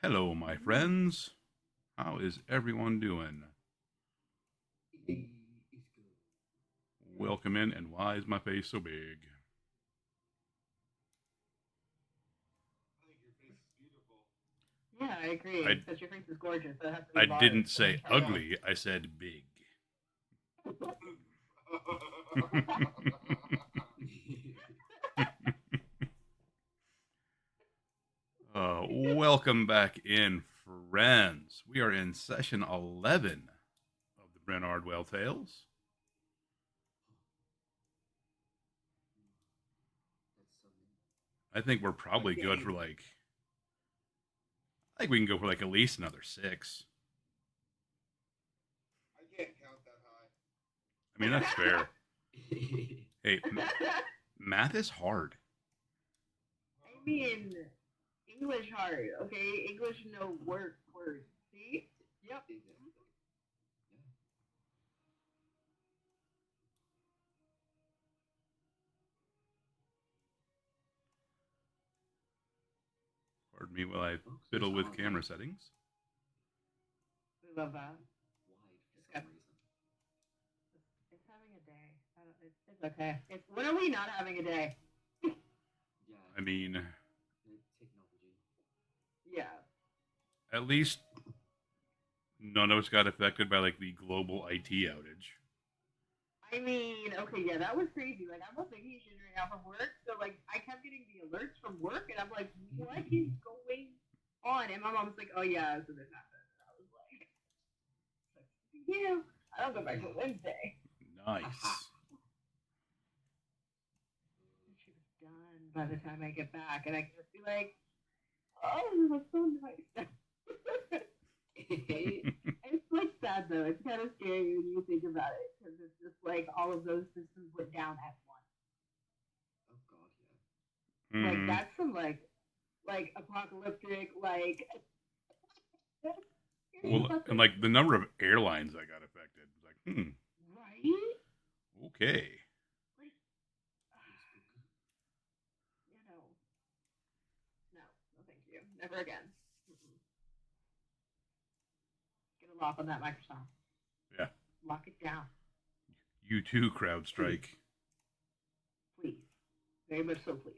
Hello, my friends. How is everyone doing? Welcome in, and why is my face so big? Yeah, I agree. I Because your face is gorgeous, so it has to be I large didn't for me say to carry on. ugly. I said big. Welcome back in, friends. We are in session 11 of the Bryn Ardwell Tales. I think we're What probably good for game? like. I think we can go for like at least another six. I mean, that's fair. Hey, math is hard. I mean, English hard, okay? English no words. See? Yep. Pardon me while I fiddle with camera settings. We love that. It's good. It's having a day. It's okay. When are we not having a day? I mean, Yeah. at least none of us got affected by like the global IT outage. I mean, okay, yeah, that was crazy. Like, I'm on vacation right now from work, so like, I kept getting the alerts from work, and I'm like, what is going on? And my mom's like, oh yeah, so this happened. And I was like, yeah, I don't go back till Wednesday. Nice. And she was done by the time I get back, and I can just be like, oh, this was so nice. It's like sad though. It's kind of scary when you think about it because it's just like all of those systems went down at once. Like Mm-hmm. that's some like apocalyptic like Well, and like the number of airlines that got affected, was like, right? okay. Like you know, no, no, thank you, never again. Mm-mm. Get a lock on that Microsoft. Yeah. Lock it down, You too, CrowdStrike. please. Very much so, please.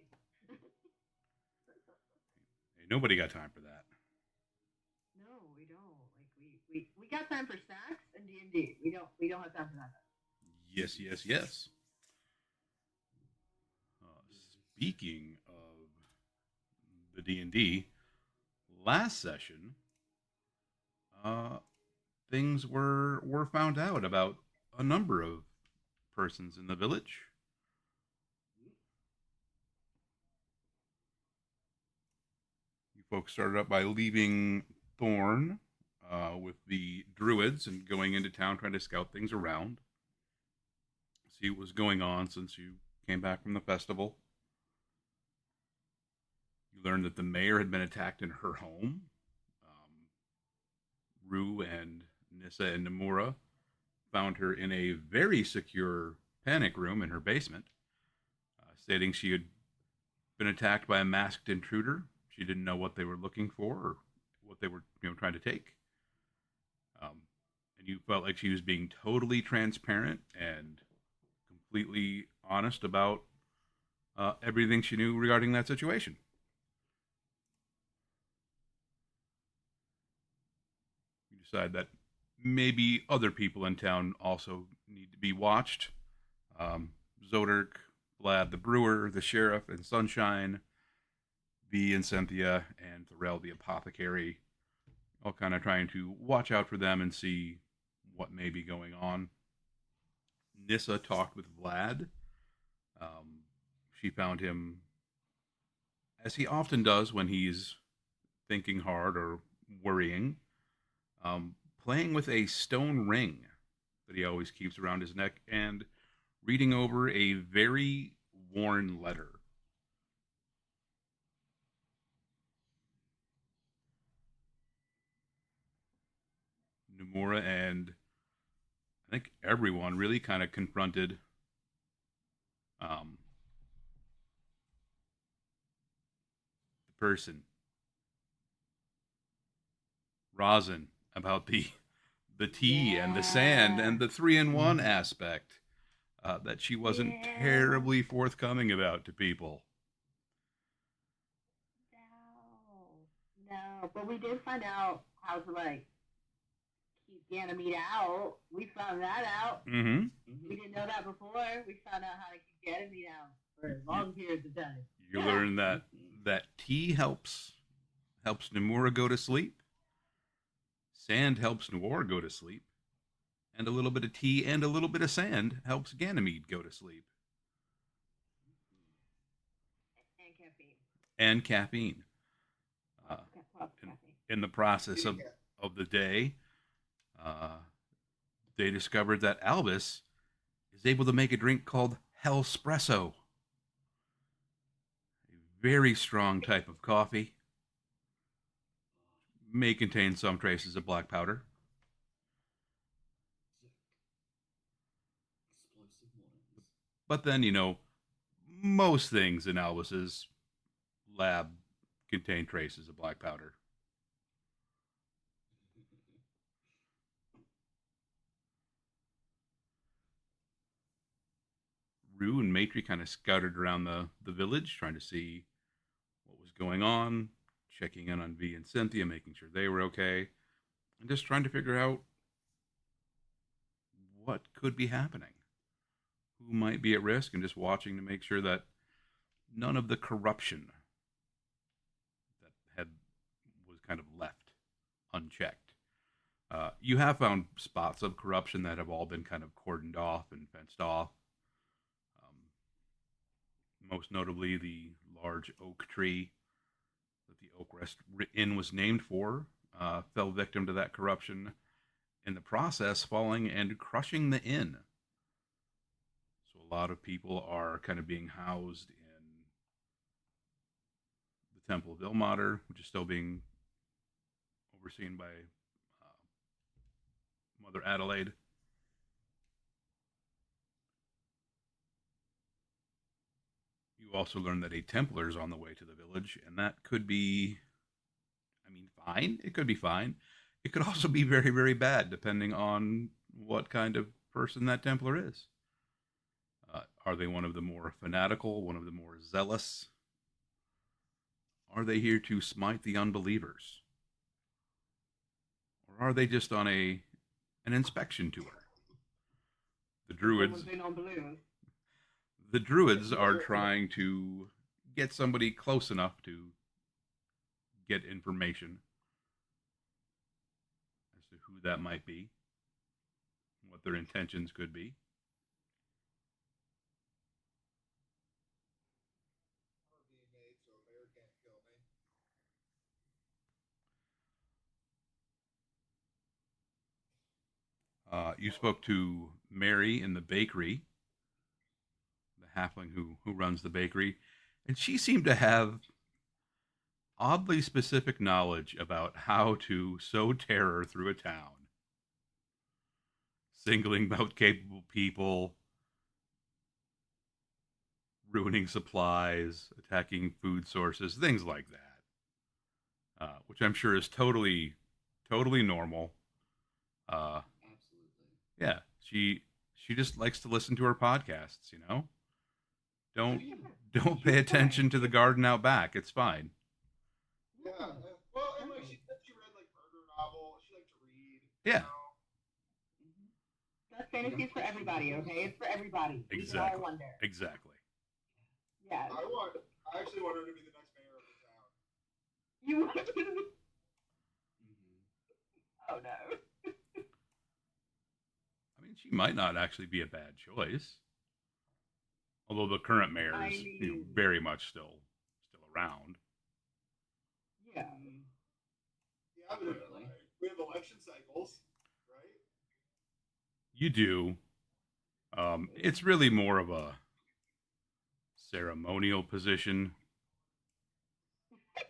Hey, nobody got time for that. No, we don't. Like we got time for snacks and D&D. We don't have time for that. Yes, yes, yes. Speaking of the D&D, last session, uh, things were found out about a number of persons in the village. You folks started up by leaving Thorn with the druids and going into town trying to scout things around, see what was going on since you came back from the festival. You learned that the mayor had been attacked in her home. Rue and Nissa and Nomura found her in a very secure panic room in her basement, stating she had been attacked by a masked intruder. She didn't know what they were looking for or what they were, trying to take. Um, and you felt like she was being totally transparent and completely honest about everything she knew regarding that situation. You decide that maybe other people in town also need to be watched. Um, Zodirk, Vlad the brewer, the sheriff, and Sunshine, V and Cynthia, and Thorell the apothecary, all kind of trying to watch out for them and see what may be going on. Nissa talked with Vlad. Um, she found him, as he often does when he's thinking hard or worrying, playing with a stone ring that he always keeps around his neck and reading over a very worn letter. Nomura and I think everyone really kind of confronted the person rosin about the tea and the sand Yeah. and the 3-in-1 aspect that she wasn't Yeah. terribly forthcoming about to people. No. No. But we did find out how to like keep Ganymede out. We found that out. Mm-hmm. We didn't know that before. We found out how to keep Ganymede out for You, long periods of time. you learn that tea helps Namura go to sleep. Sand helps Noir go to sleep. And a little bit of tea and a little bit of sand helps Ganymede go to sleep. And caffeine. And caffeine. Uh, Lots of in, caffeine. in the process of the day, uh, they discovered that Albus is able to make a drink called Hellspresso, a very strong type of coffee. May contain some traces of black powder. Explosive mornings. But then, most things in Albus's lab contain traces of black powder. Rue and Matry kind of scouted around the village, trying to see what was going on, checking in on V and Cynthia, making sure they were okay, and just trying to figure out what could be happening, who might be at risk, and just watching to make sure that none of the corruption that had was kind of left unchecked. You have found spots of corruption that have all been kind of cordoned off and fenced off. Most notably, the large oak tree that the Oak Rest Inn was named for fell victim to that corruption, in the process falling and crushing the inn. So a lot of people are kind of being housed in the Temple of Ilmater, which is still being overseen by Mother Adelaide. You also learn that a Templar is on the way to the village, and that could be, I mean, fine. It could be fine. It could also be very, very bad, depending on what kind of person that Templar is. Are they one of the more fanatical, one of the more zealous? Are they here to smite the unbelievers? Or are they just on an inspection tour? The druids the druids are trying to get somebody close enough to get information as to who that might be, what their intentions could be. You spoke to Mary in the bakery, the halfling who runs the bakery, and she seemed to have oddly specific knowledge about how to sow terror through a town, singling out capable people, ruining supplies, attacking food sources, things like that, which I'm sure is totally normal. Uh, Absolutely. yeah, she just likes to listen to her podcasts. Don't don't pay attention to the garden out back. It's fine. Yeah. Well, and like she said, she read like murder novels. She liked to read. Yeah, That's fantasy's for everybody, okay? It's for everybody. We can all exactly, wonder. exactly. Yeah. I actually want her to be the next mayor of the town. You want to? Mm-hmm. Oh no. I mean, she might not actually be a bad choice. Although the current mayor is very much still around. Yeah. Yeah, but we have election cycles, right? You do. It's really more of a ceremonial position.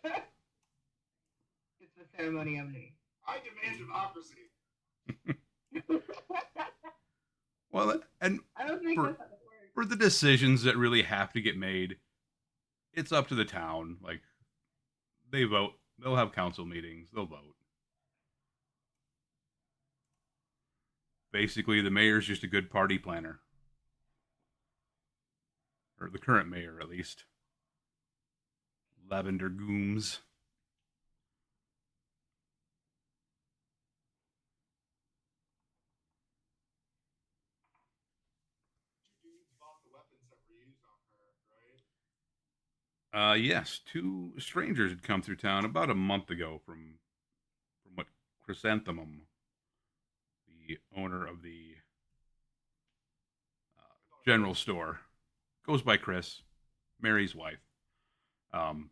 It's the ceremony of me. I demand democracy. Well, and I don't think for that's how it works. for the decisions that really have to get made, it's up to the town. Like, they vote, they'll have council meetings, they'll vote. Basically, the mayor's just a good party planner, or the current mayor at least. Lavender Gooms. Two dudes bought the weapons that were used on her, right? Yes, two strangers had come through town about a month ago from what Chrysanthemum, the owner of the general store, goes by Chris, Mary's wife. Um,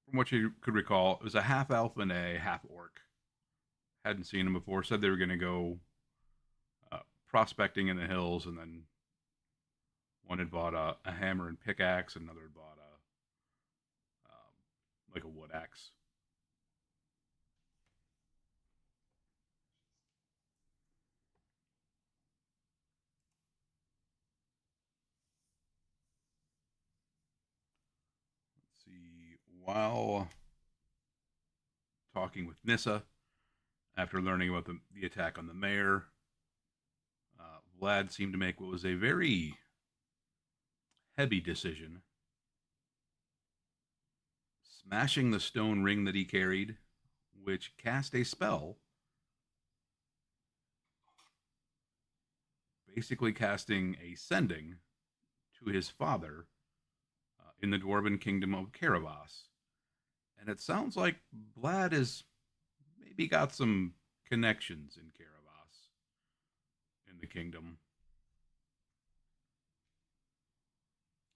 from what you could recall, it was a half elf and a half orc. Hadn't seen him before. Said they were going to go prospecting in the hills, and then one had bought a hammer and pickaxe, another had bought like a wood axe. Let's see. While talking with Nissa, after learning about the attack on the mayor, Vlad seemed to make what was a very heavy decision, smashing the stone ring that he carried, which cast a spell, basically casting a sending to his father in the dwarven kingdom of Caravas. And it sounds like Vlad has maybe got some connections in Caravas in the kingdom.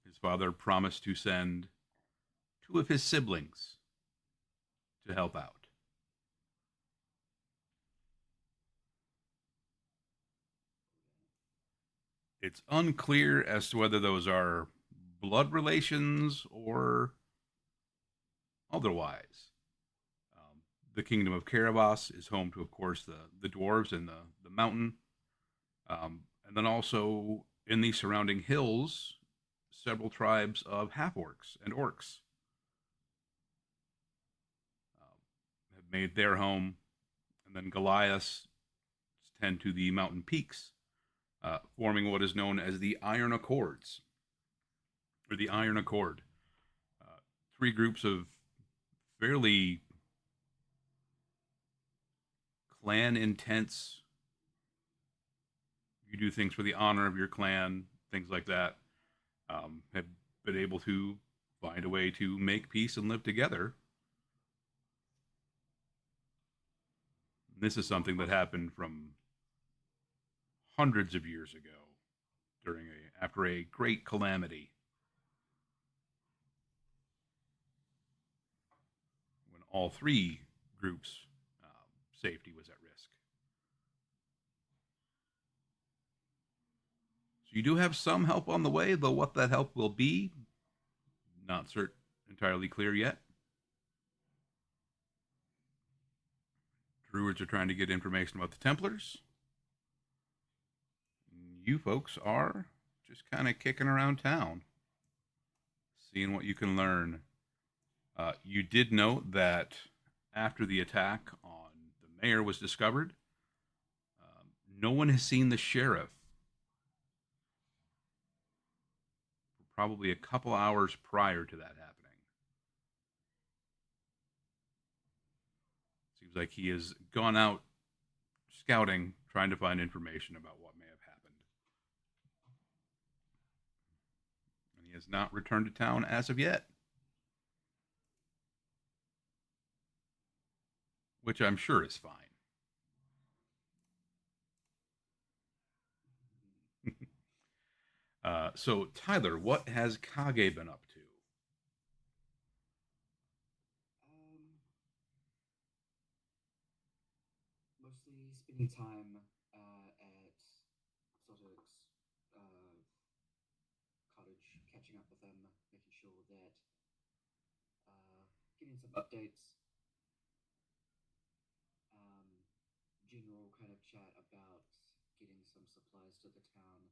His father promised to send two of his siblings to help out. It's unclear as to whether those are blood relations or otherwise. The kingdom of Caravas is home to, of course, the dwarves and the mountain. And then also in the surrounding hills, several tribes of half orcs and orcs have made their home. And then Goliaths tend to the mountain peaks, forming what is known as the Iron Accords, or the Iron Accord. Three groups of fairly clan intense. You do things for the honor of your clan, things like that. Have been able to find a way to make peace and live together. This is something that happened from hundreds of years ago after a great calamity when all three groups' safety was at risk. So you do have some help on the way, though what that help will be, not entirely clear yet. Druids are trying to get information about the Templars. You folks are just kind of kicking around town, seeing what you can learn. You did note that after the attack on the mayor was discovered, no one has seen the sheriff for probably a couple hours prior to that happening. Seems like he has gone out scouting, trying to find information about what may have happened. And he has not returned to town as of yet. Which I'm sure is fine. So, Tyler, what has Kage been up to? Mostly spending time at Exotic's cottage, catching up with him, making sure that getting some updates, um, general kind of chat about getting some supplies to the town.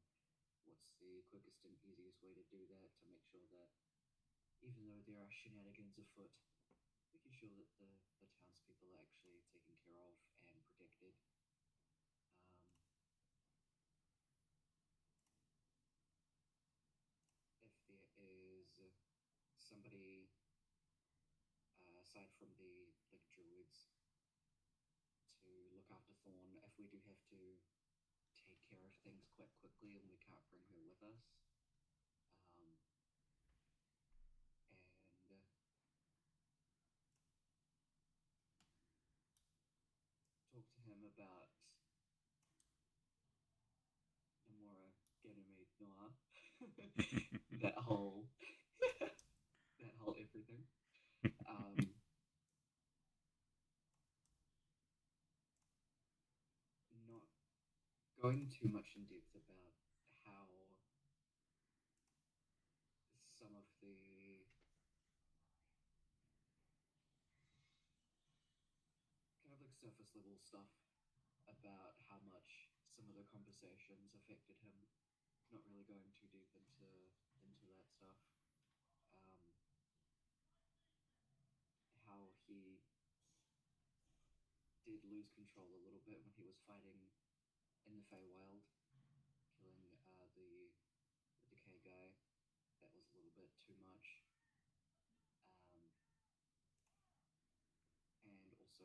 What's the quickest and easiest way to do that to make sure that even though there are shenanigans afoot, making sure that the townspeople are actually taken care of and protected. somebody aside from the like druids to look after Thorn if we do have to take care of things quite quickly and we can't bring her with us. And talk to him about Namora Ganymede Noir. that whole that whole everything. Not going too much in depth about how some of the kind of like surface level stuff about how much some of the conversations affected him. Not really going too deep into that stuff. How he did lose control a little bit when he was fighting in the Feywild, killing the decay guy. That was a little bit too much. And also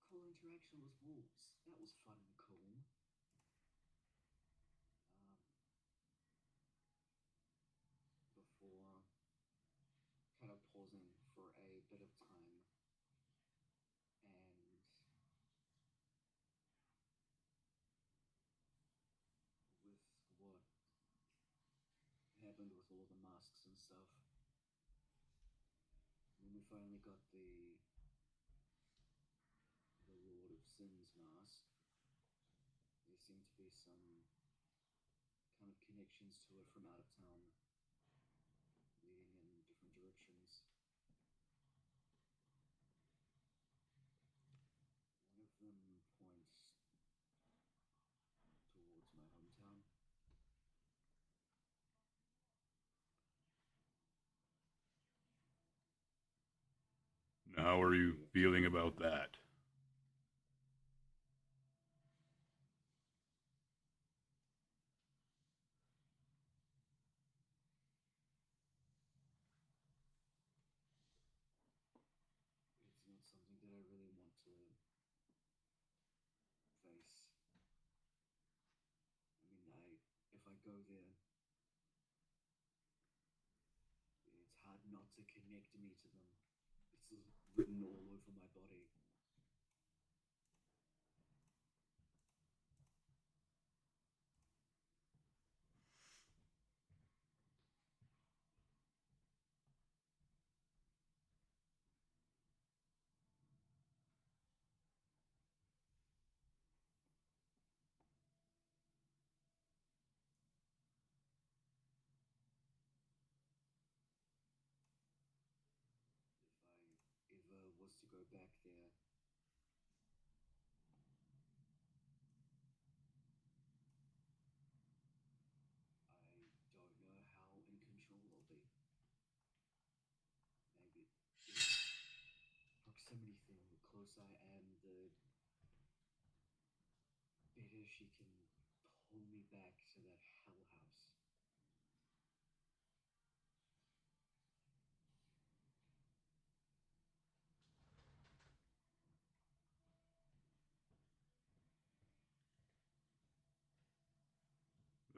cool interaction with wolves. That was fun and cool. Before kind of pausing for a bit of time and with what happened with all the masks and stuff. When we finally got the Lord of Sin's mask, there seemed to be some kind of connections to it from out of town, leading in different directions. One of them points towards my hometown. How are you feeling about that? It's not something that I really want to face. I mean, if I go there, it's hard not to connect me to them. It's written all over my body. If I ever was to go back there, I don't know how in control I'll be. Maybe it's proximity thing. The closer I am, the better she can pull me back to that hell house.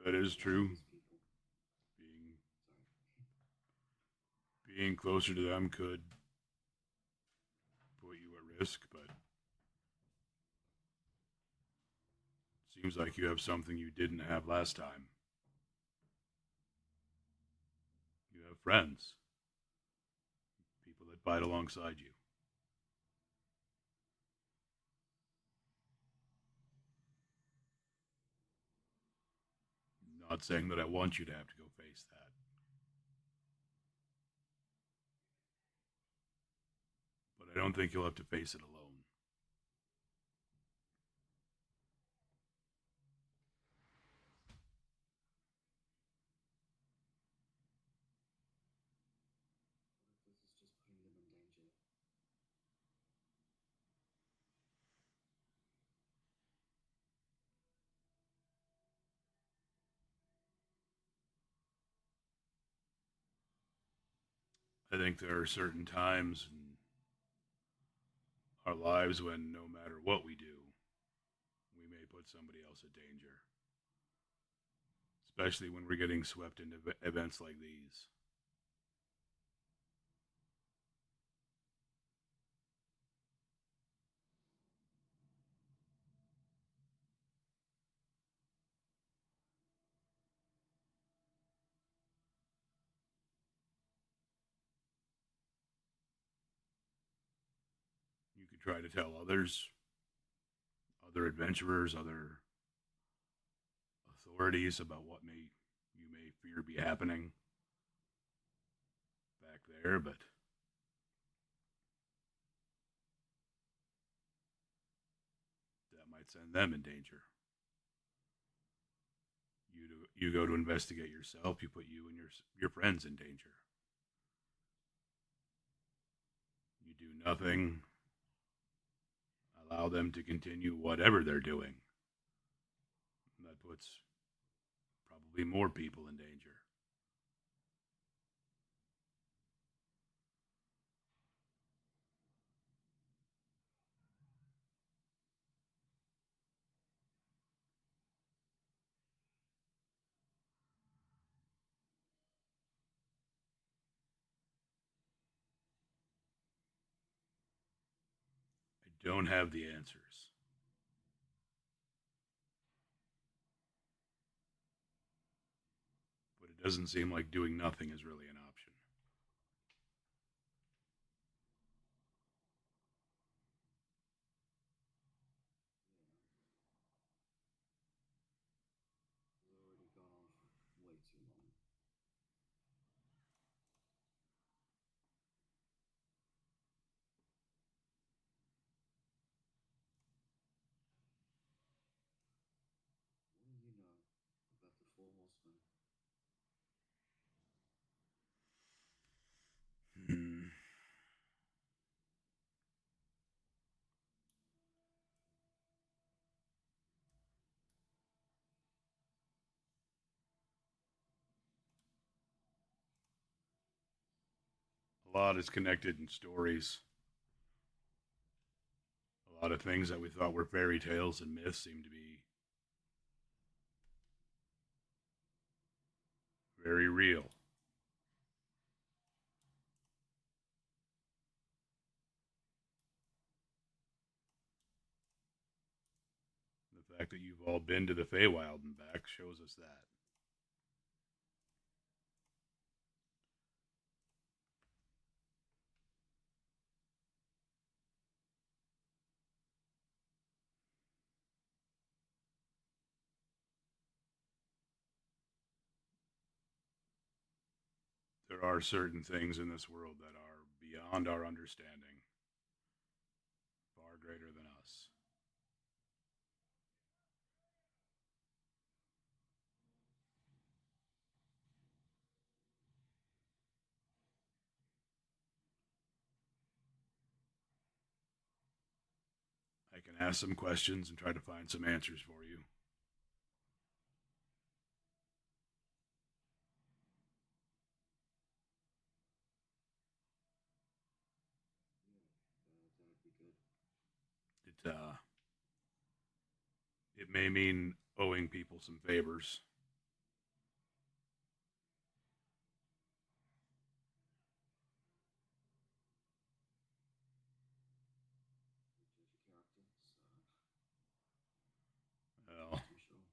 That is true. These people. Being Sorry. being closer to them could put you at risk, but seems like you have something you didn't have last time. You have friends, people that fight alongside you. Not saying that I want you to have to go face that. But I don't think you'll have to face it alone. What if this is just putting them in danger? I think there are certain times in our lives when no matter what we do, we may put somebody else in danger, especially when we're getting swept into events like these. You could try to tell others, other adventurers, other authorities about what you may fear be happening back there, but that might send them in danger. You go to investigate yourself. You put you and your friends in danger. You do nothing. Allow them to continue whatever they're doing. That puts probably more people in danger. I don't have the answers, but it doesn't seem like doing nothing is really an option. It's already gone on for way too long. What do you know about the Four Horsemen? Hmm. A lot is connected in stories. A lot of things that we thought were fairy tales and myths seem to be very real. The fact that you've all been to the Feywild and back shows us that. There are certain things in this world that are beyond our understanding, far greater than us. I can ask some questions and try to find some answers for you. Yeah, that'd be good. It it may mean owing people some favors. You judge your character, so Well, too sure.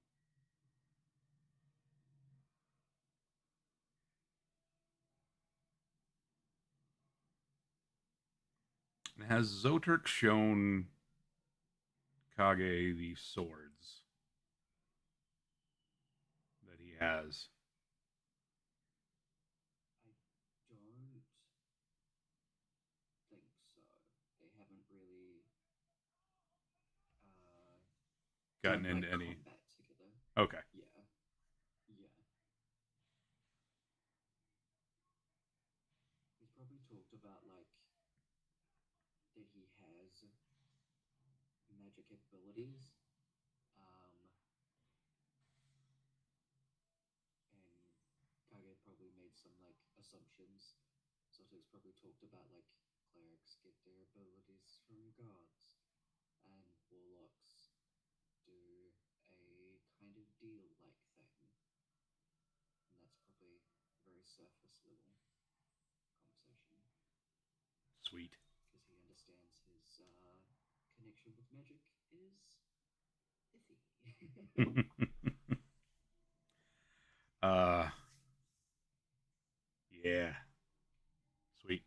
has Zoturk shown Kage the swords that he has? I don't think so. They haven't really Gotten done into like any? combat together. Okay. Yeah, yeah. He's probably talked about like that he has magic abilities, and Kage probably made some like assumptions. Zotok's probably talked about like clerics get their abilities from gods, and warlocks do a kind of deal like thing. And that's probably very surface level conversation Sweet. because he understands his connection with magic is iffy. uh, yeah. Sweet.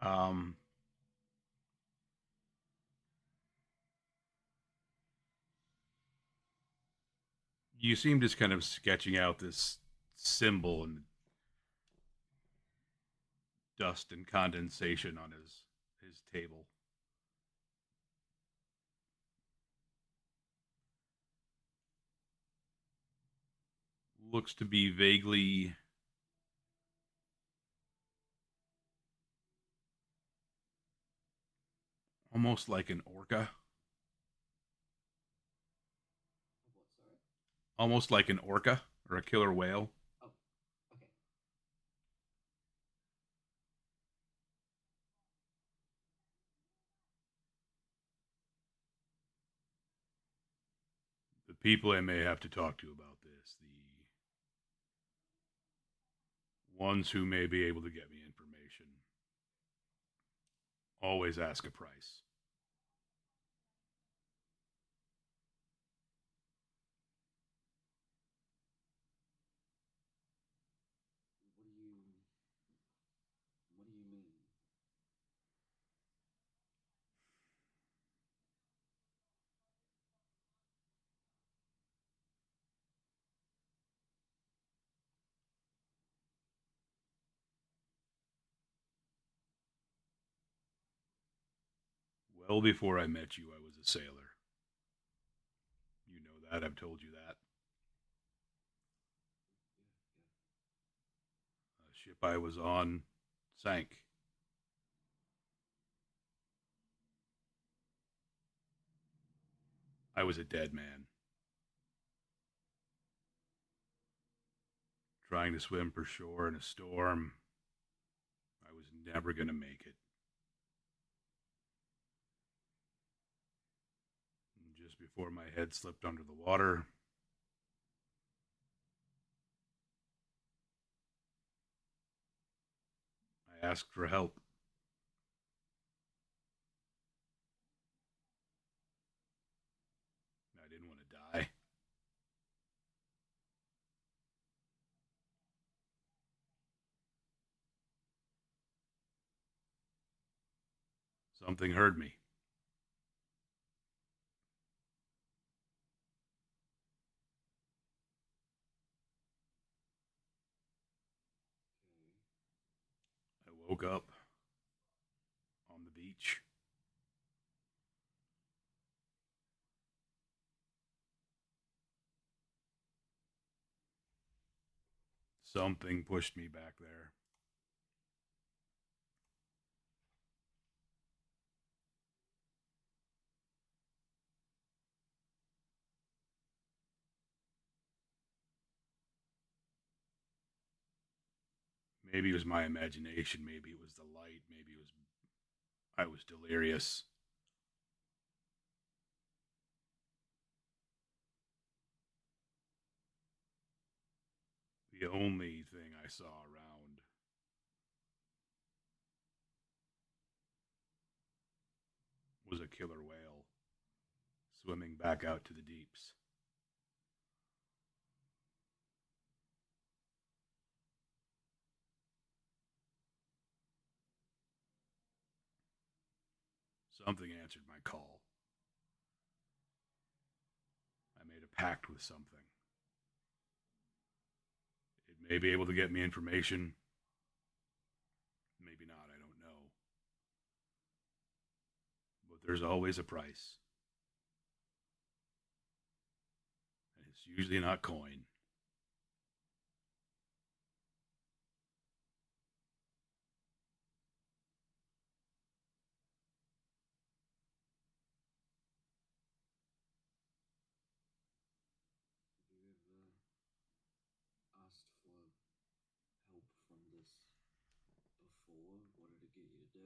Um, you seem just kind of sketching out this symbol and dust and condensation on his table. Looks to be vaguely almost like an orca, What, sorry? almost like an orca or a killer whale. Oh, okay. The people I may have to talk to about this, the ones who may be able to get me information, always ask a price. What do you mean? Well before I met you, I was a sailor. You know that. I've told you that. A ship I was on sank. I was a dead man. Trying to swim for shore in a storm. I was never going to make it. And just before my head slipped under the water, I asked for help. I didn't want to die. Something heard me. I woke up on the beach. Something pushed me back there. Maybe it was my imagination. Maybe it was the light. Maybe it was I was delirious. The only thing I saw around was a killer whale swimming back out to the deeps. Something answered my call. I made a pact with something. It may be able to get me information. Maybe not, I don't know. But there's always a price. And it's usually not coin. Have you ever asked for help from this before? to do.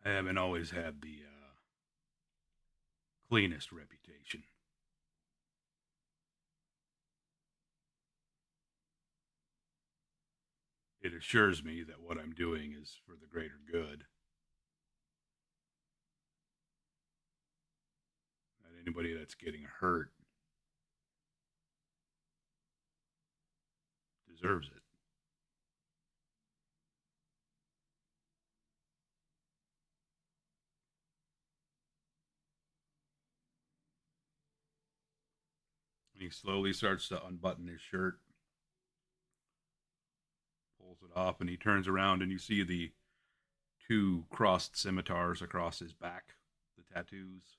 I haven't always had the cleanest reputation. It assures me that what I'm doing is for the greater good. That anybody that's getting hurt deserves it. And he slowly starts to unbutton his shirt, pulls it off, and he turns around, and you see the two crossed scimitars across his back, the tattoos.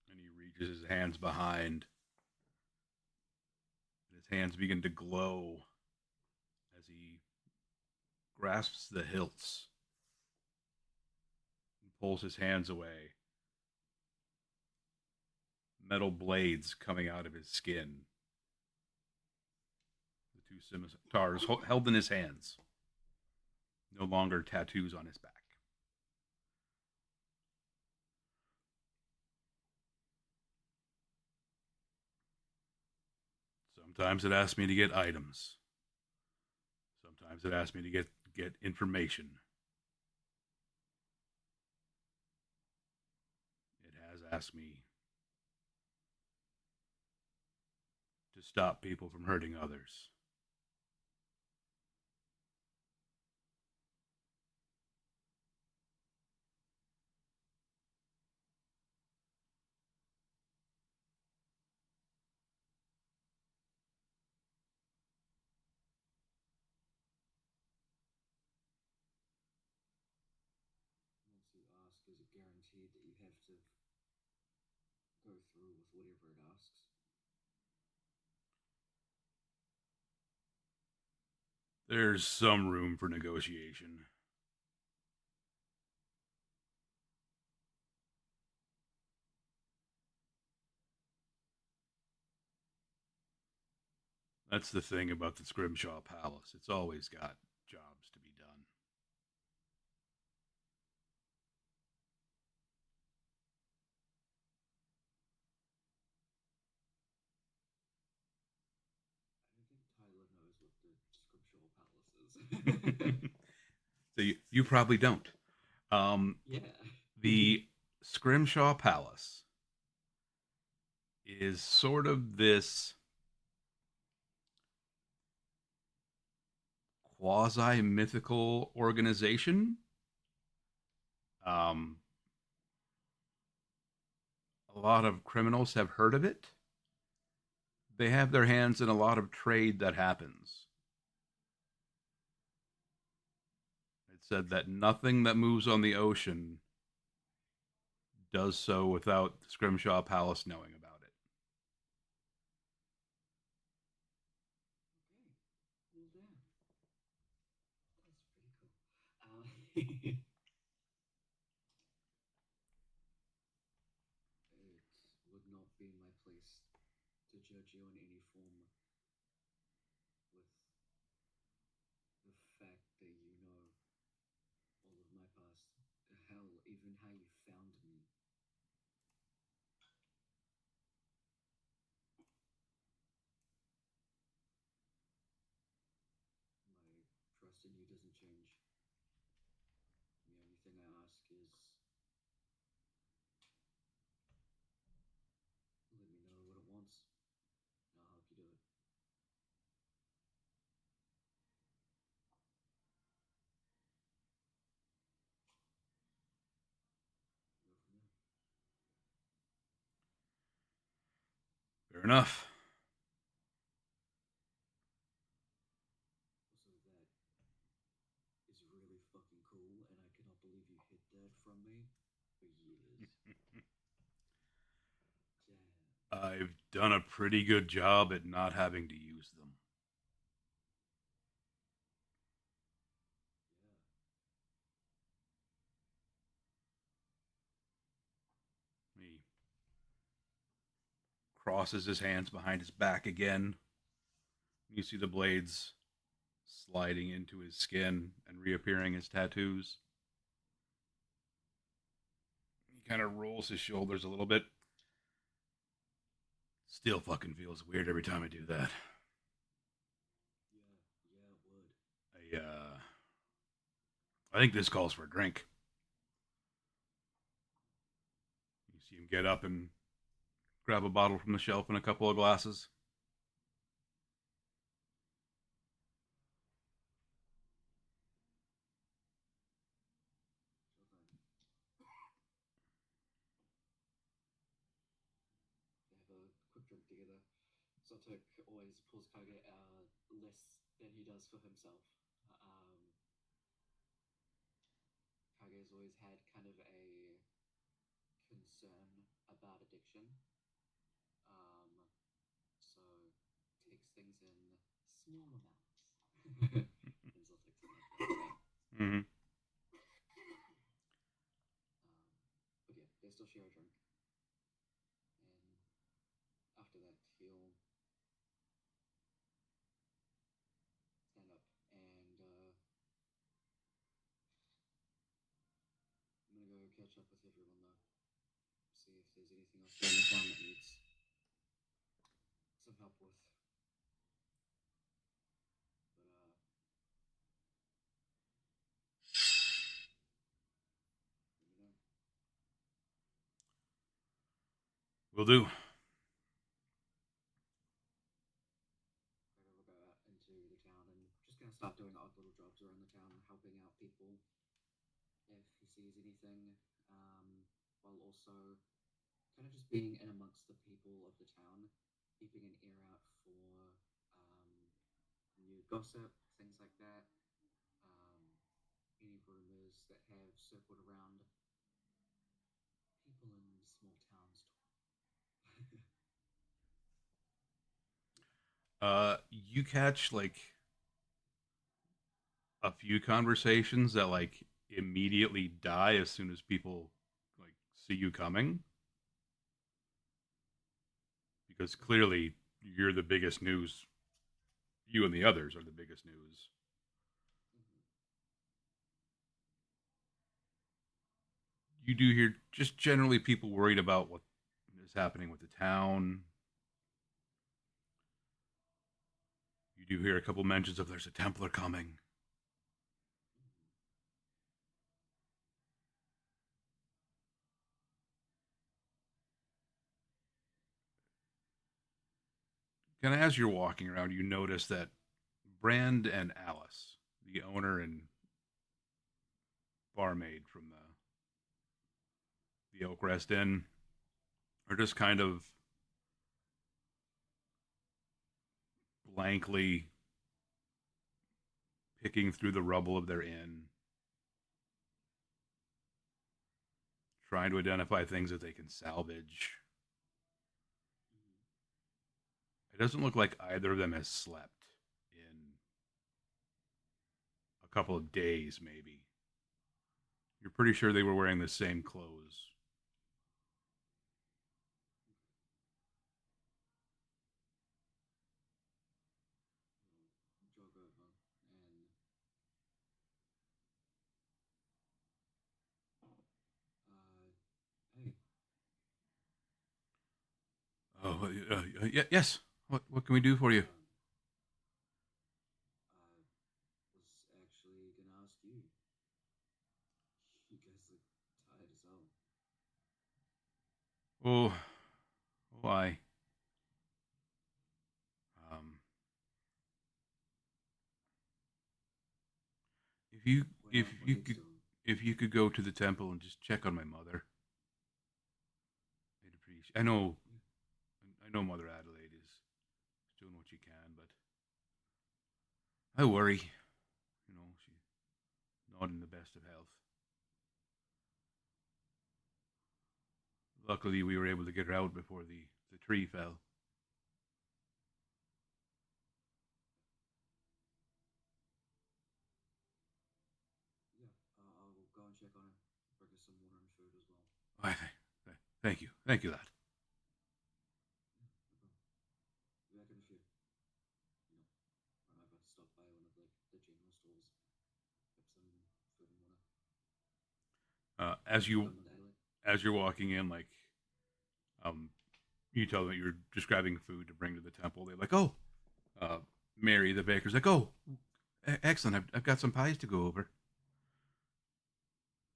And he reaches his hands behind, and his hands begin to glow as he grasps the hilts and pulls his hands away. Metal blades coming out of his skin. The two scimitars held in his hands. No longer tattoos on his back. Sometimes it asks me to get items. Sometimes it asks me to get information. It has asked me to stop people from hurting others. Once you ask, is it guaranteed that you have to go through with whatever it asks? There's some room for negotiation. That's the thing about the Scrimshaw Palace. It's always got jobs to be done. I don't think Tyler knows what the Scrimshaw Palace is. So you probably don't. Yeah. The Scrimshaw Palace is sort of this quasi mythical organization. Um, a lot of criminals have heard of it. They have their hands in a lot of trade that happens. It said that nothing that moves on the ocean does so without the Scrimshaw Palace knowing about it. Okay. Well, damn. That's pretty cool. It would not be my place to judge you in any form with the fact that you know all of my past. Hell, even how you found me. My trust in you doesn't change. The only thing I ask is let me know what it wants, and I'll help you do it. Go from there. Fair enough. Also, that is really fucking cool, and I cannot believe you hid that from me for years. Damn. I've done a pretty good job at not having to use them. Yeah. He crosses his hands behind his back again. You see the blades sliding into his skin and reappearing as tattoos. He kind of rolls his shoulders a little bit. Still fucking feels weird every time I do that. Yeah, it would. I think this calls for a drink. You see him get up and grab a bottle from the shelf and a couple of glasses. They have a quick drink together. Zotok always pulls Kage less than he does for himself. Um, Kage's always had kind of a concern about addiction. So takes things in small amounts. And Zotek's in that. Mm-hmm. But yeah, they still share a drink. And after that, he'll stand up and I'm gonna go catch up with everyone though. See if there's anything else around the town that needs some help with. But let me know. Will do. Gregor will go out into the town and just gonna start doing odd little jobs around the town, helping out people if he sees anything, while also kind of just being in amongst the people of the town, keeping an ear out for new gossip, things like that. Any rumors that have circled around people in small towns. You catch like a few conversations that like immediately die as soon as people like see you coming, because clearly you're the biggest news. You and the others are the biggest news. You do hear just generally people worried about what is happening with the town. You do hear a couple mentions of there's a Templar coming. Kind of as you're walking around, you notice that Brand and Alice, the owner and barmaid from the Oak Rest Inn, are just kind of blankly picking through the rubble of their inn, trying to identify things that they can salvage. It doesn't look like either of them has slept in a couple of days, maybe. You're pretty sure they were wearing the same clothes. Jog over and hey, Oh, yes. What can we do for you? I was actually gonna ask you. You guys look tired as hell. Oh, why? Um, if you if What you needs could doing? if you could go to the temple and just check on my mother, I'd appreciate. I know Mother Adelaide is doing what she can, but I worry. She's not in the best of health. Luckily, we were able to get her out before the tree fell. Yeah, I'll go and check on her. Bring her some water and food as well. I thank you, lad. As you From the alley. as you're walking in, like um, you tell them that you're just grabbing food to bring to the temple. They're like, "Oh, uh, Mary, the baker's like, oh, excellent. I've got some pies to go over,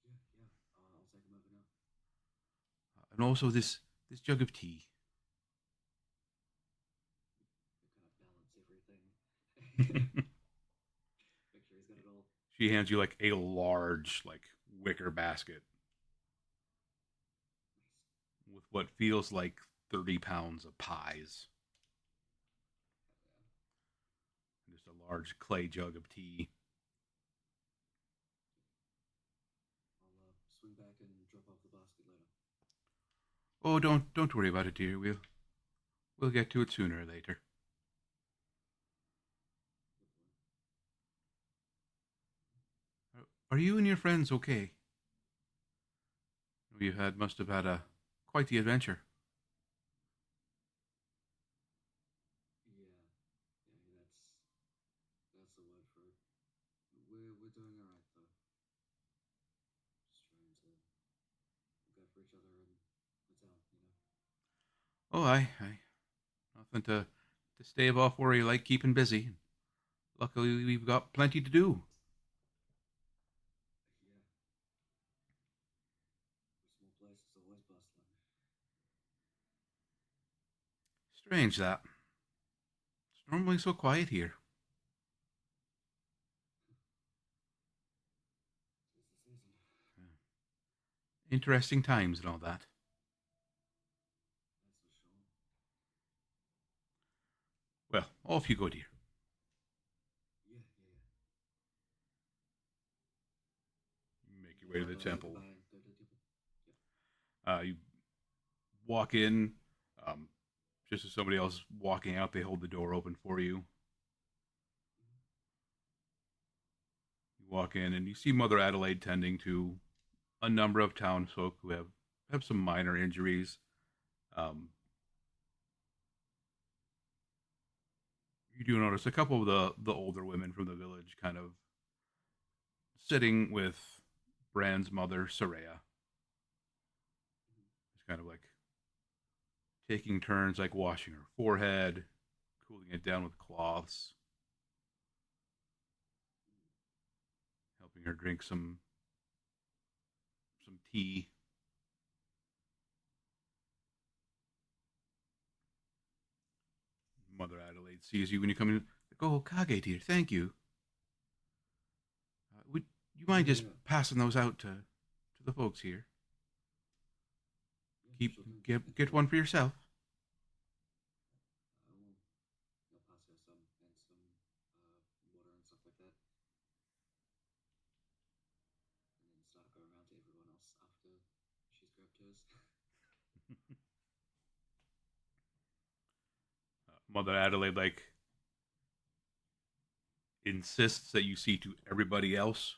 Yeah, yeah. I'll take him over now. and also this jug of tea." We kind of balance everything. Make sure he's got it all. She hands you like a large like wicker basket Nice. with what feels like 30 pounds of pies, and just a large clay jug of tea. I'll swing back and drop off the basket later. Oh, don't worry about it, dear. We'll get to it sooner or later. Good boy. Are you and your friends okay? You had must have had a quite the adventure. Yeah, yeah. That's the word for it. We're doing all right though. Just trying to look out for each other in the town, you know. Oh, I nothing to stave off worry like keeping busy. Luckily, we've got plenty to do. Yeah, a small place is always bustling. Strange that. It's normally so quiet here. Tis the season. Interesting times and all that. That's for sure. Well, off you go, dear. Yeah, yeah, yeah. You make your way to the temple. Goodbye and go to the temple. Yep. You walk in. Um, just as somebody else walking out, they hold the door open for you. You walk in and you see Mother Adelaide tending to a number of townsfolk who have some minor injuries. Um, you do notice a couple of the older women from the village kind of sitting with Bran's mother, Soraya. It's kind of like taking turns, like washing her forehead, cooling it down with cloths, helping her drink some tea. Mother Adelaide sees you when you come in. Like, oh, Kage, dear, thank you. Would you mind Yeah, just yeah. passing those out to the folks here? Yeah, Keep sure thing. get one for yourself. I will. I'll pass her some and some water and stuff like that, and then start going around to everyone else after she's grabbed hers. Mother Adelaide like insists that you see to everybody else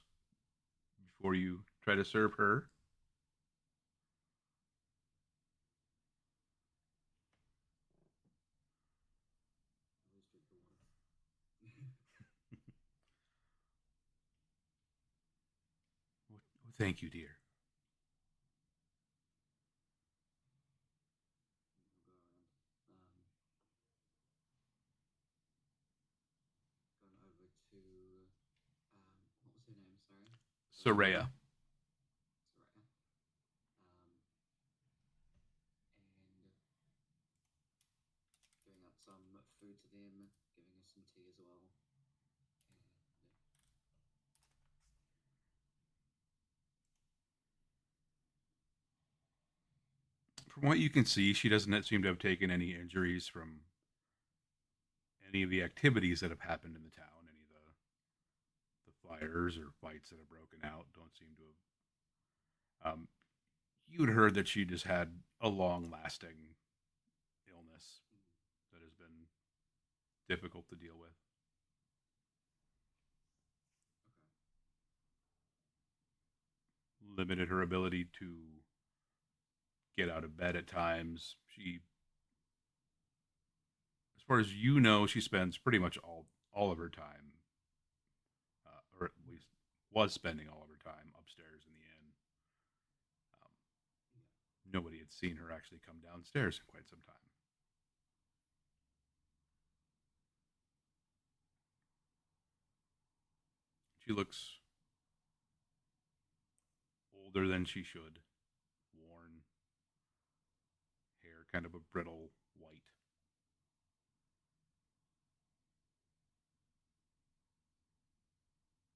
before you try to serve her. I always drink the water. Oh, thank you, dear. We'll go around. Going over to what was her name? Sorry, Soraya. Soraya. And giving out some food to them, giving us some tea as well, and From what you can see, she doesn't seem to have taken any injuries from any of the activities that have happened in the town. Any of the fires or fights that have broken out don't seem to have. You'd heard that she just had a long-lasting illness that has been difficult to deal with. okay, Limited her ability to get out of bed at times. She, as far as you know, she spends pretty much all of her time, or at least was spending all of her time upstairs in the inn. Nobody had seen her actually come downstairs in quite some time. She looks older than she should, worn, hair kind of a brittle white.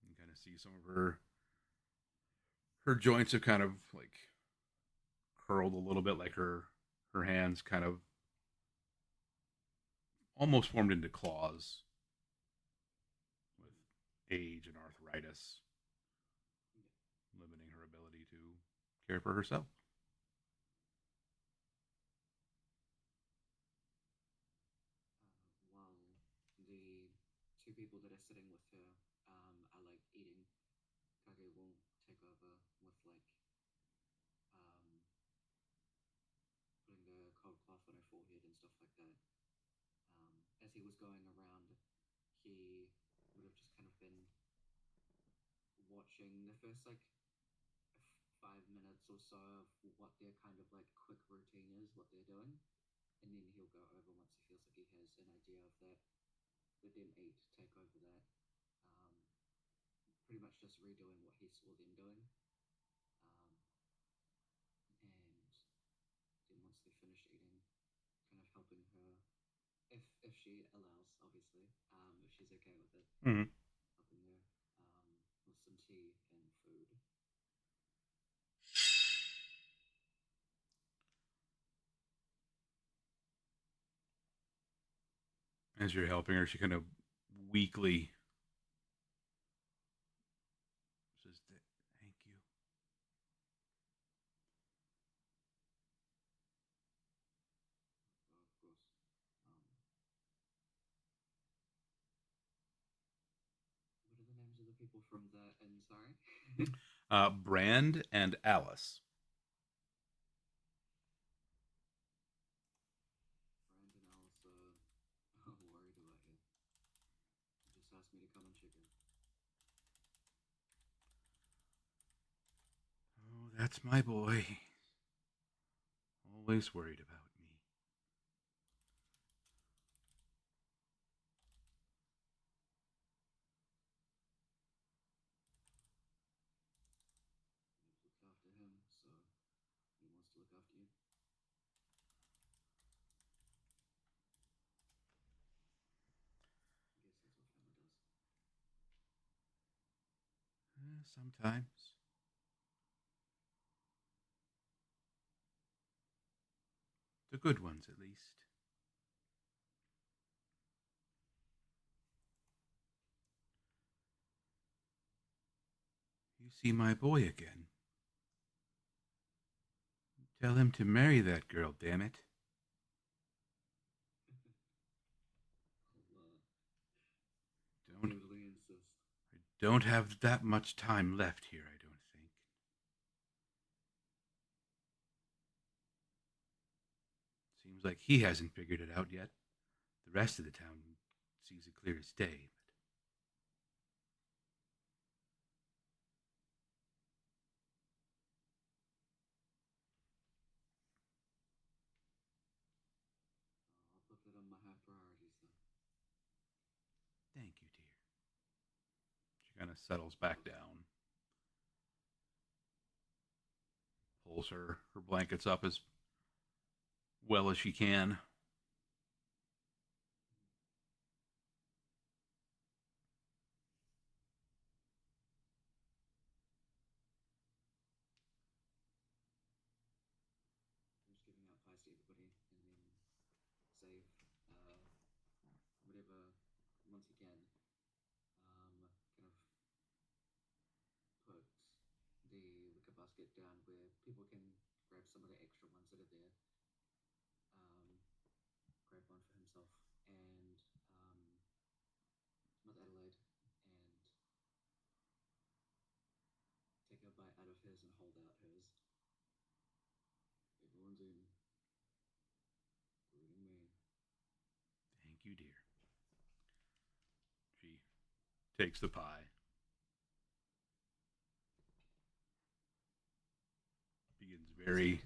You kind of see some of her joints have kind of like curled a little bit, like her hands kind of almost formed into claws with age and arthritis, limiting her ability to care for herself. While the two people that are sitting with her are like eating, Kage will take over with like um, putting the cold cloth on her forehead and stuff like that. As he was going around, he would have just kind of been watching the first like 5 minutes or so of what their kind of like quick routine is, what they're doing, and then he'll go over once he feels like he has an idea of that. Let them eat, take over that. Um, Pretty much just redoing what he saw them doing. And then once they're finished eating, kind of helping her, if she allows, obviously, if she's okay with it, Mm-hmm. helping her with some tea and food. As you're helping her, she kind of weakly says, "Thank you." Of course. What are the names of the people from the inn? Sorry. Brand and Alice. Brandon also worried about you. Just asked me to come and check in. Oh, that's my boy. Always worried about me. You've looked after him, so he wants to look after you. I guess that's what family does. Sometimes. The good ones, at least. You see my boy again. Tell him to marry that girl, damn it. I'll Don't brutally insist. I don't have that much time left here, I don't think. Seems like he hasn't figured it out yet. The rest of the town sees it clear as day. I'll put that on my high priorities then. Thank you, dear. She kind of settles back down, pulls her blankets up as well as she can. I'm just giving out pies to everybody and then save whatever once again. Kind of put the liquor basket down where people can grab some of the extra ones that are there. Grab one for himself and with Adelaide and take a bite out of his and hold out hers. Everyone's in, including me. Thank you, dear. She takes the pie, begins very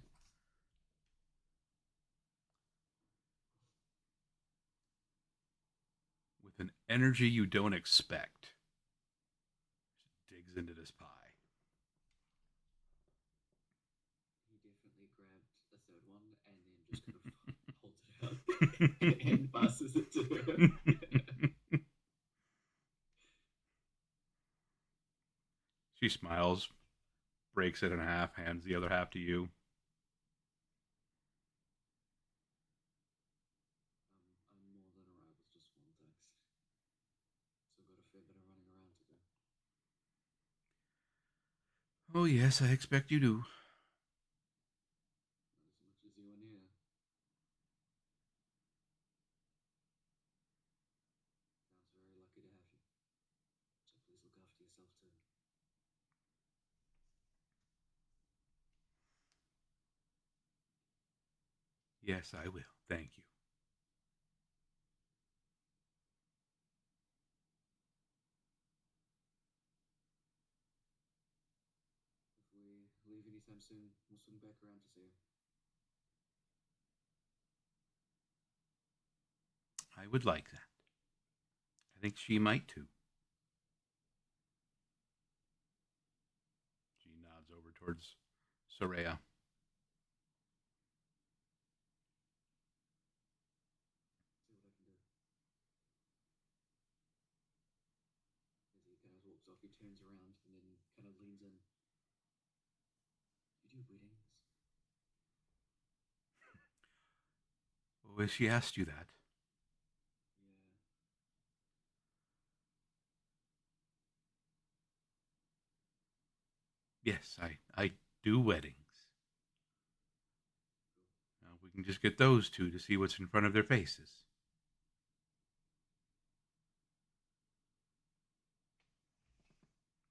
Energy you don't expect. Digs into this pie. He definitely grabbed the third one and then just kind of holds it out and passes it to her. She smiles, breaks it in half, hands the other half to you. I'm more than alright with just one, thanks. Still got a fair bit of running around to do. Oh, yes, I expect you do. Not as much as you in here. Sounds very lucky to have you. So please look after yourself too. Yes, I will. Thank you. If we leave anytime soon, we'll swing back around to see you. I would like that. I think she might too. She nods over towards Soraya. See what I can do. As he kind of walks off, he turns around and then kind of leans in. You do weddings? Oh, has she asked you that? Yeah. Yes, I do weddings. Cool. Now we can just get those two to see what's in front of their faces.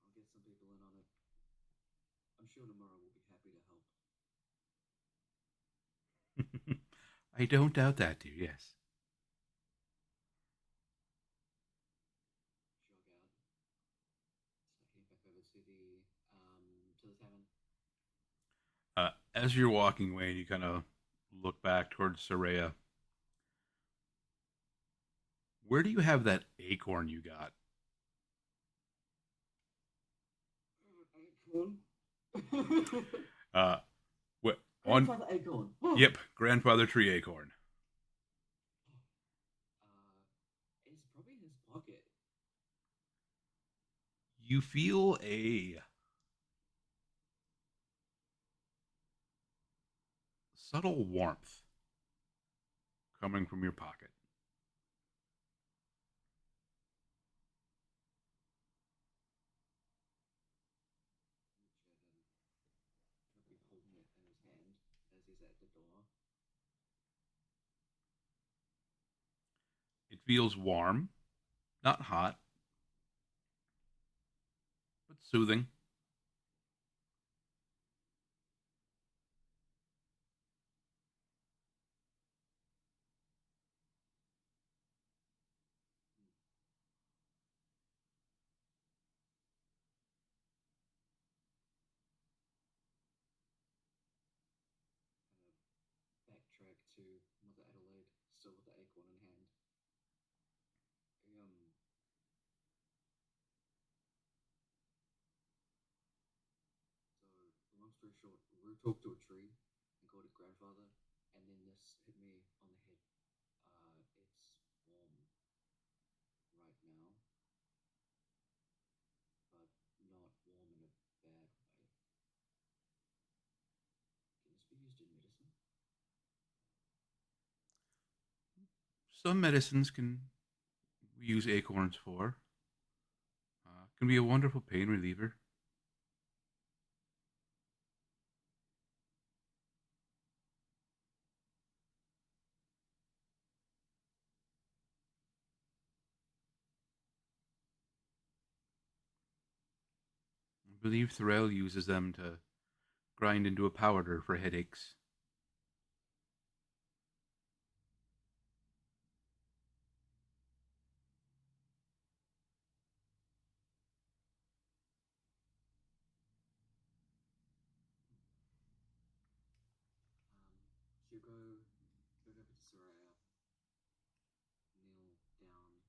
I'll get some people in on it. I'm sure tomorrow will be happy to help. I don't doubt that, dear. Yes. Jog out. Start heading back over to the tavern. As you're walking away, and you kind of look back towards Soraya. Where do you have that acorn you got? Acorn. Uh, what on? Grandfather acorn. Yep, grandfather tree acorn. It's probably in his pocket. You feel a subtle warmth coming from your pocket. Probably holding it in his hand as he's at the door. It feels warm, not hot, but soothing. Kind of backtrack to Mother Adelaide, still with the acorn in hand. So long story short, Rue talked to a tree and called it grandfather, and then this hit me on the head. It's warm right now, but not warm in a bad way. Can this be used in medicine? Some medicines can use acorns for. Can be a wonderful pain reliever. I believe Thorell uses them to grind into a powder for headaches. So you go over to Soraya, kneel down,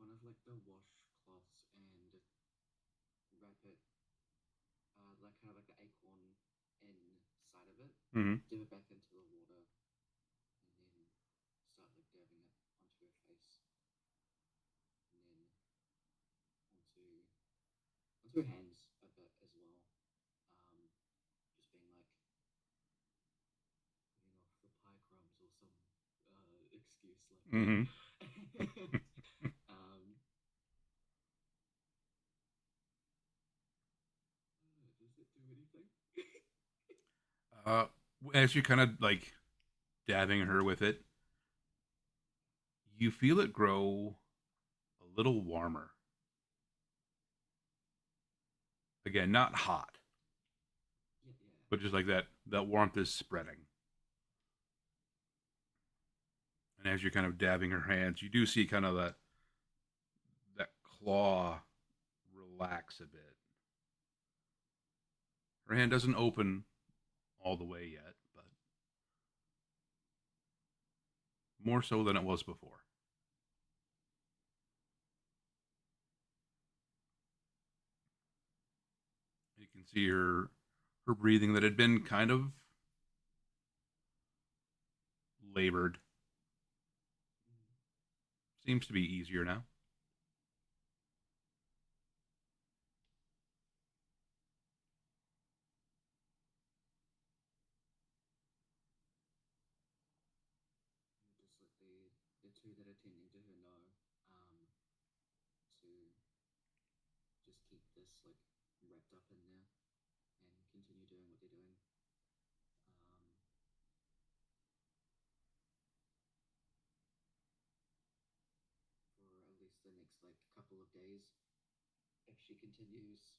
one of like the washcloths and wrap it, like kind of like the acorn inside of it, Mm-hmm. dip it back into the water, and then start like dabbing it onto her face, and then onto her hands a bit as well. Just being like putting off the pie crumbs or some excuse like that. Mm-hmm. um, does it do anything? Uh, as you kind of like dabbing her with it, you feel it grow a little warmer. Again, not hot, Yeah, yeah. but just like that warmth is spreading. And as you're kind of dabbing her hands, you do see kind of that claw relax a bit. Her hand doesn't open all the way yet, but more so than it was before. You can see her breathing that had been kind of labored seems to be easier now. Just let the two that are tending to her know, to just keep this like wrapped up in there and continue doing what they're doing. Um, for at least the next like couple of days, if she continues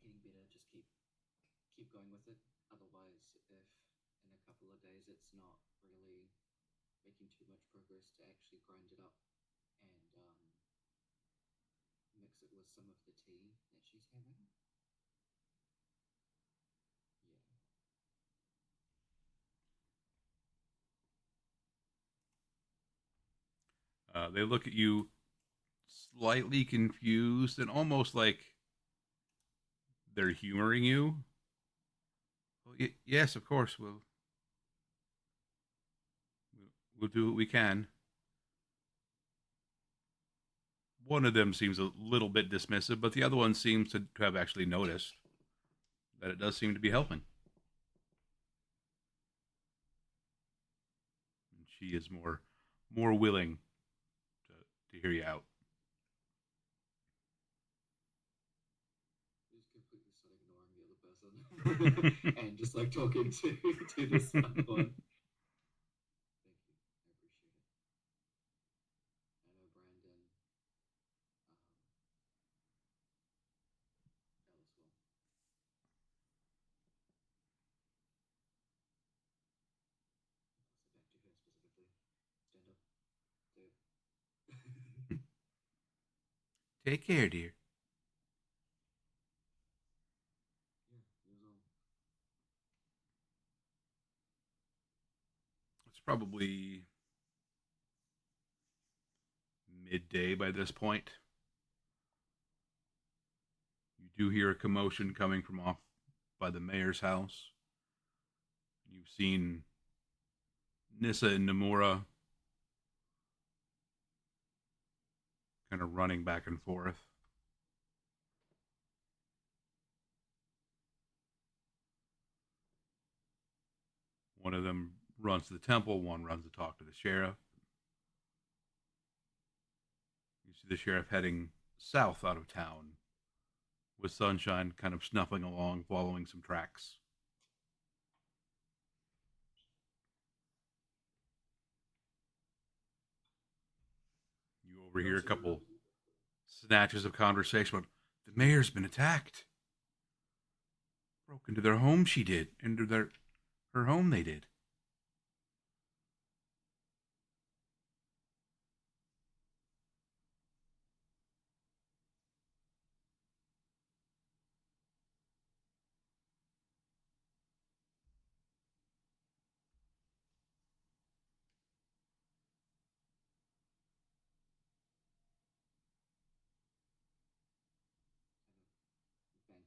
getting better, just keep going with it. Otherwise, if in a couple of days it's not really making too much progress, to actually grind it up and mix it with some of the tea that she's having. Yeah. They look at you slightly confused and almost like they're humoring you. Well, yes, of course, we'll do what we can. One of them seems a little bit dismissive, but the other one seems to have actually noticed that it does seem to be helping. And she is more willing to hear you out. Just completely start ignoring the other person and just like talking to this other one. Thank you. I appreciate it. I know Brandon, Alice will. Pass it back to her specifically. Stand up. Do it. Take care, dear. Yeah, you as well. It's probably midday by this point. You do hear a commotion coming from off by the mayor's house. You've seen Nissa and Nomura kind of running back and forth. One of them runs to the temple, one runs to talk to the sheriff. You see the sheriff heading south out of town, with Sunshine kind of snuffling along, following some tracks. You overhear a couple snatches of conversation about the mayor's been attacked. Broke into their home, she did. Into her home, they did.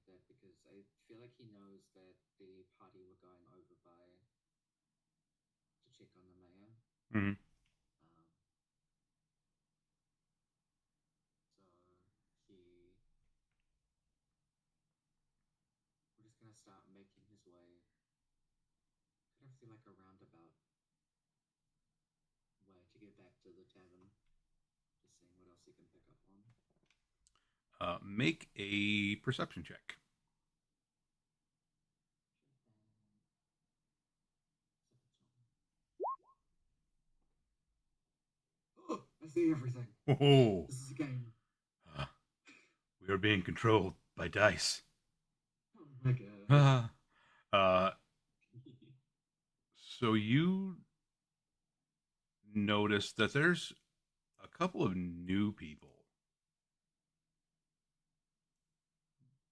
that because I feel like he knows that the party were going over by to check on the mayor. Hmm. Um, so we're just gonna start making his way. Kind of feel like a roundabout way to get back to the tavern. Just seeing what else he can pick up on. Make a perception check. Oh, I see everything. Oh, This is a game. we are being controlled by dice. Oh my god. uh, so you notice that there's a couple of new people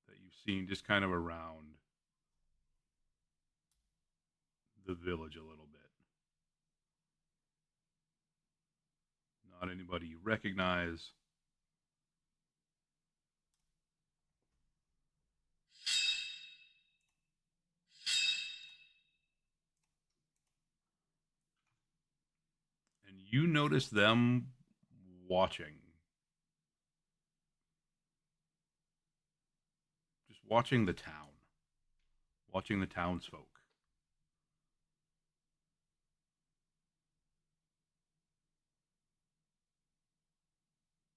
that you've seen just kind of around the village a little bit. Not anybody you recognize. And you notice them watching. Just watching the town. Watching the townsfolk.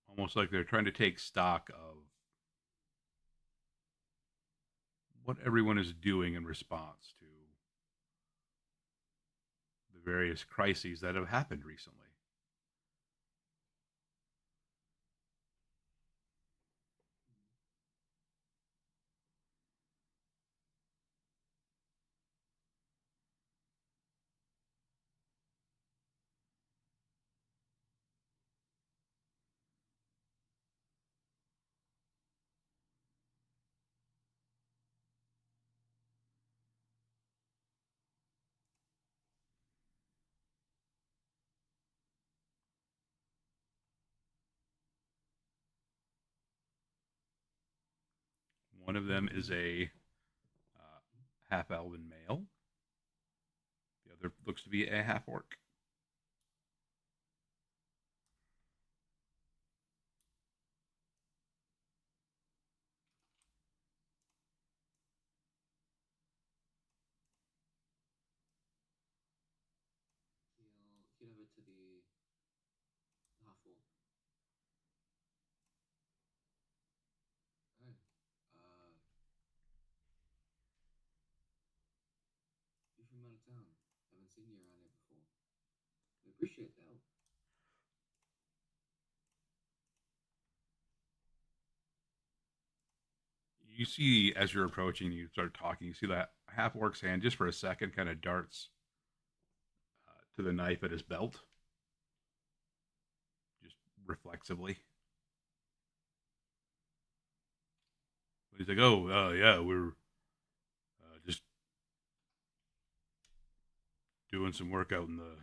Almost like they're trying to take stock of what everyone is doing in response to the various crises that have happened recently. One of them is a half elven male. The other looks to be a half orc. He'll head over to the half orc. Oh, you're from out of town. Haven't seen you around here before. We appreciate the help. You see, as you're approaching, you start talking. You see that half orc's hand, just for a second, kind of darts to the knife at his belt, just reflexively. He's like, "Oh, yeah, we're just doing some work out in the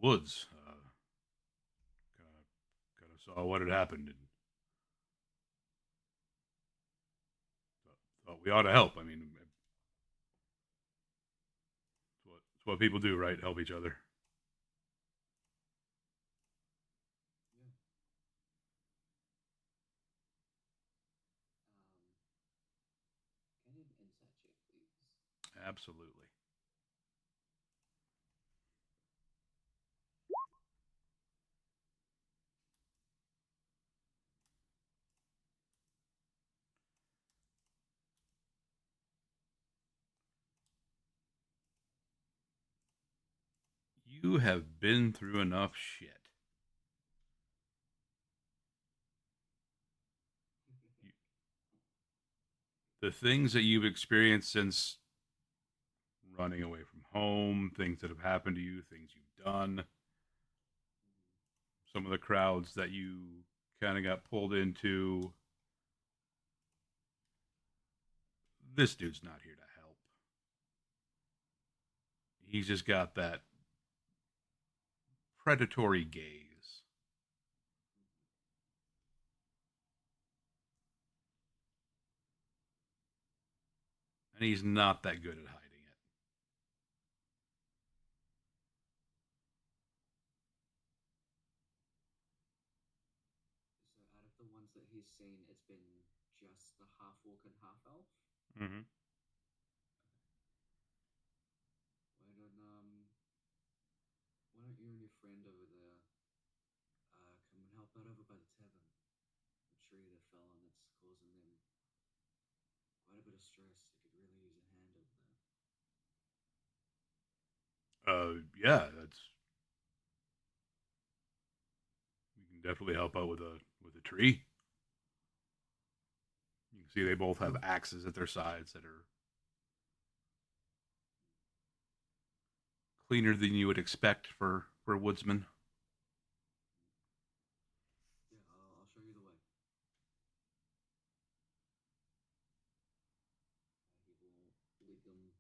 woods. Kind of saw what had happened and thought we ought to help. I mean, it's what people do, right? Help each other." Yeah. Can I have an insight check, please? Absolutely. You have been through enough shit. You, the things that you've experienced since running away from home, things that have happened to you, things you've done, some of the crowds that you kind of got pulled into. This dude's not here to help. He's just got that predatory gaze. and he's not that good at hiding it. So out of the ones that he's seen, it's been just the half orc and half elf. Mm-hmm. Why don't you and your friend over there come and help out over by the tavern? The tree that fell on that's causing them quite a bit of stress. They could really use a hand over there. Yeah, that's we can definitely help out with a tree. You can see they both have axes at their sides that are cleaner than you would expect for woodsmen. Yeah, I'll show you the way. He will lead them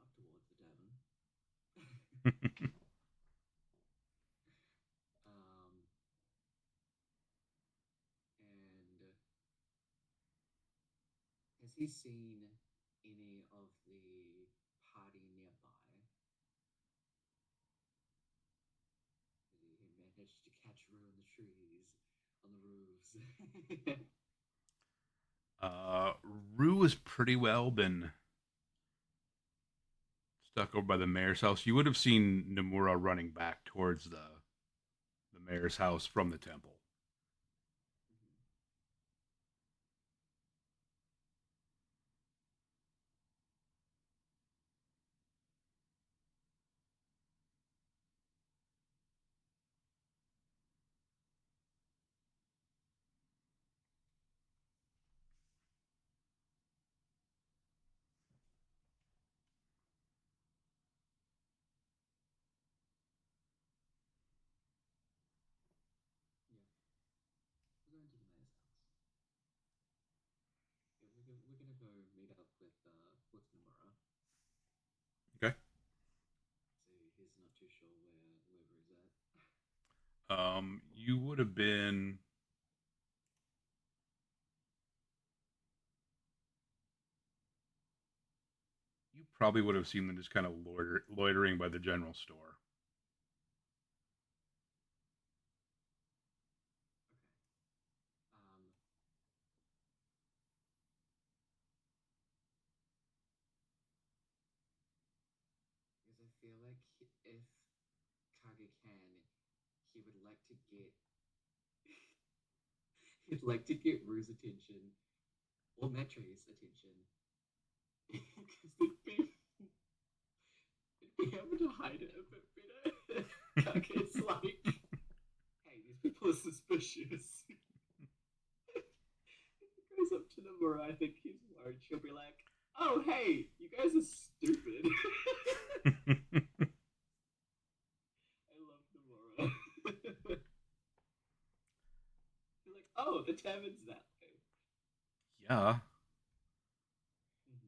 not towards the tavern. um, and has he seen any of the party nearby? He managed to catch Rue in the trees, on the roofs. Rue has pretty well been stuck over by the mayor's house. You would have seen Nomura running back towards the mayor's house from the temple. Yeah, we're going to the mayor's house. Yeah, we're gonna go meet up with Nomura. Okay. So he's not too sure where Rue's at. You would have been. You probably would have seen them just kind of loitering by the general store. Okay. Because I feel like if Kage can, he would like to get he'd like to get Rue's attention or Metre's attention because they'd be able to hide it a bit better. Kage's like, hey, these people are suspicious. If he goes up to Nomura, I think he's worried. She'll be like, oh, hey, you guys are stupid. I love Nomura. You're like, oh, the tavern's that way. Yeah. You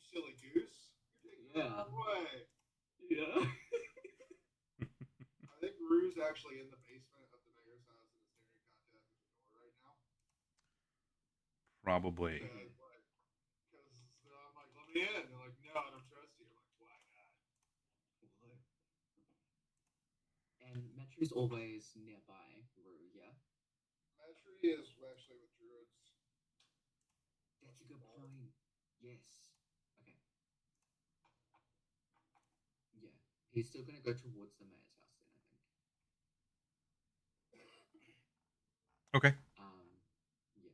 silly goose. You're taking it the Yeah. wrong way. Yeah. I think Rue's actually in the basement of the mayor's house and is staring contact with the door right now. Probably. Because I'm like, let me in. They're like, no, I don't trust you. I'm like, why not? What? And Metre's always nearby Rue, yeah? Metri is actually with druids. That's a good point. Yes. Okay. Yeah. He's still gonna go towards the mayor's house then, I think. Okay. Yeah.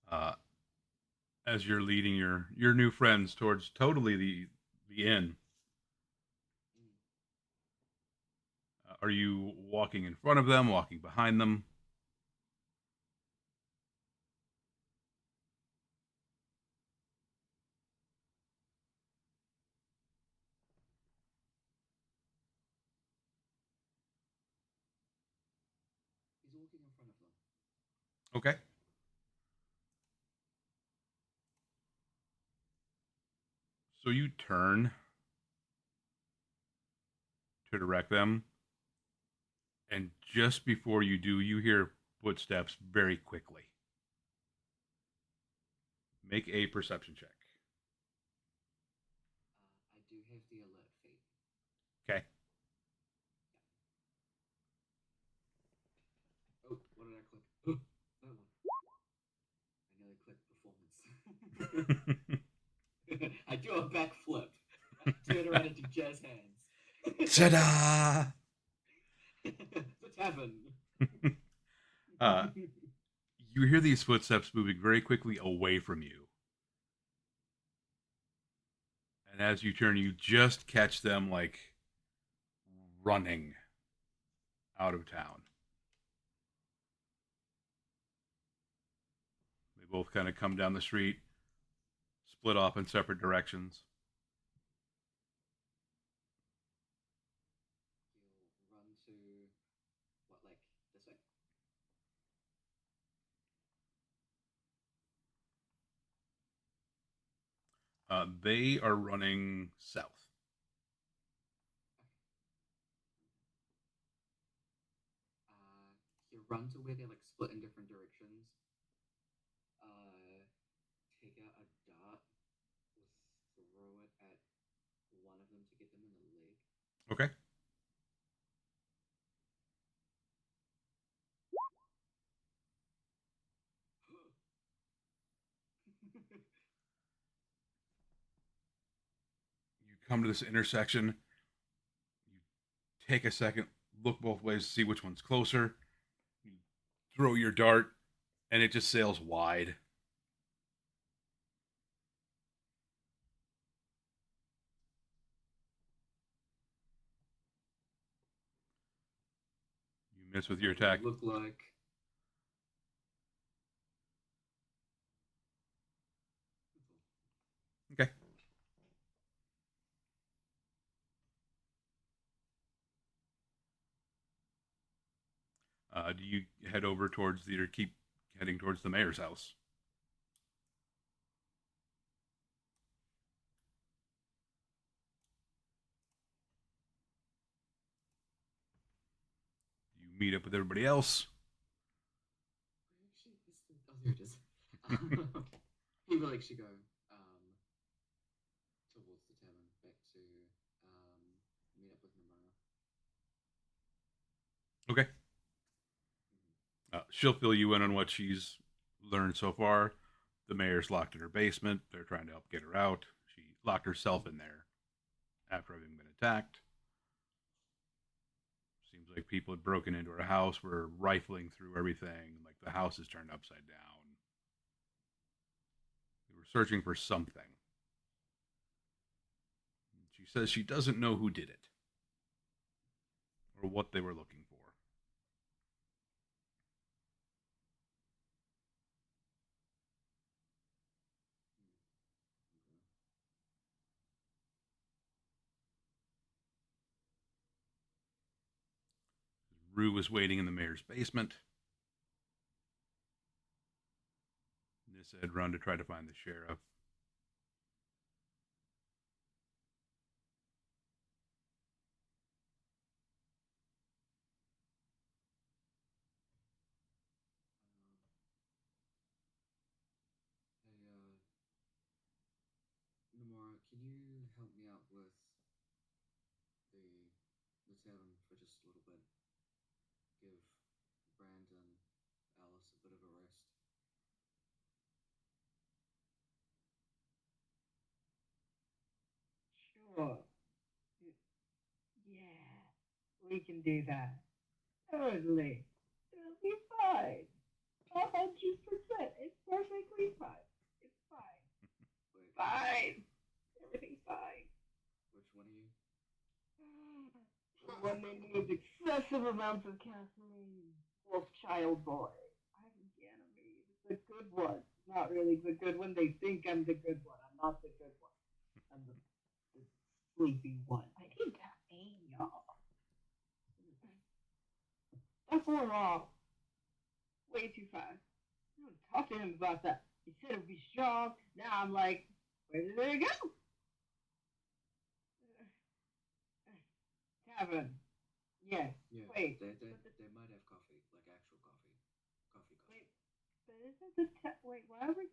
Uh, as you're leading your new friends towards totally the inn, Mm. are you walking in front of them, walking behind them? He's walking in front of them. Okay. So you turn to direct them. And just before you do, you hear footsteps very quickly. Make a perception check. I do have the alert feed. Okay. Oh, what did I click? Oh, that one. I nearly clicked performance. I do a backflip. I turn around into jazz hands. Ta-da! The tavern. uh, you hear these footsteps moving very quickly away from you. And as you turn, you just catch them like running out of town. They both kind of come down the street, split off in separate directions. You'll run to what, like this way? They are running south. You run to where they're like split in different directions. Take out a dart, throw it at one of them to get them in the leg. Okay. You come to this intersection. You take a second, look both ways to see which one's closer. You throw your dart, and it just sails wide. You miss with your attack. Look like Okay. Do you head over towards the, or keep heading towards the mayor's house? You meet up with everybody else. oh, there it is. People like should go towards the tavern, back to meet up with Namara. Okay. She'll fill you in on what she's learned so far. The mayor's locked in her basement. They're trying to help get her out. She locked herself in there after having been attacked. Seems like people had broken into her house, were rifling through everything. Like the house is turned upside down. They were searching for something. She says she doesn't know who did it or what they were looking for. Rue was waiting in the mayor's basement. Nissa had run to try to find the sheriff. Hey, Namara, can you help me out with the the tavern for just a little bit? Give Brandon, Alice a bit of a rest. Sure. Yeah, we can do that. Totally. It'll be fine. 100%. It's perfectly fine. It's fine. Wait, Fine. Everything's fine. which one are you? The one they needs excessive amounts of caffeine. Wolf child boy. I'm Ganymede. The good one. Not really the good one. They think I'm the good one. I'm not the good one. I'm the sleepy one. I need caffeine, y'all. That's all wrong. Way too fast. I don't talk to him about that. He said it would be strong. Now I'm like, where did it go? Tavern. Yes. Yeah, Wait. they might have coffee, like actual coffee. Coffee. Wait. But isn't the wait? Why are we?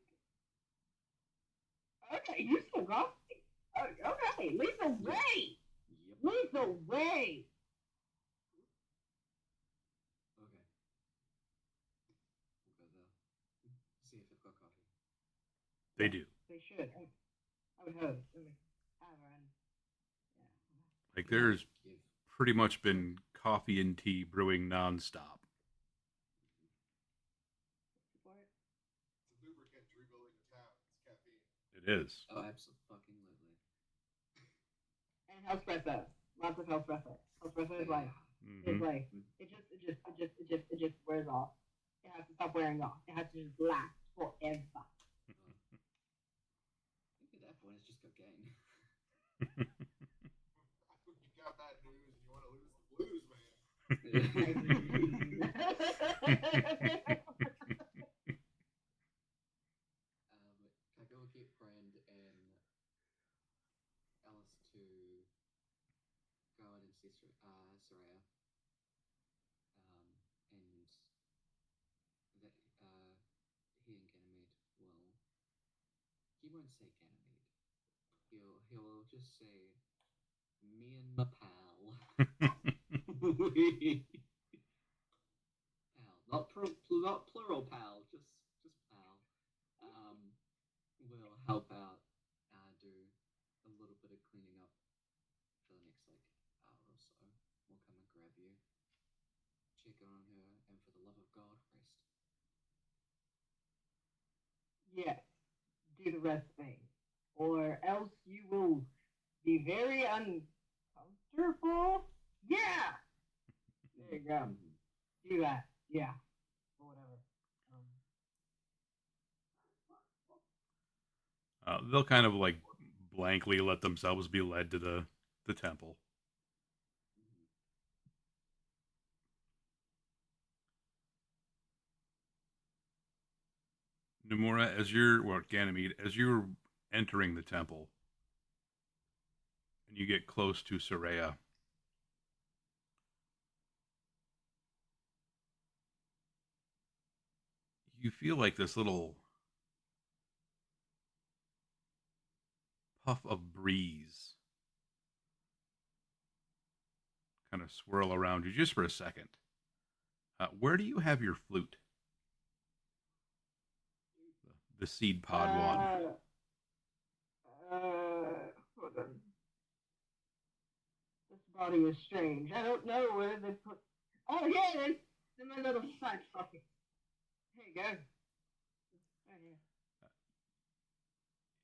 Okay, you still go. Okay, lead the Yeah. way. Yep. Lead the way. Okay. We'll go there. See if they've got coffee. They do. They should. I would hope. I mean, tavern. Yeah. Like Yeah, there's give. pretty much been coffee and tea brewing nonstop. Support. It's a lubricant to rebuilding the town. It's caffeine. It is. Oh, absolutely. And espresso. Lots of espresso. Espresso is life. It's Hmm. like it just wears off. It has to stop wearing off. It has to just last forever. I think at that point it's just cocaine. You got bad news and you want to lose the blues, man. Can I go get Brand and Alice to go out and see Soraya? And that he and Ganymede will. He won't say Ganymede. He'll just say me and my pal. Pal, not plural pal, just pal. Will help out, do a little bit of cleaning up for the next like hour or so. We'll come and grab you, check on her, and for the love of God, rest. Yes. Do the rest thing, or else you will be very uncomfortable. Yeah. There you go. Do that. Yeah. Or whatever. They'll kind of like blankly let themselves be led to the temple. Nomura, Ganymede, as you're entering the temple and you get close to Soraya, you feel like this little puff of breeze kind of swirl around you just for a second. Where do you have your flute? The seed pod one. Hold on. This body is strange. I don't know where they put. Oh, yeah, it is. In my little side pocket. Here you go. Right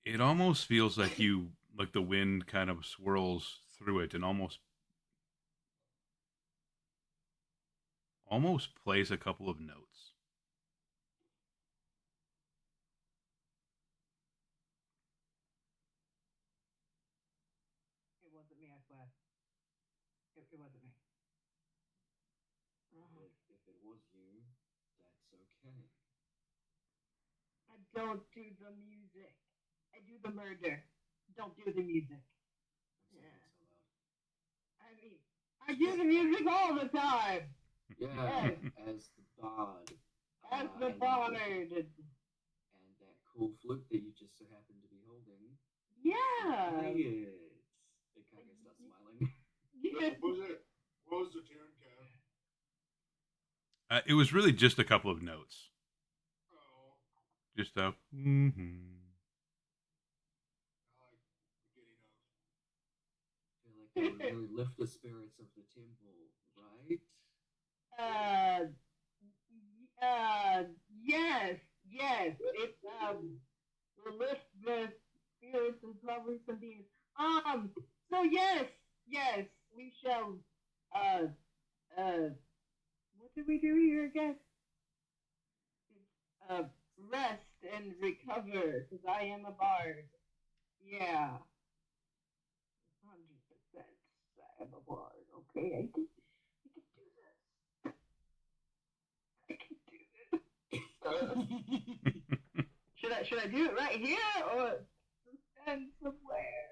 here. It almost feels like the wind kind of swirls through it and almost plays a couple of notes. It wasn't me, I swear. It wasn't me. If it was you, that's okay. I don't do the music. I do the murder. Don't do the music. I'm Yeah. saying so loud. I mean, I do the music all the time. Yeah, as the bard. As the bard. And that cool flute that you just so happen to be holding. Yeah. Play it. And Kage starts smiling. Yes. What was the tune, Kev? It was really just a couple of notes. Oh, Just a. I like the giddy notes. Feel like that would really lift the spirits of the temple, right? Yes. It will lift the spirits and probably some demons. So yes, we shall. What did we do here again? Rest and recover, because I am a bard. Yeah. 100%. I am a bard. Okay, I can do this. I can do this. Should I do it right here or stand somewhere?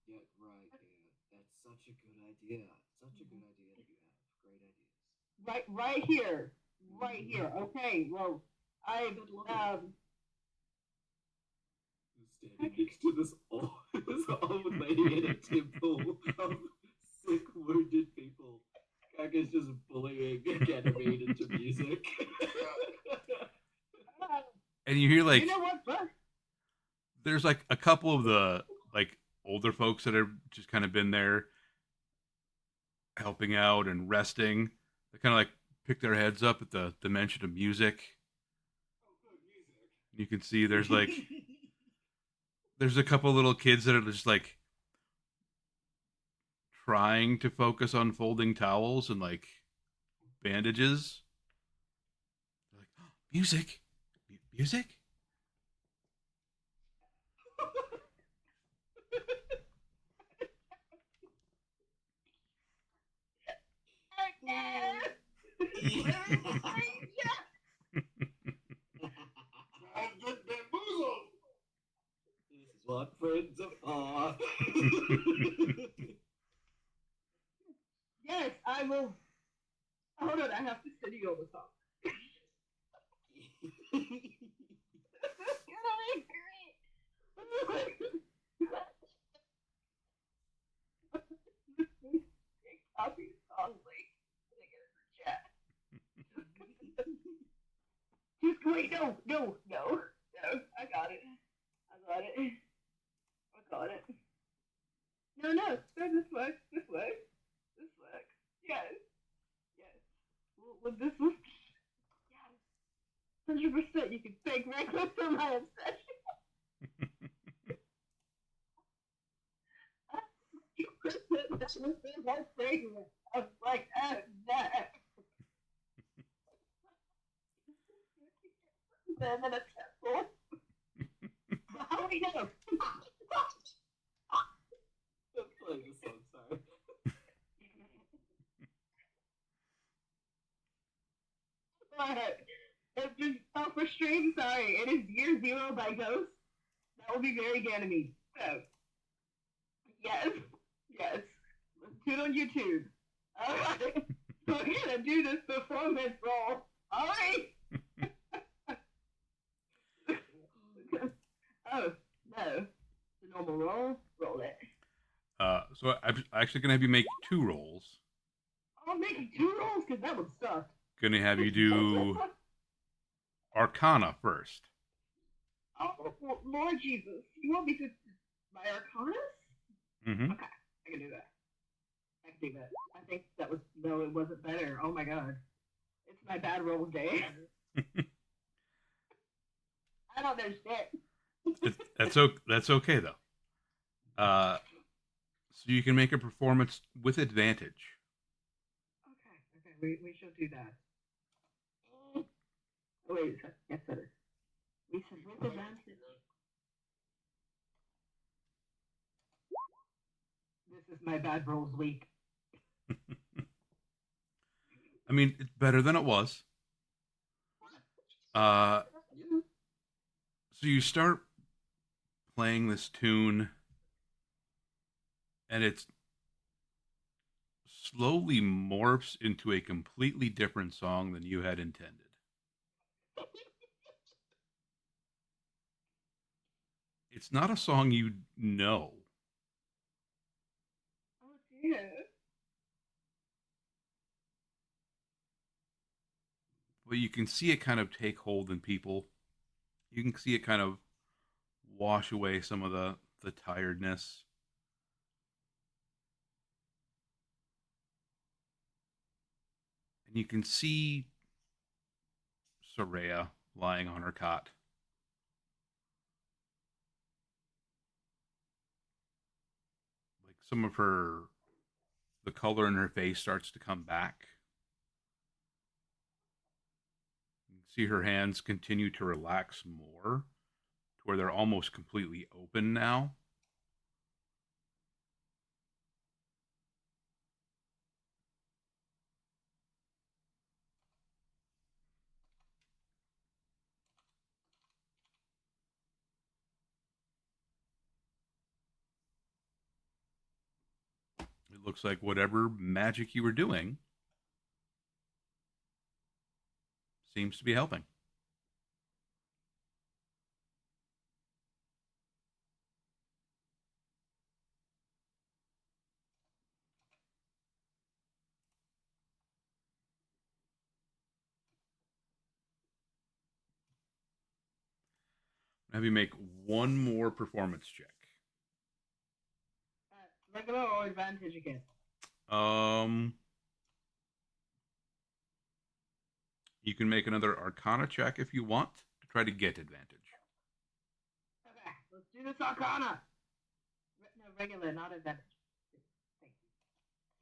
Yeah, right here. That's such a good idea. Such a good idea that you have. Great ideas. Right here, right here. Okay, well, I Good luck. um. Standing next to this old lady in a temple of sick, wounded people. Kaka's just bullying Ganymede into music. And you hear like You know what? But there's like a couple of the like older folks that have just kind of been there helping out and resting. They kind of like pick their heads up at the mention of music. Oh, good music. You can see there's a couple little kids that are just like trying to focus on folding towels and like bandages. They're like, oh, music, music. I've been bamboozled. This is what friends are for. yes, I will. Hold on, I have to send you all the song. This is gonna be great. Copy song link. I get it for chat. Just wait, no. I got it. I got it. No, this works. This works. Yes. Well, this was. Yes. 100% you can fake reckless for my obsession. 100% that was my fragrance. I was like, oh, no. Them in a temple. How do we know? I'm playing the song, sorry. If just, oh, for stream, sorry, it is Year Zero by Ghost. That will be very Ganymede. So, yes. Tune on YouTube. Alright. We're gonna do this performance roll. Alright. Oh, no. The normal roll? Roll it. So I'm actually gonna have you make two rolls. I'm making two rolls because that would suck. Gonna have you do Arcana first. Oh, Lord Jesus. You want me to. My Arcanus? Mm-hmm. Okay, I can do that. I think that was. No, it wasn't better. Oh my god. It's my bad roll day. I don't know shit. That's okay though. So you can make a performance with advantage. Okay, we shall do that. Oh, wait, yes, better. We said with advantage. This is my bad rolls week. I mean, it's better than it was. Uh, so you start playing this tune, and it slowly morphs into a completely different song than you had intended. It's not a song you know, Oh dear. but you can see it kind of take hold in people. You can see it kind of wash away some of the tiredness. And you can see Soraya lying on her cot. Like some of the color in her face starts to come back. You can see her hands continue to relax more to where they're almost completely open now. It looks like whatever magic you were doing seems to be helping. Have you make one more performance check. Regular or advantage again? Um, you can make another Arcana check if you want to try to get advantage. Okay, let's do this Arcana. No, regular, not advantage. Thank you.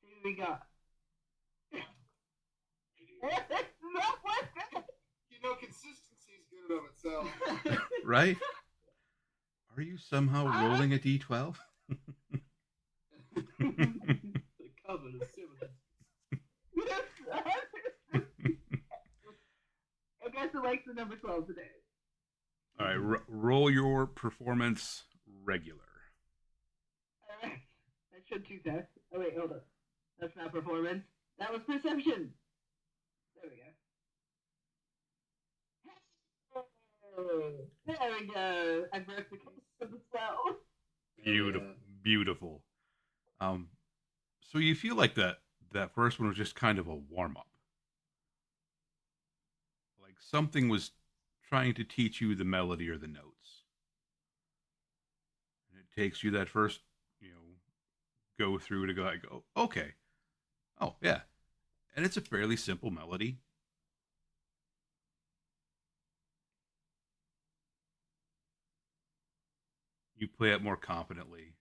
See what we got. You know, consistency is good in of itself. Right? Are you somehow rolling a d12? The cover is similar. I guess it likes the number 12 today. All right, roll your performance regular. Alright. I should choose that. Oh, wait, hold on. That's not performance. That was perception. There we go. There we go. I broke the case of the spell. Beautiful, beautiful. So you feel like that first one was just kind of a warm up. Like something was trying to teach you the melody or the notes. And it takes you that first, go through to go like, oh, okay. Oh, yeah. And it's a fairly simple melody. You play it more confidently.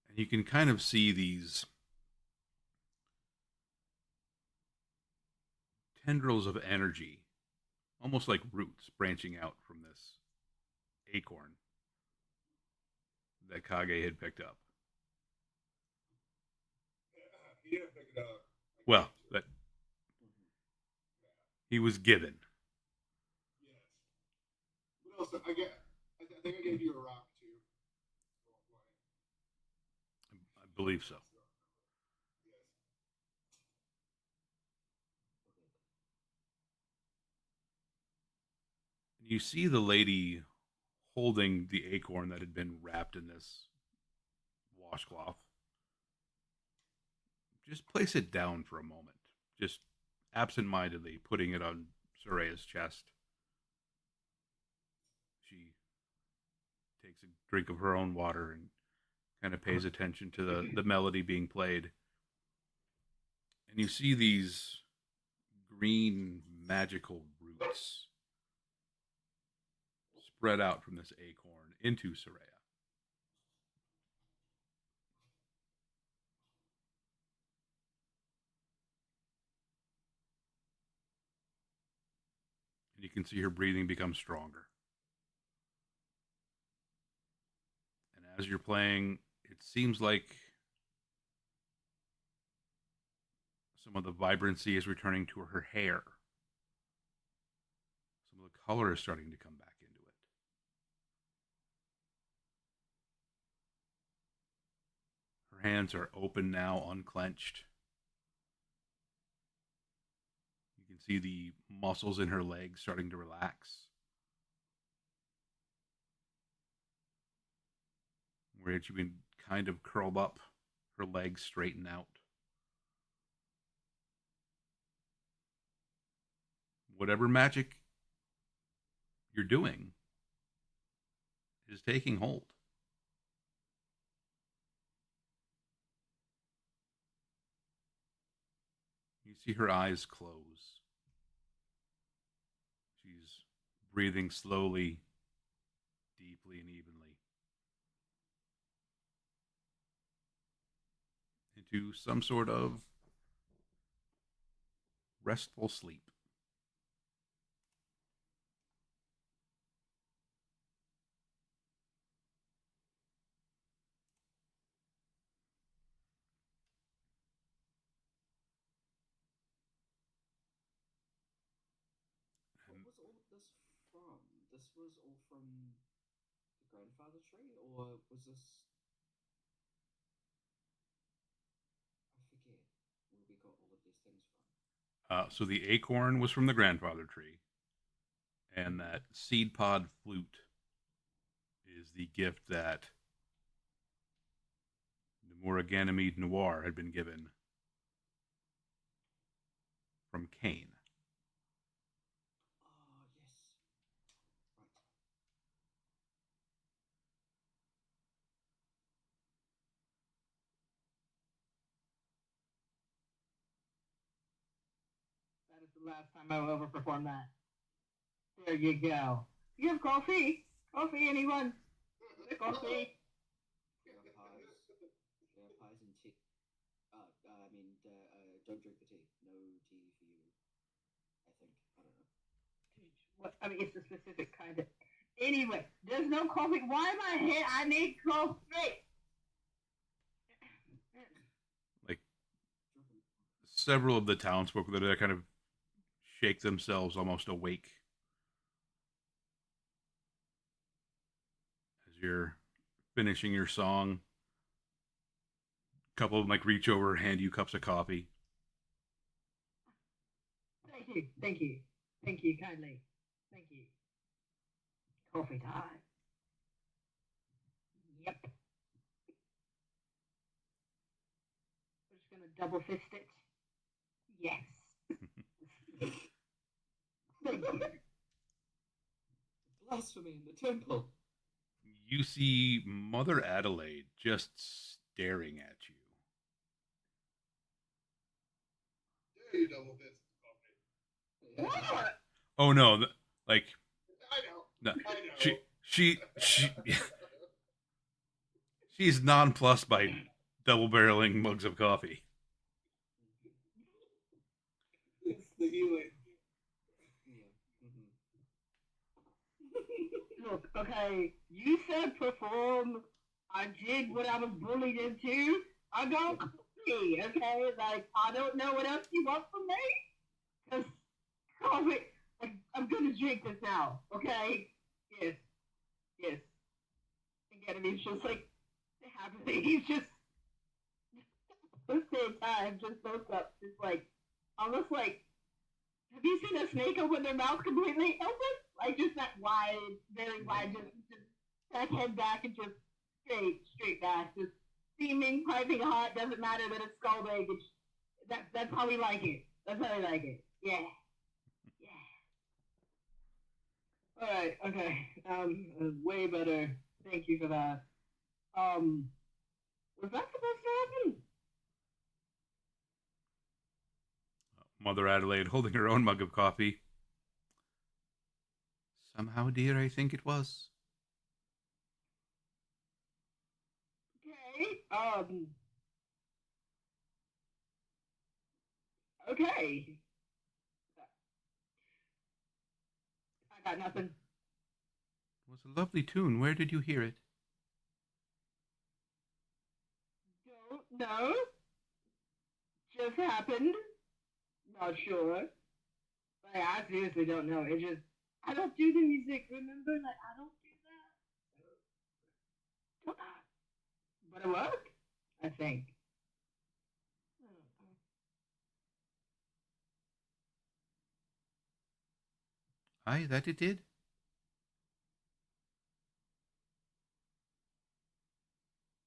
And you can kind of see these tendrils of energy, almost like roots branching out from this acorn that Kage had picked up. He didn't pick it up. Well, that he was given. Yes. What else? I think I gave you a rock too. I believe so. Yes. You see the lady holding the acorn that had been wrapped in this washcloth. Just place it down for a moment. Just absent-mindedly putting it on Soraya's chest. She takes a drink of her own water and kind of pays attention to the melody being played. And you see these green magical roots spread out from this acorn into Soraya. And you can see her breathing become stronger. And as you're playing, it seems like some of the vibrancy is returning to her hair. Some of the color is starting to come back into it. Her hands are open now, unclenched. You can see the muscles in her legs starting to relax. Where she'd been kind of curled up, her legs straighten out. Whatever magic you're doing is taking hold. You see her eyes close. She's breathing slowly, deeply, and evenly into some sort of restful sleep. What was all this from? This was all from grandfather tree, or was this? I forget where we got all of these things from. So the acorn was from the grandfather tree, and that seed pod flute is the gift that Ganymede Noir had been given from Cain. Oh yes, right. That is the last time I will ever perform that. There you go. You have coffee? Coffee, anyone? Coffee? Share pies, share pies and tea. I mean, don't drink the tea. No tea for you. I think. I don't know. What? I mean, it's a specific kind of. Anyway, there's no coffee. Why am I here? I need coffee. Like several of the townsfolk that are kind of shake themselves almost awake as you're finishing your song. A couple of them like reach over, hand you cups of coffee. Thank you, thank you, thank you kindly, thank you. Coffee time. Yep. We're just gonna double fist it. Yes. Thank you. Blasphemy in the temple. You see Mother Adelaide just staring at you. Yeah, you double fist coffee. What? Oh no, like I know. no, I know. she she's nonplussed by double barreling mugs of coffee. It's the healing. Yeah. Look, okay, you said perform. I did what I was bullied into. I got coffee, okay? Like, I don't know what else you want from me. Because coffee, I'm gonna drink this now, okay? Yes, yes. And Ganymede's just like, happily, he's just, at the same time, just both up, just like, almost like, have you seen a snake open their mouth completely open? Like just that wide, very wide, just that head back and just straight back, just steaming, piping hot. Doesn't matter that it's scalding. That's how we like it. That's how we like it. Yeah, yeah. All right, okay. Way better. Thank you for that. Was that supposed to happen? Mother Adelaide holding her own mug of coffee. Somehow, dear, I think it was. Okay. Okay. I got nothing. It was a lovely tune. Where did you hear it? Don't know. Just happened. Not sure. Like, I seriously don't know. It just I don't do the music. Remember, like I don't do that. But it worked. I think. Aye, that it did.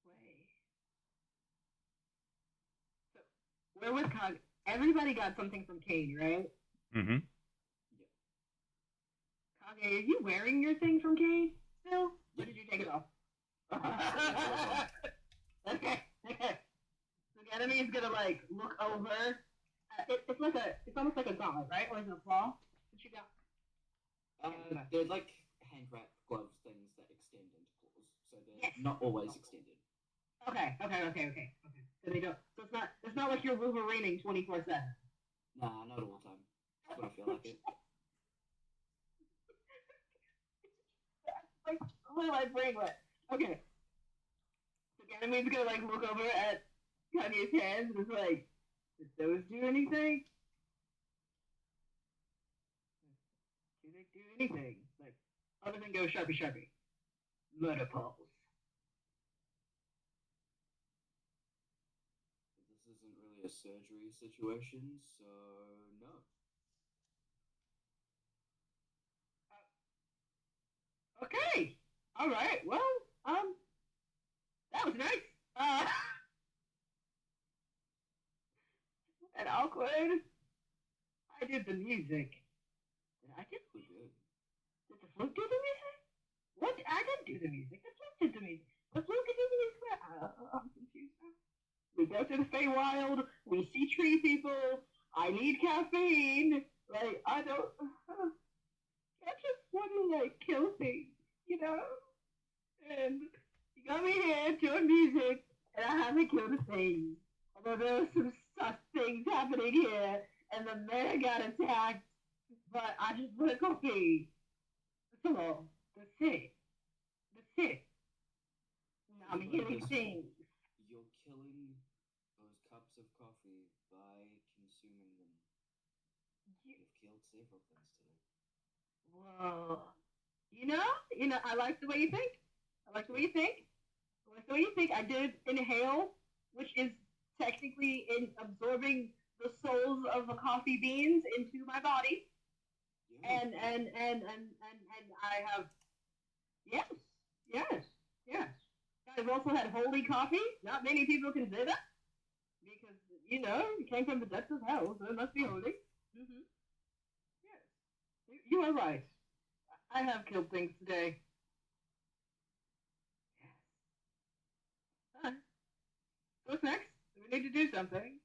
Wait. So where was Kage? Everybody got something from Kane, right? Mm-hmm. Kage, are you wearing your thing from Kane still? Or did you take it off? Okay. Okay. So the enemy is gonna like look over. It's like it's almost like a gauntlet, right? Or is it a claw? What you got? They're like hand wrap glove things that extend into claws, so they're Yes. not always extended. Okay. So they don't. So it's not like you're Wolverining 24/7. Nah, not all the time. That's when I feel like it. Like, where my brain went. Okay. So Ganymede's gonna like look over at Kanye's hands and is like, did those do anything? Do they do anything? Like, other than go sharpie sharpie? murder pulse. This isn't really a surgery situation, so no. Okay. All right. Well, um, that was nice. Uh, and awkward. I did the music. Did I do the We're music? good. Did the flute do the music? What? I didn't do the music. The flute did the music. The flute did the music. I'm confused now. We go to the Feywild. We see tree people. I need caffeine. Like I don't. I just want to like kill things, you know. And you got me here doing music, and I haven't killed a thing. Although there are some sus things happening here, and the mayor got attacked. But I just want a coffee. That's all. That's it. That's it. I'm Think about it healing this way. things. You're killing those cups of coffee by consuming them. You've killed several things today. Whoa. I like the way you think. I like the way you think. I like the way you think. I did inhale, which is technically in absorbing the souls of the coffee beans into my body. Yeah. And I have yes, yes, yes. I've also had holy coffee. Not many people can say that because it came from the depths of hell, so it must be holy. Mm-hmm. Yes, you are right. I have killed things today. Yes. Huh. So what's next? We need to do something.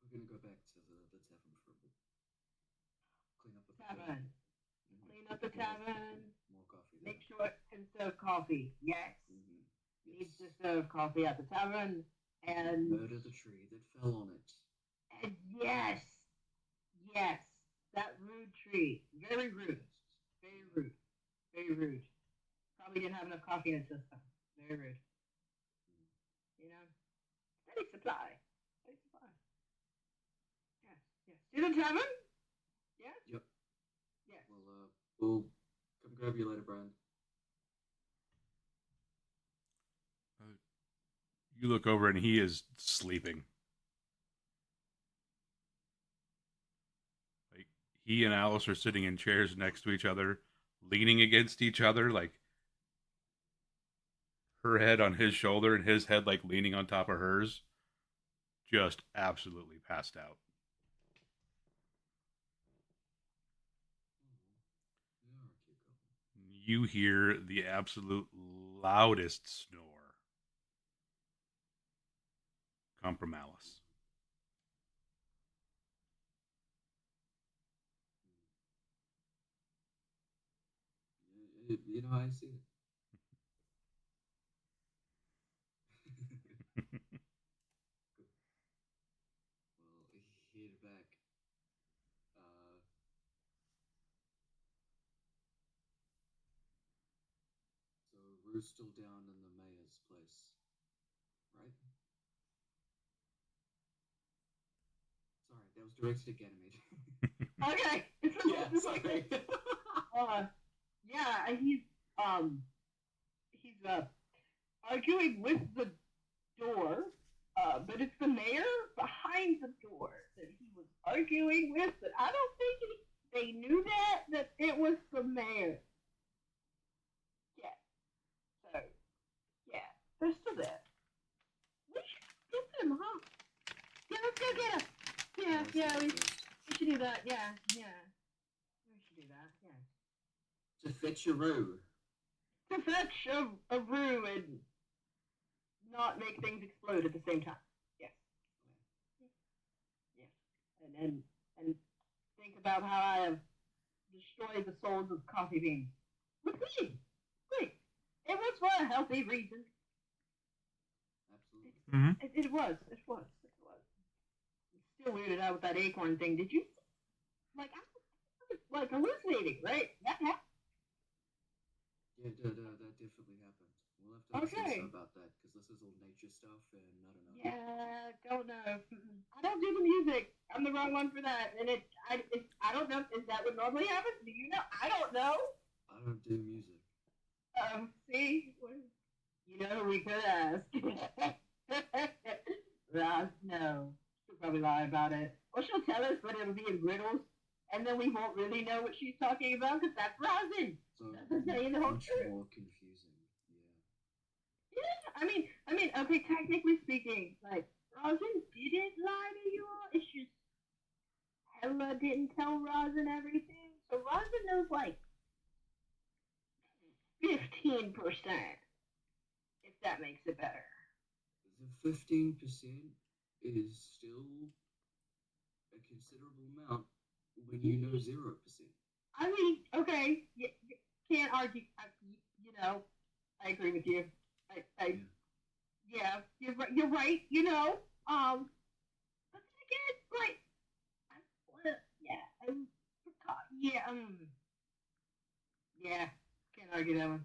We're gonna go back to the tavern for a bit. Clean up a bit. Tavern. Mm-hmm. Clean up the tavern. More coffee Make there. sure it can serve coffee. Yes. Mm-hmm. Needs to Yes. serve coffee at the tavern. And, Murder the tree that fell on it. and yes. Yes. That rude tree. Very rude. Yes. Very rude. Very rude. Probably didn't have enough coffee in his system. Very rude. You know? Steady supply. Steady supply. Yes. Yes. To the tavern? Yes? Yep. Yes. We'll come grab you later, Bryn. You look over and he is sleeping. Like he and Alice are sitting in chairs next to each other, leaning against each other, like her head on his shoulder and his head like leaning on top of hers. Just absolutely passed out. You are a cute couple. You hear the absolute loudest snore come from Alice. You know, I see it. Well, head back. Uh, so Rue's still down in the mayor's place, right? Sorry, that was directed at Ganymede. Okay. Yeah, sorry. uh, yeah, he's arguing with the door, but it's the mayor behind the door that he was arguing with. But I don't think they knew that it was the mayor. Yeah. So yeah, they're still there. We should get them, huh? Yeah, let's go get them. Yeah, Let's yeah, go we first. should do that. Yeah, yeah, we should do that. Yeah. To fetch your Rue. To fetch a brew and not make things explode at the same time. Yes. Yes. And think about how I have destroyed the souls of coffee beans. With me. Great. It was for a healthy reason. Absolutely. Mm-hmm. It was. It was. It was. I'm still weirded out with that acorn thing. Did you like I was hallucinating, right? That happened. Yeah, that definitely happened. We'll have to have a Okay. censor about that because this is all nature stuff, and I don't know. Yeah, don't know. I don't do the music. I'm the wrong one for that. And I don't know. Is that what normally happens? Do you know? I don't know. I don't do music. See? You know who we could ask. Roz, no. She'll probably lie about it. Or she'll tell us, but it'll be in riddles. And then we won't really know what she's talking about because that's Rosin. So Doesn't tell you the whole much truth. more confusing. Yeah. Yeah, I mean, okay, technically speaking, like, Rosin didn't lie to you all. It's just Hella didn't tell Rosin everything. So Rosin knows like 15%, if that makes it better. The 15% is still a considerable amount when you know 0%. I mean, okay, can't argue. You know, I agree with you. Yeah, you're right. You know, but then again, like, I forgot. Yeah, can't argue that one.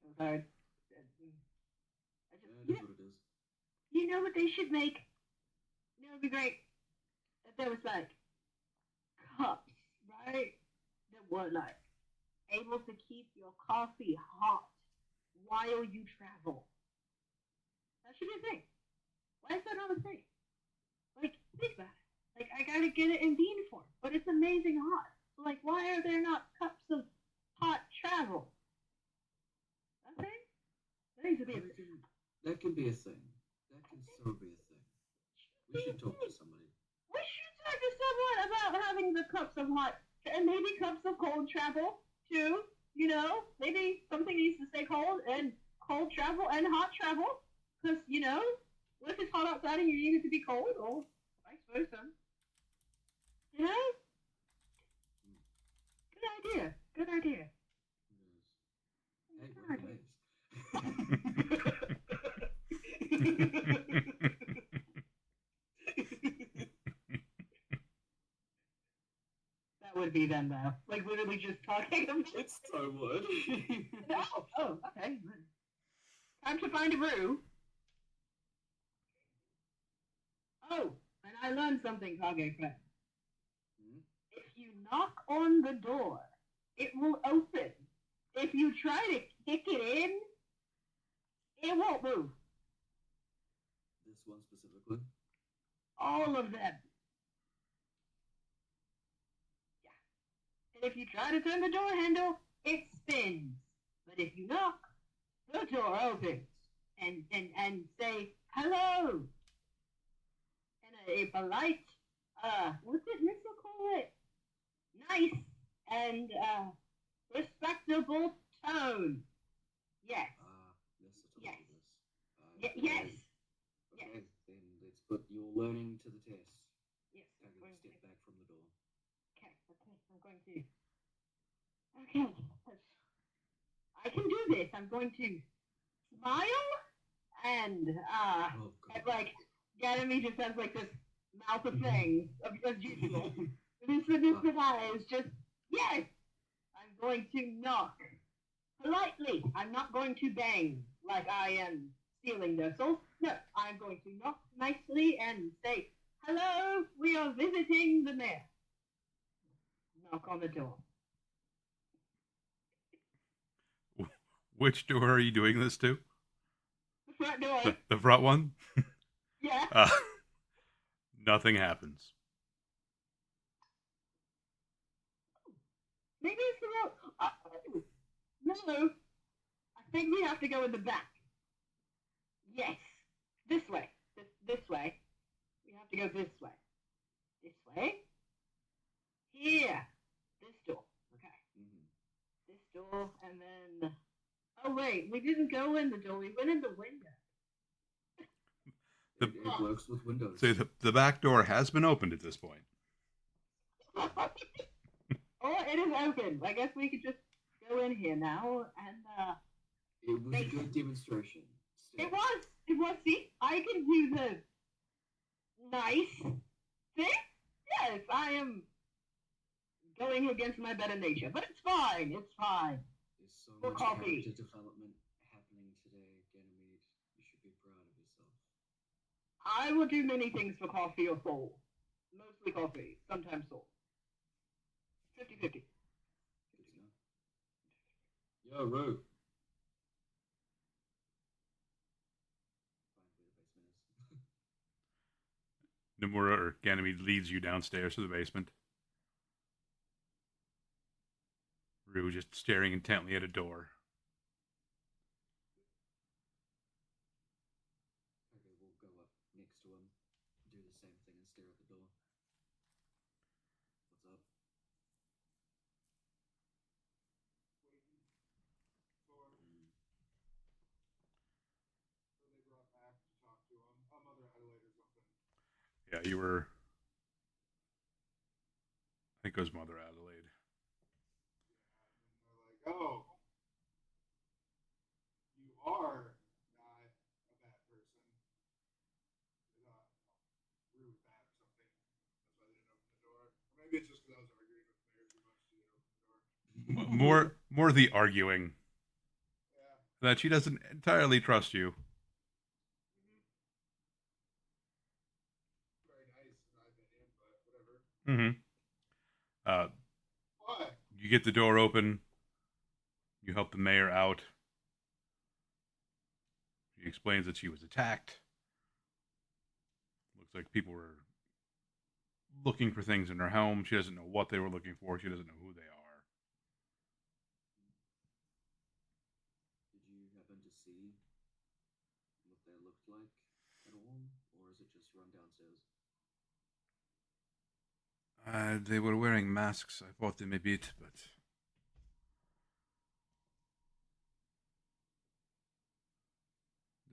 It was hard. I just, That is what it is. you know what they should make? You know, it'd be great if there was like cups, right? That were like able to keep your coffee hot while you travel. That should be a thing. Why is that not a thing? Like, think about it. Like, I gotta get it in bean form, but it's amazing hot. So, like, why are there not cups of hot travel? Okay? That needs to be a thing. That can be a thing. That can so be a thing. We should talk to somebody. We should talk to someone about having the cups of hot and maybe cups of cold travel too. You know, maybe something needs to stay cold and cold travel and hot travel. Because, you know, what if it's hot outside and you need it to be cold? Or vice versa. You know? Good idea. Good idea. Hey, Good what idea. That would be them, though. Like, literally just talking about It's so wood. Oh, okay. Time to find a brew. Oh, and I learned something, Kage friend. If you knock on the door, it will open. If you try to kick it in, it won't move. This one specifically? All of them. Yeah. And if you try to turn the door handle, it spins. But if you knock, the door opens. And say hello. In a polite, what's it Missile call it? Nice and respectable tone. Yes. Yes. Yes. Okay, Yes. then let's put your learning to the test. Yes. I'm going to step back from the door. Okay. I'm going to. Okay. I can do this. I'm going to smile and and like Ganymede just has like this mouth of thing of usual. This guy is just yes. I'm going to knock politely. I'm not going to bang like I am stealing their souls. No, I'm going to knock nicely and say, "Hello, we are visiting the mayor." Knock on the door. Which door are you doing this to? The front door. The front one? Yeah. Nothing happens. Maybe it's the road. No. I think we have to go in the back. Yes. This way. This way. We have to go this way. This way. Here. This door. Okay. This door, and then... Oh, wait. We didn't go in the door. We went in the window. It works with windows. See, the back door has been opened at this point. Oh, it is open. I guess we could just go in here now, and, It was a good demonstration. It was. See, I can do the nice thing. Yes, I am going against my better nature, but it's fine. It's fine. There's so For much coffee. character development I will do many things for coffee or soul. Mostly coffee, sometimes soul. 50-50. Good to know. Yo, Roo. Find where the basement is. Nomura or Ganymede leads you downstairs to the basement. Rue just staring intently at a door. Okay, we'll go up next to him, do the same thing, and stare at the door. What's up? Waiting for. So they brought back to talk to him. Mother Adelaide or something. Yeah, you were. I think it was Mother Adelaide. Yeah, and then they're like, oh, you are not a bad person. They thought we were bad or something. That's why they didn't open the door. Or maybe it's just because I was arguing with the mayor too much. She didn't open the door. More the arguing Yeah. that she doesn't entirely trust you. Very nice in my opinion, but whatever. Mm-hmm. Uh, What? you get the door open. You help the mayor out. She explains that she was attacked. Looks like people were looking for things in her home. She doesn't know what they were looking for. She doesn't know who they are. Did you happen to see what they looked like at all, or is it just run downstairs? They were wearing masks. I fought them a bit, but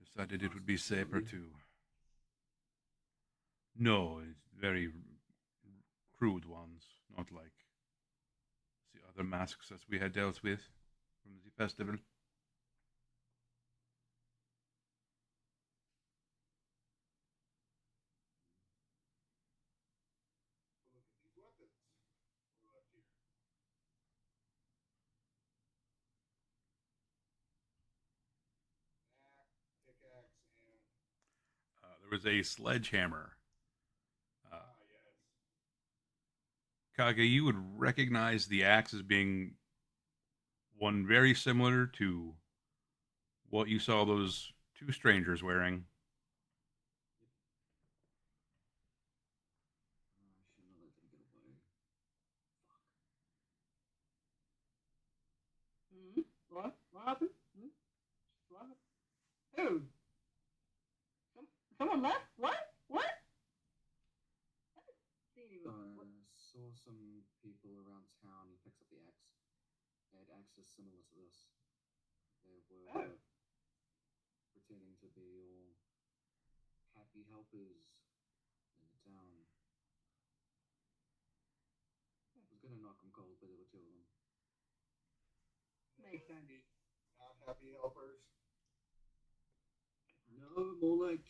decided it would be safer to. No, it's very crude ones, not like the other masks that we had dealt with from the festival. Look at these weapons we left here. Pickaxe and There was a sledgehammer. Uh, yes. Kage, you would recognize the axe as being one very similar to what you saw those two strangers wearing. I shouldn't have let them get away. Hmm? What happened? Hmm? What happened? Who? Someone left? What? What? See anyone. What? Saw some people around town. He picks up the axe. They had axes similar to this. They were Oh. pretending to be all happy helpers in the town. I was gonna knock them cold, but there were two of them. Makes sense. Not happy helpers. No, more like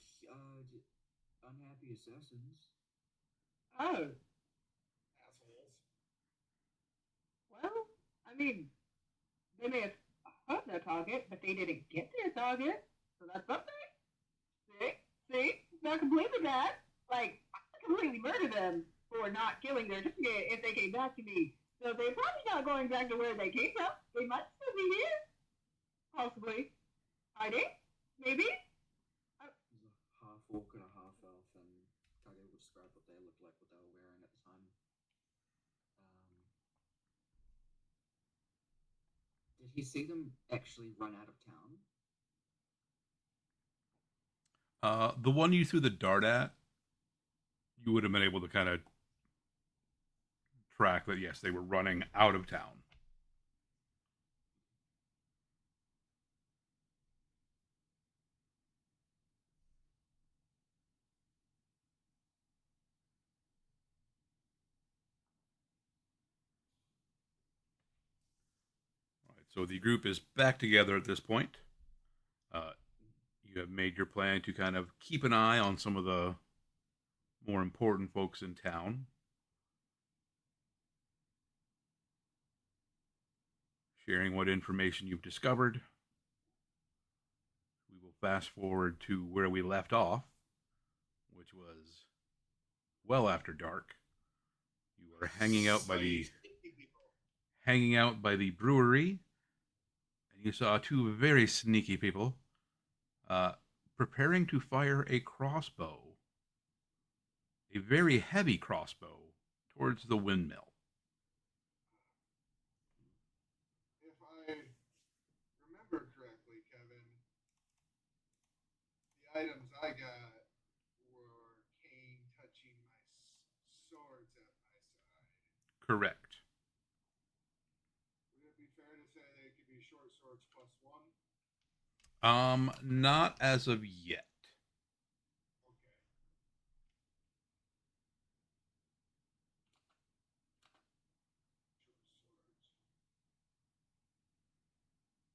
unhappy assassins. Oh. Assholes. Well, I mean, they may have hurt their target, but they didn't get their target, so that's something. See? It's not completely bad. Like, I could completely murder them for not killing their target if they came back to me. So they're probably not going back to where they came from. They might still be here. Possibly. Hiding? Maybe? There's a half orc and a half elf, and Kage will describe what they looked like, what they were wearing at the time. Did he see them actually run out of town? The one you threw the dart at, you would have been able to kind of track that, yes, they were running out of town. All right, so the group is back together at this point. Uh, you have made your plan to kind of keep an eye on some of the more important folks in town. Sharing what information you've discovered. We will fast forward to where we left off. which was well after dark. You were hanging out by the brewery, and you saw two very sneaky people uh, preparing to fire a crossbow, a very heavy crossbow, towards the windmill. If I remember correctly, Kevin, the items I got were cane touching my swords at my side. Correct. Would it be fair to say they could be short swords plus one? Not as of yet. Okay.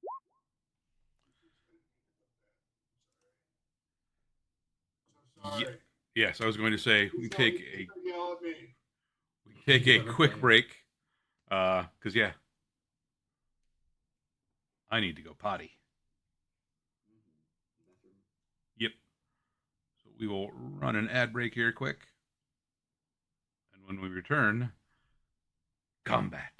Short swords. So sorry. Yes, I was going to say we So take you can yell at me. a quick break, because yeah, I need to go potty. Bathroom. Yep. So we will run an ad break here quick, and when we return, combat.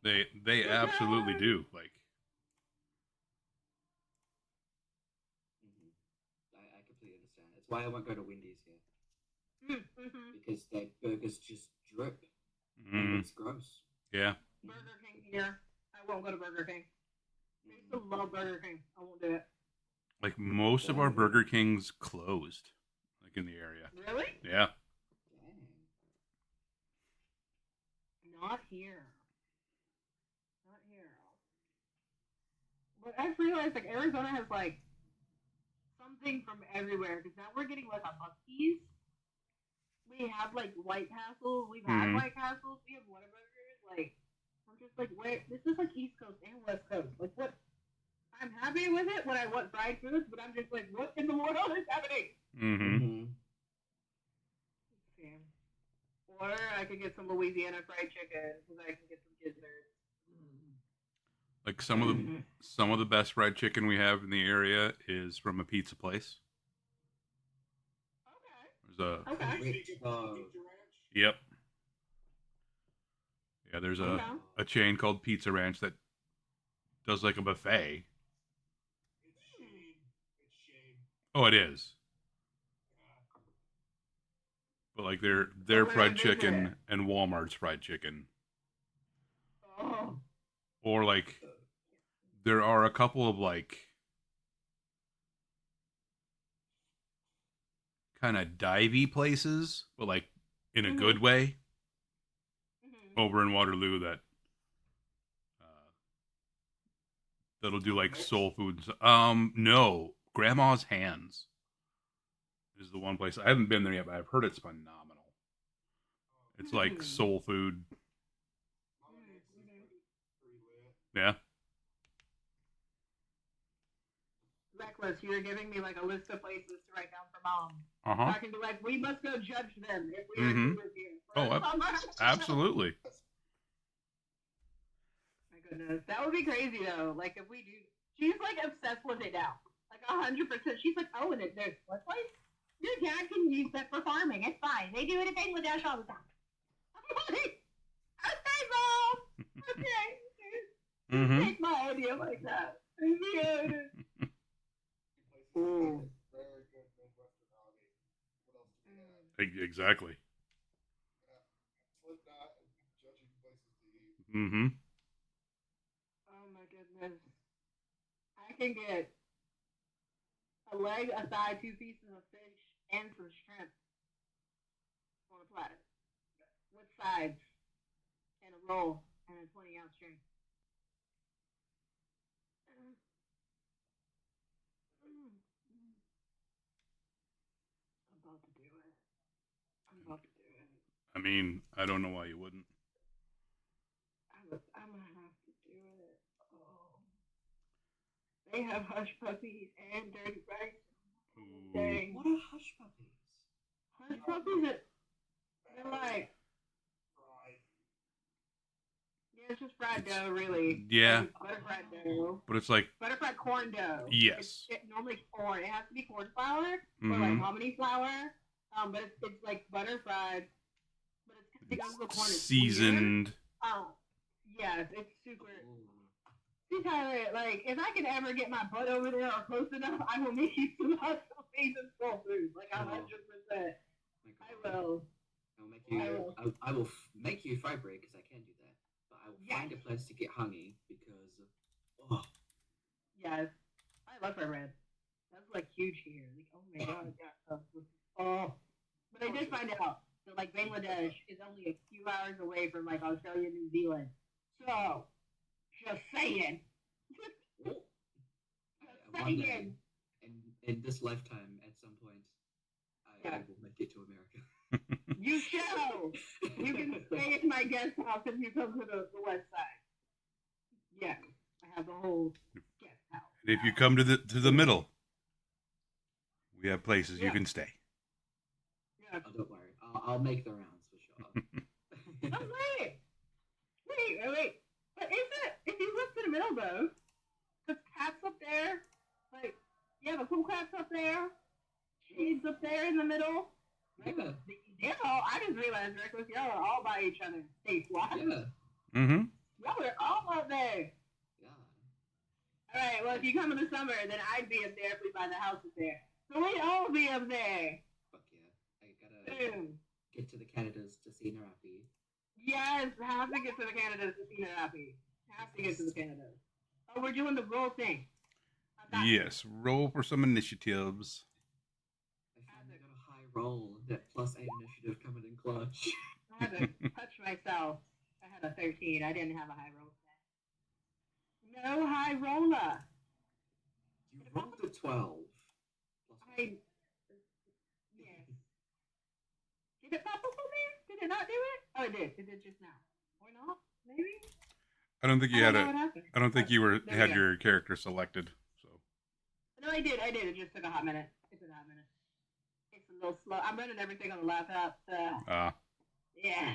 They absolutely do. Like, I completely understand. That's why I won't go to Wendy's here Mm-hmm. because their burgers just drip and mm, it's gross. yeah. Burger King here. I won't go to Burger King. I used to Mm. love Burger King. I won't do it. Like most of our Burger Kings closed, like in the area. Really? Yeah. Dang. Not here. Not here. But I've realized like Arizona has like something from everywhere because now we're getting like a Buc-ee's. We have like White Castles. We've had Mhm. White Castles. We have Whataburgers. Like I'm just like, wait, this is like East Coast and West Coast. Like what? I'm happy with it when I want fried foods, but I'm just like, what in the world is happening? Mhm. Mm-hmm. Damn. Or I could get some Louisiana fried chicken because I can get some gizzards. Like some of the best fried chicken we have in the area is from a pizza place. There's a Okay. Rich, Pizza though. Ranch. yep. Yeah, there's Okay. a chain called Pizza Ranch that does like a buffet. It's shame. It's shame. Oh, it is. Yeah. But like their But when I fried visit, chicken and Walmart's fried chicken, oh, or like there are a couple of like kind of divey places, but like in a good way over in Waterloo that that'll do like soul foods. No, Grandma's Hands is the one place I haven't been there yet, but I've heard it's phenomenal. It's like soul food. Mama Nick's is pretty lit. Yeah. Reckless, you're giving me like a list of places to write down for mom. Uh huh. I can be like, we must go judge them if we are Mhm. to live here. Oh, absolutely. My goodness, that would be crazy though. Like if we do, she's like obsessed with it now, like 100%. She's like, oh, and there's what place? Your dad can use that for farming. It's fine. They do it in Bangladesh all the time. I'm like, okay, mom. Okay, Mhm. take my idea like that. Yeah. Places Ooh. very good Midwestern hobby. What else do we have? Exactly. Slipknot and judging places to eat. Mm-hmm. Oh my goodness. I can get a leg, a thigh, 2 pieces of fish, and some shrimp on a platter with sides and a roll and a 20-ounce drink. Mm, mm, mm. I'm about to do it. I'm about to do it. I mean, I don't know why you wouldn't. I'm gonna have to do it. Oh. They have hush puppies and dirty rice. Ooh. Dang. What are hush puppies? Hush puppies they're like, Fried. yeah, it's just fried dough, really. Yeah. Like, butter fried dough. But it's like Butter fried corn dough. yes. Normally corn. It has to be corn flour or like Mhm. hominy flour. But it's like butter fried. But it's because the corn is Seasoned. weird. Yes, it's super. Ooh. See, Tyler, like if I can ever get my butt over there or close enough, I will make you some amazing soul food. Like 100%. My I God. will. I will make you. I will. I will make you fry bread because I can do that. But I will Yes. find a place to get honey because. Oh, Yes, I love fried bread. That's like huge here. Like, oh my god, yeah. Oh, but I did find out that like Bangladesh is only a few hours away from like Australia, New Zealand. So, just saying. oh. Just One day, saying. in this lifetime, at some point, I Yeah. will make it to America. You shall. You can stay at my guest house if you come to the west side. Yes, I have the whole guest house. If you come to the middle, we have places you Yeah. can stay. Yeah. Oh, don't worry. I'll make the rounds for sure. Oh, wait. But is it, if you look to the middle though, the cats up there, like, you have a pool cats up there, shades up there in the middle. Yeah. You know, I just realized, Reckless, y'all are all by each other. State why? Yeah. Mm-hmm. Y'all are there. Yeah. All right. Well, if you come in the summer, then I'd be up there if we buy the house up there. So we'd all be up there. Fuck yeah. I gotta Boom. get to the Canadas to see Narapi. Yes, have to get to the Canadas to see Happy. Have to get to the Canadas. Oh, we're doing the roll thing. I got you. Yes, roll for some initiatives. I finally got a high roll. That +8 initiative coming in clutch. I had to touch myself. I had a 13. I didn't have a high roll set. No high roller. You rolled a 12. I. Yes. Did it pop up on there? Did it not do it? Oh, it did. It did just now. Or not? Maybe? I don't think you I had don't know a. what happened. I don't think you were There we had go. your character selected. So No, I did. It just took a hot minute. It took a hot minute. It's a little slow. I'm running everything on the laptop. So, yeah.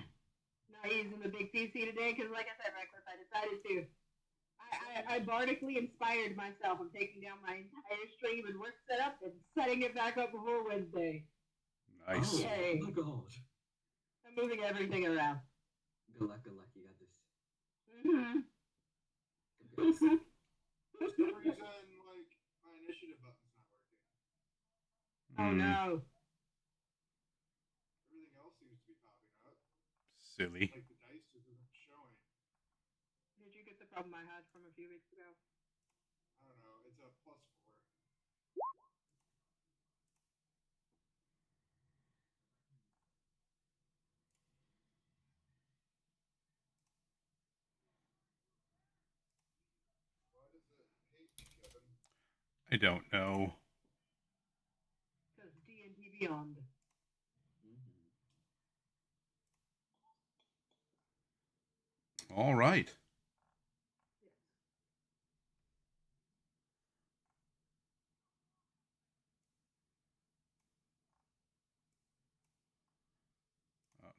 Not using the big PC today because, like I said, Reckless, I decided to. I bardically inspired myself of taking down my entire stream and work setup and setting it back up before Wednesday. nice. Oh, Yay. my god. I'm moving everything around. Good luck, you got this. Mm-hmm. Good guys. For some reason, like, my initiative button's not working. Oh Mm, no. Everything else seems to be popping up. silly. Like, the dice just isn't showing. Did you get the problem I had from a few weeks ago? I don't know. It's a +4. Why does it hate me, Kevin? I don't know. Because D&D Beyond. All right.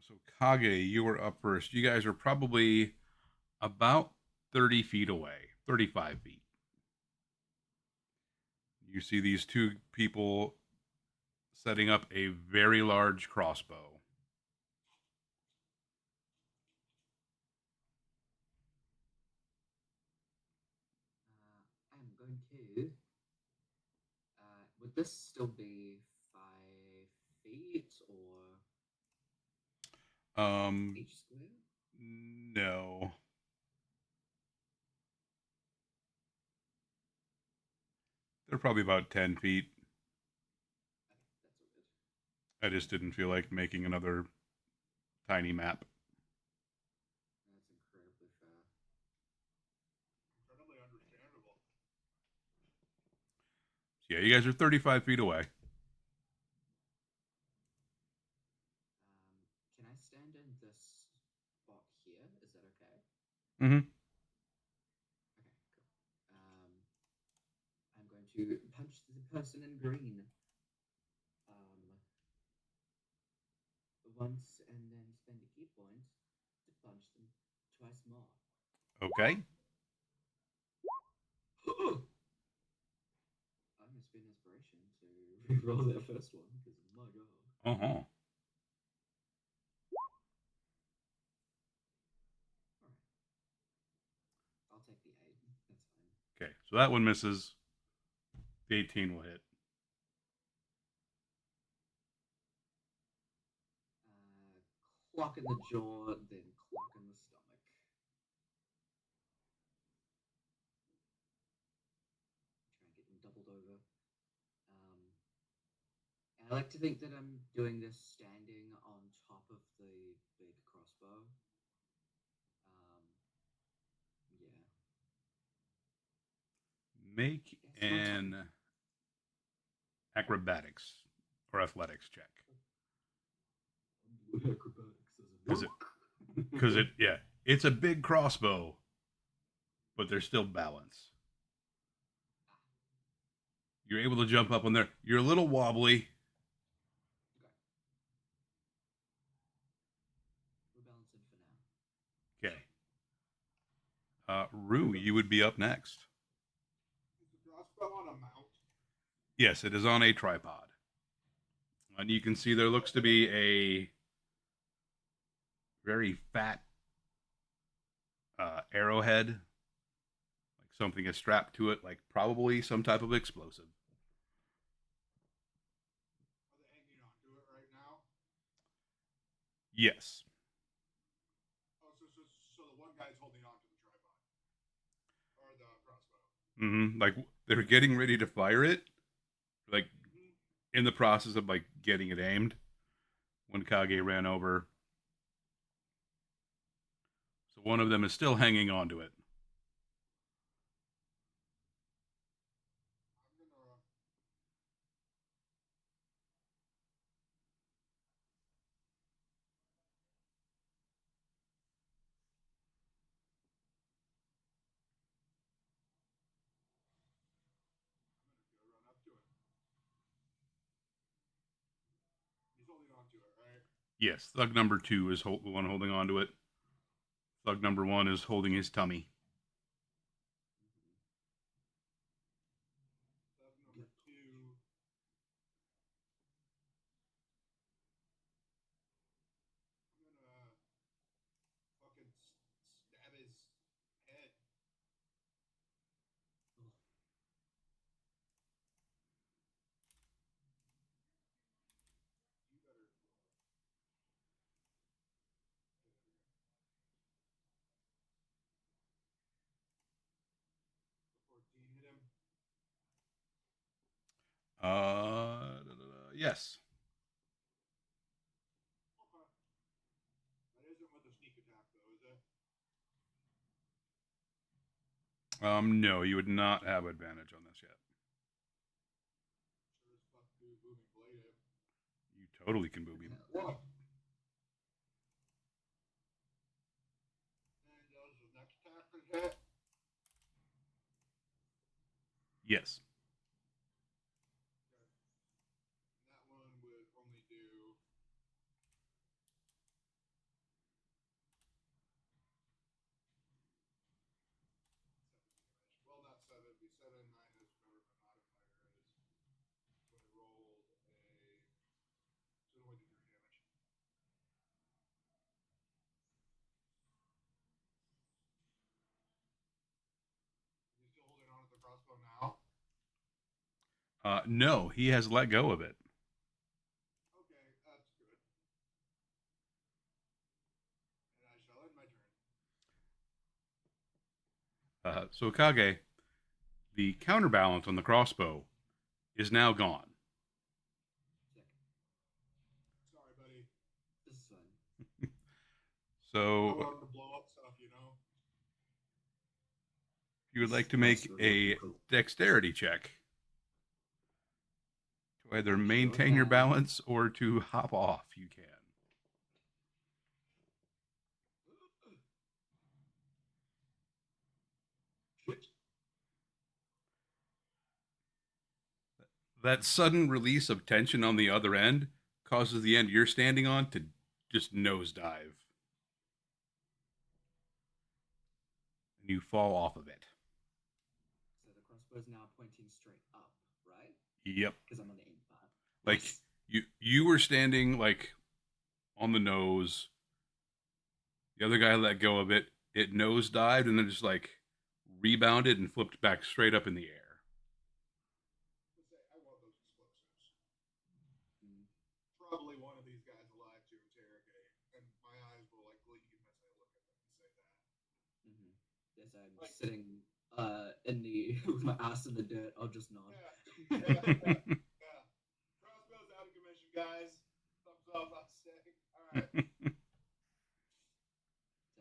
So Kage, you were up first. You guys are probably about 30 feet away, 35 feet. You see these two people setting up a very large crossbow. I'm going to. Would this still be 5 feet or Um, each square? no. They're probably about 10 feet. Okay, that's all good. I just didn't feel like making another tiny map. That's incredibly fair. Incredibly understandable. So yeah, you guys are 35 feet away. Can I stand in this spot here? Is that okay? Mm-hmm. Okay, cool. I'm going to punch the person in green. Once and then spend a key point to punch them twice more. Okay. I must be an inspiration to roll that first one because my god. Uh-huh. Alright. I'll take the 8. That's fine. Okay, so that one misses. The 18 will hit. Clock in the jaw, then clock in the stomach. Try and get them doubled over. And I like to think that I'm doing this standing on top of the big crossbow. Yeah. Make Yes, on top. an acrobatics or athletics check. Acrobatics Because it's a big crossbow, but there's still balance. You're able to jump up on there. You're a little wobbly. Okay. We're balancing for now. Okay. Rue, you would be up next. Is the crossbow on a mount? Yes, it is on a tripod. And you can see there looks to be a very fat arrowhead something is strapped to it, like probably some type of explosive. Are they hanging on to it right now? Yes. Oh, so the one guy's holding on to the tripod or the crossbow. Like they're getting ready to fire it, like in the process of like getting it aimed when Kage ran over. So one of them is still hanging on to it. I'm gonna. I'm gonna go run up to him. He's holding on to it, right? Yes, thug number two is the one holding on to it. Thug number one is holding his tummy. Thug number two. I'm gonna fucking stab his head. Oh, You better. The 14 hit him. Yes. Okay. That isn't with a sneak attack though, is it? No, you would not have advantage on this yet. Sure as fuck do booming blade him. You totally can booby him. What? And does the next attack hit? Yes. Okay. And that one would only do. Well, not 7. It'd be 7 minus whatever my modifier is. So I rolled a. So it only do 3 damage. Is he still holding on to the crossbow now? No, he has let go of it. Okay, that's good. And I shall end my turn. So Kage, the counterbalance on the crossbow is now gone. sick. Sorry, buddy. This is fun. I So love to blow up stuff, you know? if you would like to make a dexterity check to either maintain your balance or to hop off, you can. Shit. That sudden release of tension on the other end causes the end you're standing on to just nosedive. And you fall off of it. So the crossbow is now pointing straight up, right? Yep. Because I'm on the aim pad. Like Nice. you were standing like on the nose. The other guy let go of it. It nosedived and then just like rebounded and flipped back straight up in the air. Let's say I want those explosives. Mm. Probably one of these guys alive to interrogate. And my eyes will like gleam as I look at them and say that. Mm-hmm. Yes, I'm sitting in the with my ass in the dirt. I'll just nod. Yeah. Crossbow's out of commission, guys. Thumbs up, I say. Alright. Time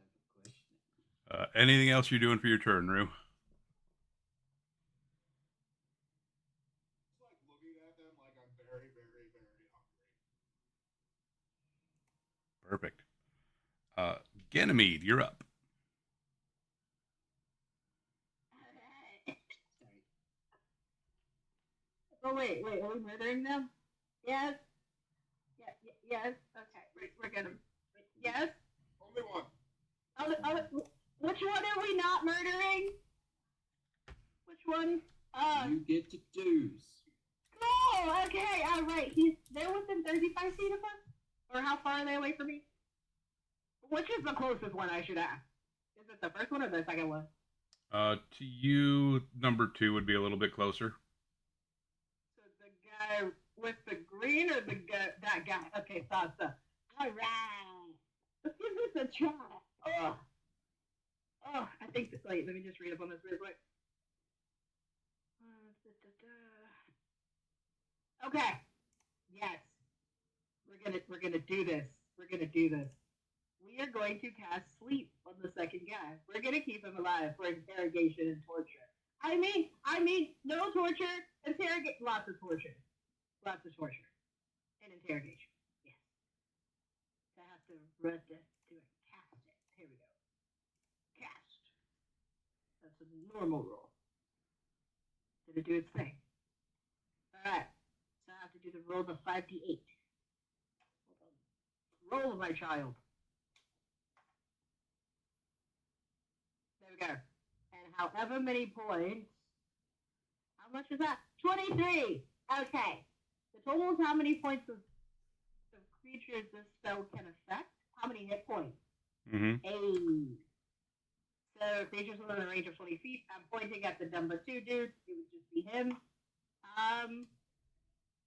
for questioning. Anything else you're doing for your turn, Rue? It's like looking at them like I'm very, very, very hungry. Perfect. Ganymede, you're up. Alright. Sorry. Oh wait, are we murdering them? Yes. Yes. Okay, we're gonna. Yes. Only one. Which one are we not murdering? Which one? You get to choose. Cool. Okay. All right. They're within 35 feet of us, or how far are they away from me? Which is the closest one? I should ask. Is it the first one or the second one? To you, number 2 would be a little bit closer. So the guy with the green or the guy, that guy? Okay, salsa. All right. Let's give this a try. Oh, oh, I think, wait, let me just read up on this real quick. Okay. Yes. We're gonna do this. We're gonna do this. We are going to cast sleep on the second guy. We're gonna keep him alive for interrogation and torture. I mean, no torture, interrogate, lots of torture, and interrogation. Yes. So I have to read this to it. Cast it. Here we go. Cast. That's a normal roll. Did it do its thing? All right. So I have to do the roll of 5d8. Roll, my child. There we go. And however many points. How much is that? 23. Okay. The total is how many points of creatures this spell can affect. How many hit points? Mm-hmm. 8. So creatures within a range of 20 feet. I'm pointing at the number 2 dude. It would just be him.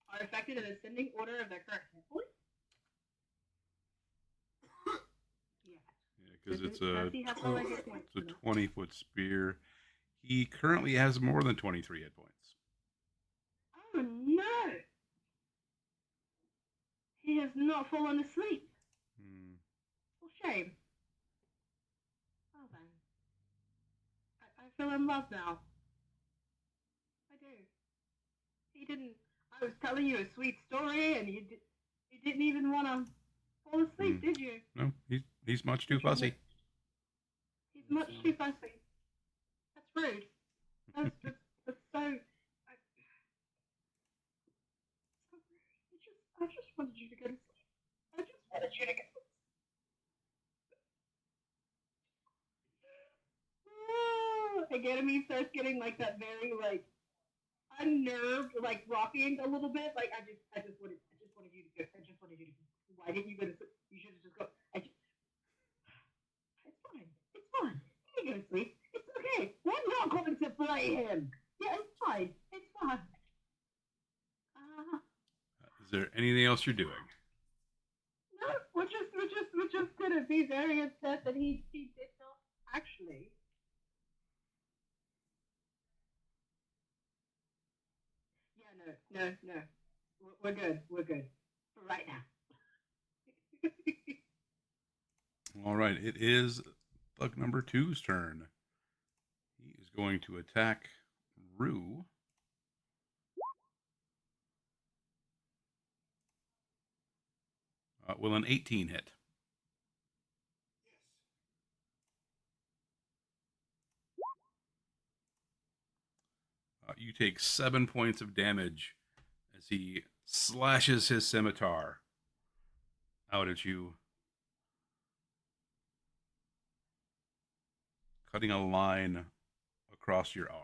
Are affected in ascending order of their current hit points. Yeah. Because Does he have lower hit points? it's a 20-foot spear. He currently has more than 23 hit points. Oh no! He has not fallen asleep. Well, shame. Well then, I feel in love now. I do. He didn't. I was telling you a sweet story, and you didn't even want to fall asleep, did you? No, he's much too fussy. He's much too fussy. That's rude. That's so. So rude. I just wanted you to go to sleep. I just wanted you to go. Again, he starts getting like that very like unnerved, like rocking a little bit. Like I just wanted you to go. I just wanted you to go. Why didn't you go to sleep? You should have just go. It's fine. It's fine. You can go to sleep. It's okay. We're not going to play him. Yeah, it's fine. It's fine. Is there anything else you're doing? No, we're just gonna be very upset that he did not actually. Yeah, no. We're good. We're good for right now. All right, it is thug number 2's turn. He is going to attack Rue. Will an 18 hit? You take 7 points of damage as he slashes his scimitar out at you, cutting a line across your arm.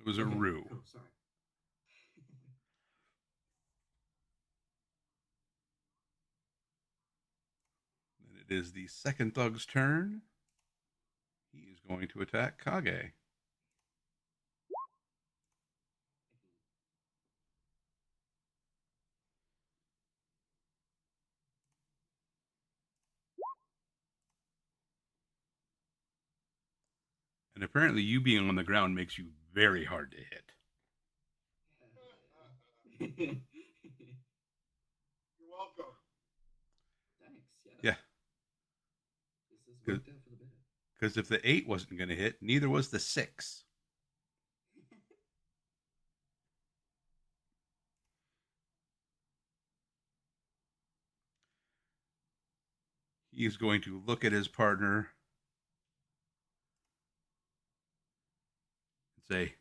It was a Rue. Oh, sorry. Then it is the second thug's turn. He is going to attack Kage. And apparently, you being on the ground makes you very hard to hit. You're welcome. Thanks. Yeah. This has worked out for the better. Because if the 8 wasn't going to hit, neither was the 6. He's going to look at his partner and say,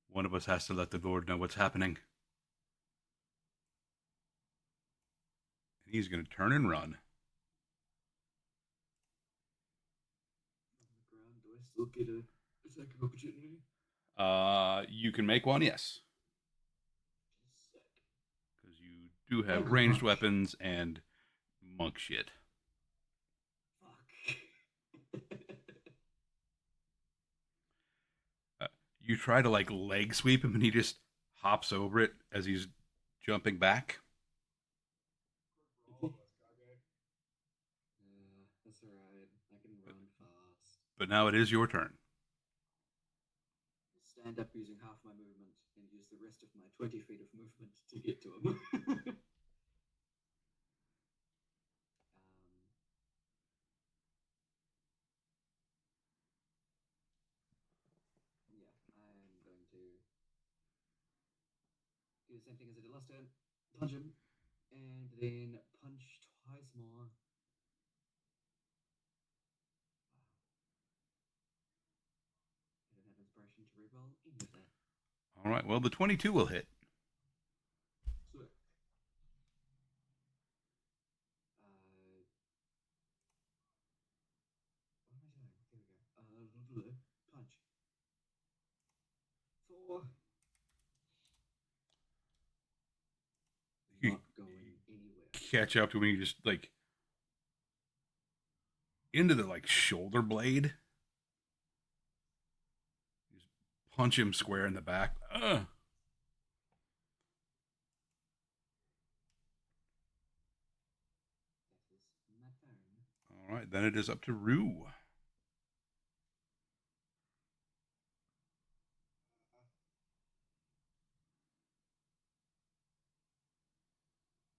one of us has to let the Lord know what's happening. And he's going to turn and run. On the ground, do I still get a attack of opportunity? You can make one, yes, Sick. because you do have Ogre ranged punch. weapons and monk shit. Fuck. You try to like leg sweep him, and he just hops over it as he's jumping back. For all of us, Kage. That's alright. I can run fast. But now it is your turn. Stand up using half my movement and use the rest of my 20 feet of movement to get to him. Yeah, I'm going to do the same thing as I did last turn. Punch him, and then punch twice more. I don't have inspiration to reroll any of that. All right. Well, the 22 will hit. Sick. What am I doing? There we go. Punch. 4. You Not going anywhere. catch up to him, and you just like into the like shoulder blade. You just punch him square in the back. That is my turn. All right. Then it is up to Rue.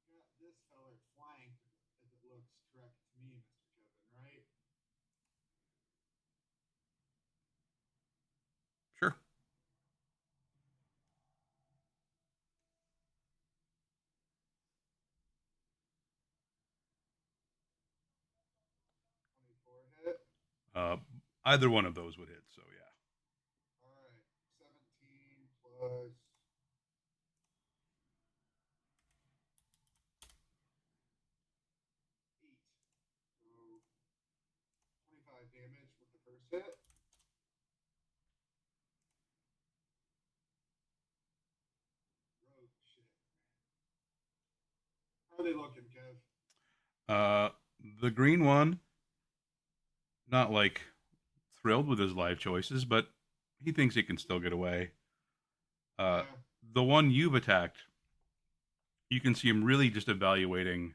Got this feller flanked, if it looks correct to me, Mr. Kevin, right? Sure. Hit. Either one of those would hit. So yeah. All right. 17 plus 8. So 25 damage with the first hit. Oh, shit. How are they looking, Kev? Uh, the green one, not like thrilled with his life choices, but he thinks he can still get away. Yeah. The one you've attacked, you can see him really just evaluating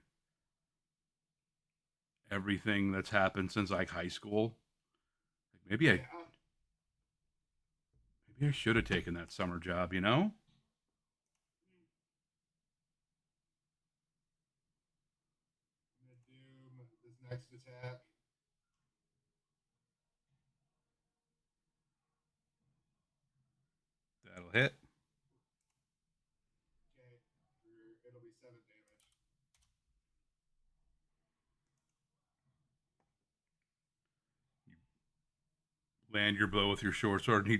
everything that's happened since like high school. Like maybe I should have taken that summer job, you know? I'm going to doom this next attack. That'll hit. Okay. It'll be 7 damage. Land your blow with your short sword, and he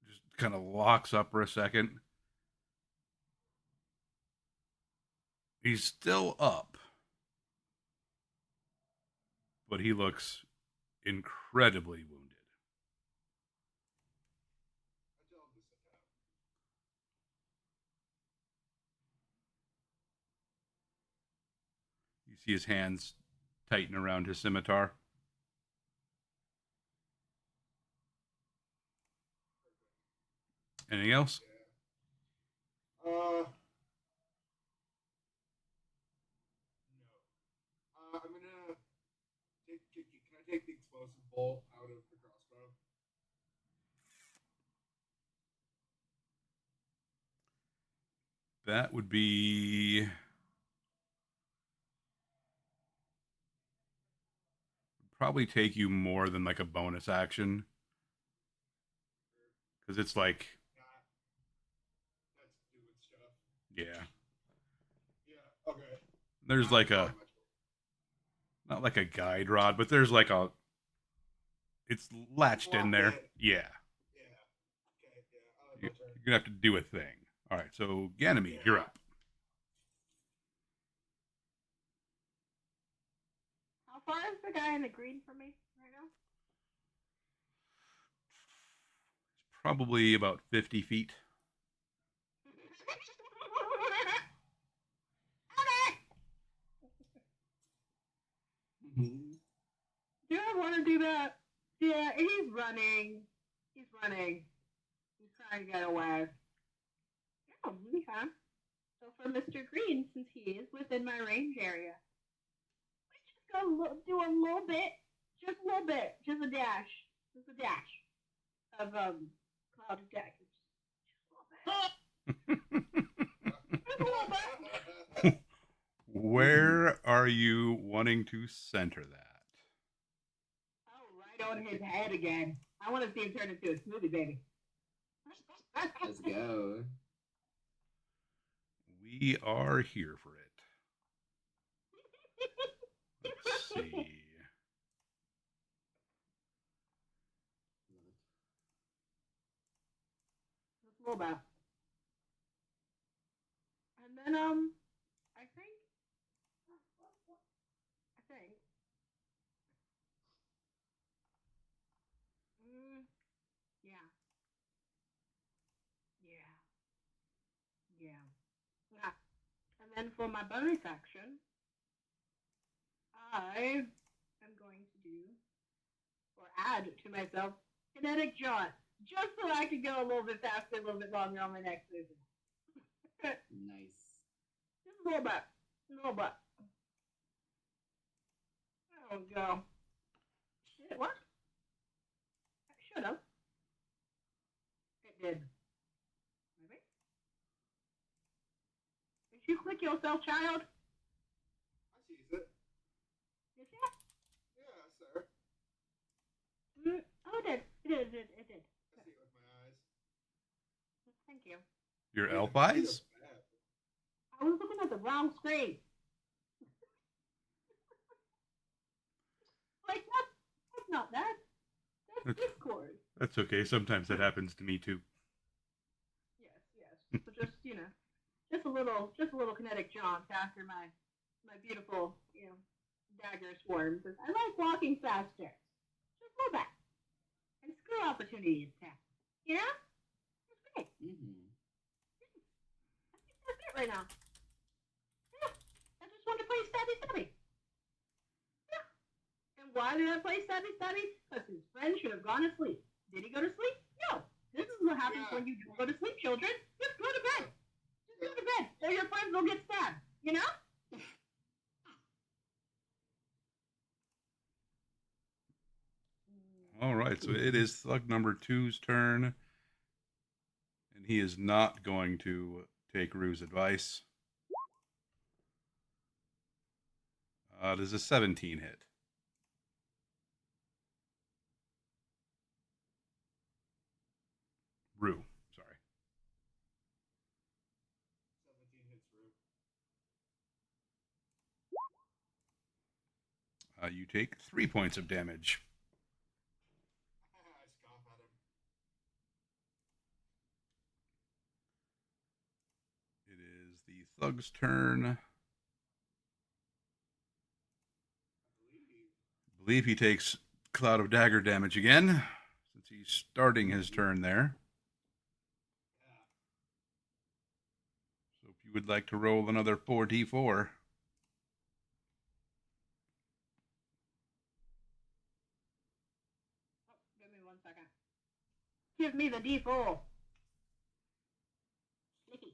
just kind of locks up for a second. He's still up, but he looks incredibly wounded. I tell him to sit down. You see his hands tighten around his scimitar. Anything else? Yeah. No. I'm gonna take. Can I take the explosive bolt out of the crossbow? That would be probably take you more than like a bonus action because it's like Nah, that's doing stuff. yeah, Yeah. Okay. there's like Probably a my choice. not like a guide rod, but there's like a it's latched in Locked there. in. Yeah, Yeah. Okay. Yeah. I'll have you, my turn. you're gonna have to do a thing. All right, so Ganymede, you're up. How far is the guy in the green from me right now? probably about 50 feet. Do I want to do that? Yeah, he's running. He's running. He's trying to get away. Oh, okay. So for Mr. Green, since he is within my range area, we just go do a little bit, just a little bit, just a dash of cloud of daggers. Just a little bit. Just a little bit. Where are you wanting to center that? Oh, right on his head again. I want to see him turn into a smoothie, baby. Let's go. We are here for it. Let's see. Just a little bit. And then I think yeah, yeah, yeah, yeah. And then for my bonus action, I am going to do or add to myself kinetic jaunt, just so I can go a little bit faster, a little bit longer on my next movie. Nice. Just a little bit, a little bit. There we go. Did it work? It should have. It did. Maybe. Did you click yourself, child? I sees it. Did you? Yeah, sir. Oh, it did. It did. It did. I see it with my eyes. Thank you. Your Yeah, elf eyes? bad. I was looking at the wrong screen. Like, that's not that. That's Discord. That's okay. Sometimes that happens to me too. Yes, yes. So just, just a little kinetic jaunt after my beautiful, dagger swarms. I like walking faster. Just a little bit. And screw opportunity attack. You know? That's great. Mm-hmm. I think that's it right now. Yeah. I just want to play stabby stabby. Yeah. And why did I play stabby stabby? Because his friend should have gone to sleep. Did he go to sleep? No. This is what happens when you don't go to sleep, children. Just go to bed. Just go to bed. Or your friends will get stabbed. You know? All right, so it is thug number 2's turn. And he is not going to take Rue's advice. Does a 17 hit? Rue, sorry. 17 hits Rue. You take 3 points of damage. I scoff at him. It is the thug's turn. I believe he takes Cloud of Dagger damage again, since he's starting his turn there. Yeah. So if you would like to roll another 4d4. Oh, give me 1 second. Give me the D4. Snicky.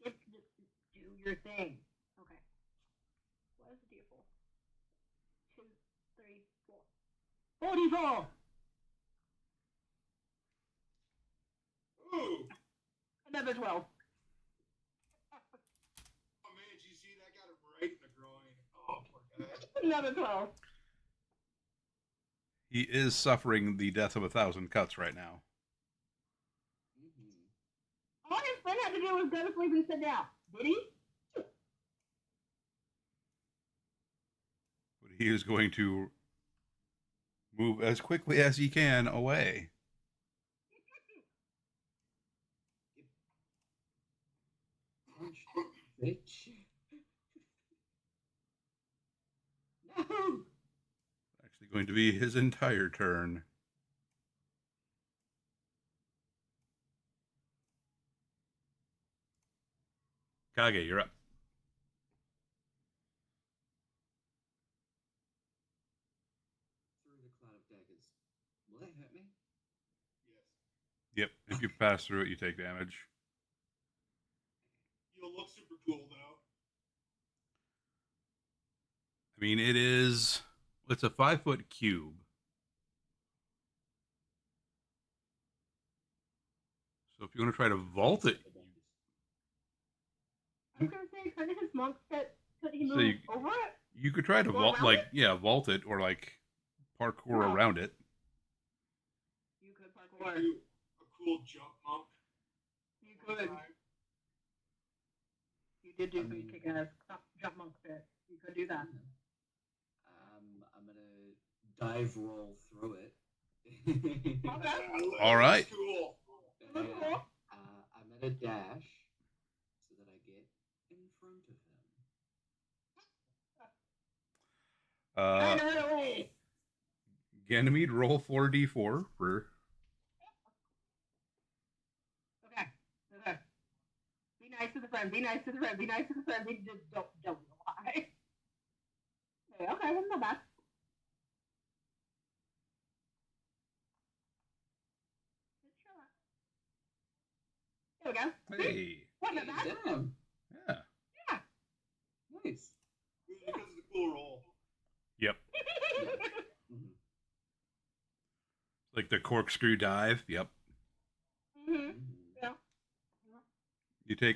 Do your thing. Okay. What is the D4? 2, 3, 4. 44! Ooh! Another 12. Oh man, did you see that? Got him right in the groin. Oh, poor guy. Another 12. He is suffering the death of 1,000 cuts right now. Mm-hmm. All his friend had to do was go to sleep and sit down. Did he? But he is going to move as quickly as he can away. Punch, bitch. No! Actually going to be his entire turn. Kage, you're up. Through the cloud of daggers. Will they hurt me? Yes. Yep. If you pass through it, you take damage. You'll look super cool though. I mean, it's a 5-foot cube. So if you want to try to vault it, I was gonna say, couldn't his monk fit? Could he So move you- over it? you could try to Go vault, around like, it? yeah, vault it or like parkour No. around it. You could Do parkour. a cool jump monk. You one could. time. You did do I some mean- kick-ass jump monk fit. You could do that. I'm gonna dive roll through it. Okay. All right. That's cool. That's cool. I'm at a dash so that I get in front of him. Uh, Right away. Ganymede, roll 4d4 for. Okay. Okay. Be nice to the friend. Be nice to the friend. Be nice to the friend. Be just don't lie. Okay, that's not bad. There we go. See? Hey. Wasn't that bad? Damn. Yeah. Yeah. Nice. Because it's a cool roll. Yep. Mhm. Like the corkscrew dive. Yep. Mhm. Mhm. Yeah.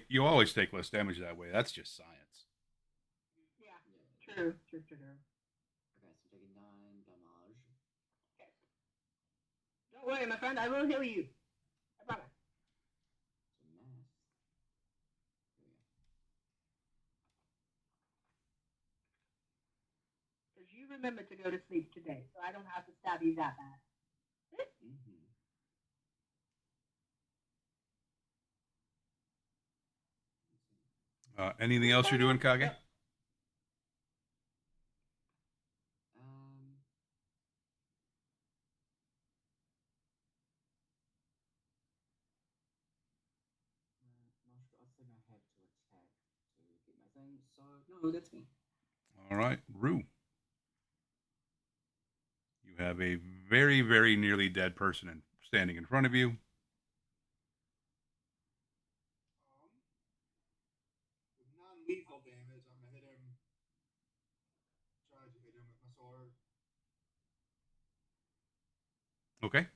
You always take less damage that way. That's just science. Yeah. Yeah. True. Okay, so I'm taking 9 damage. Don't worry, my friend. I will heal you. I promise. So math. Here we go. Because you remembered to go to sleep today, so I don't have to stab you that bad. Mhm. Anything else you're doing, Kage? Um. Martial arts thing I have to attack to get my thing. So no, that's me. All right, Rue. You have a very, very nearly dead person standing in front of you. With non-lethal damage, I'm gonna hit him. Try to hit him with my sword. Okay. I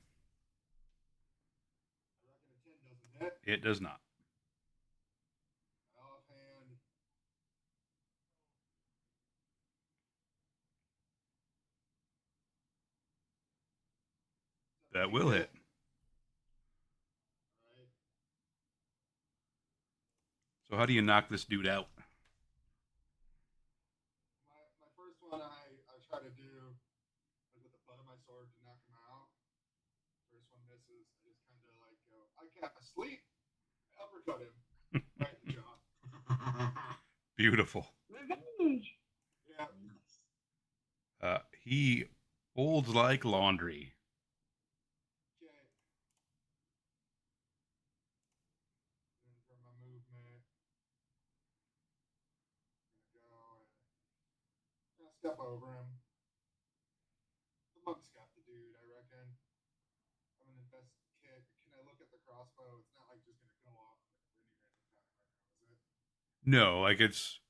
reckon a 10 doesn't hit. It does not. Offhand. That will hit. Alright. So how do you knock this dude out? My first one I try to do like with the butt of my sword to knock him out. First one misses. I just kind of like go, I can't sleep. I uppercut him right in the jaw. Beautiful. Revenge. Yeah. He folds like laundry. Okay. Then for my movement, I'm gonna go and step over him. The monk's got the dude, I reckon. I'm gonna invest kick. Can I look at the crossbow? It's not like just gonna go off like any random time right now, is it? No, like it's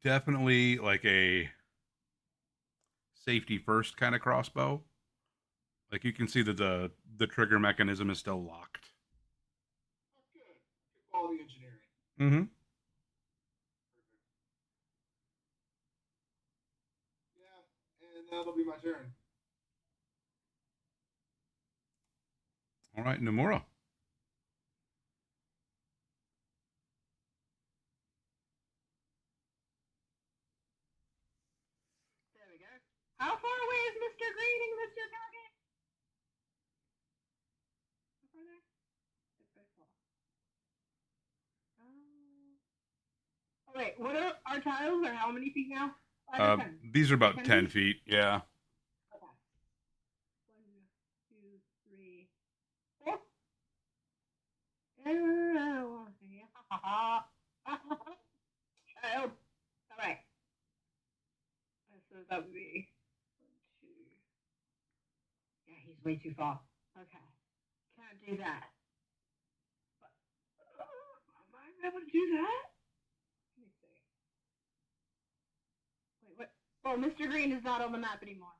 definitely like a safety first kind of crossbow. Like you can see that the trigger mechanism is still locked. Oh, good. Good quality engineering. Mm-hmm. Perfect. Yeah, and that'll be my turn. All right, Nomura. There we go. How far away is Mr. Green and Mr. Kage? How far there? It's very far. Oh wait, what are our tiles? Are how many feet now? 5 or 10? These are about 10 10 feet? feet. Yeah. Okay. 1, 2, 3, 4. Child. All right. So that would be 1, 2. Yeah, he's way too far. Okay. Can't do that. But, am I able to do that? Let me see. Wait, what? Oh, Mr. Green is not on the map anymore.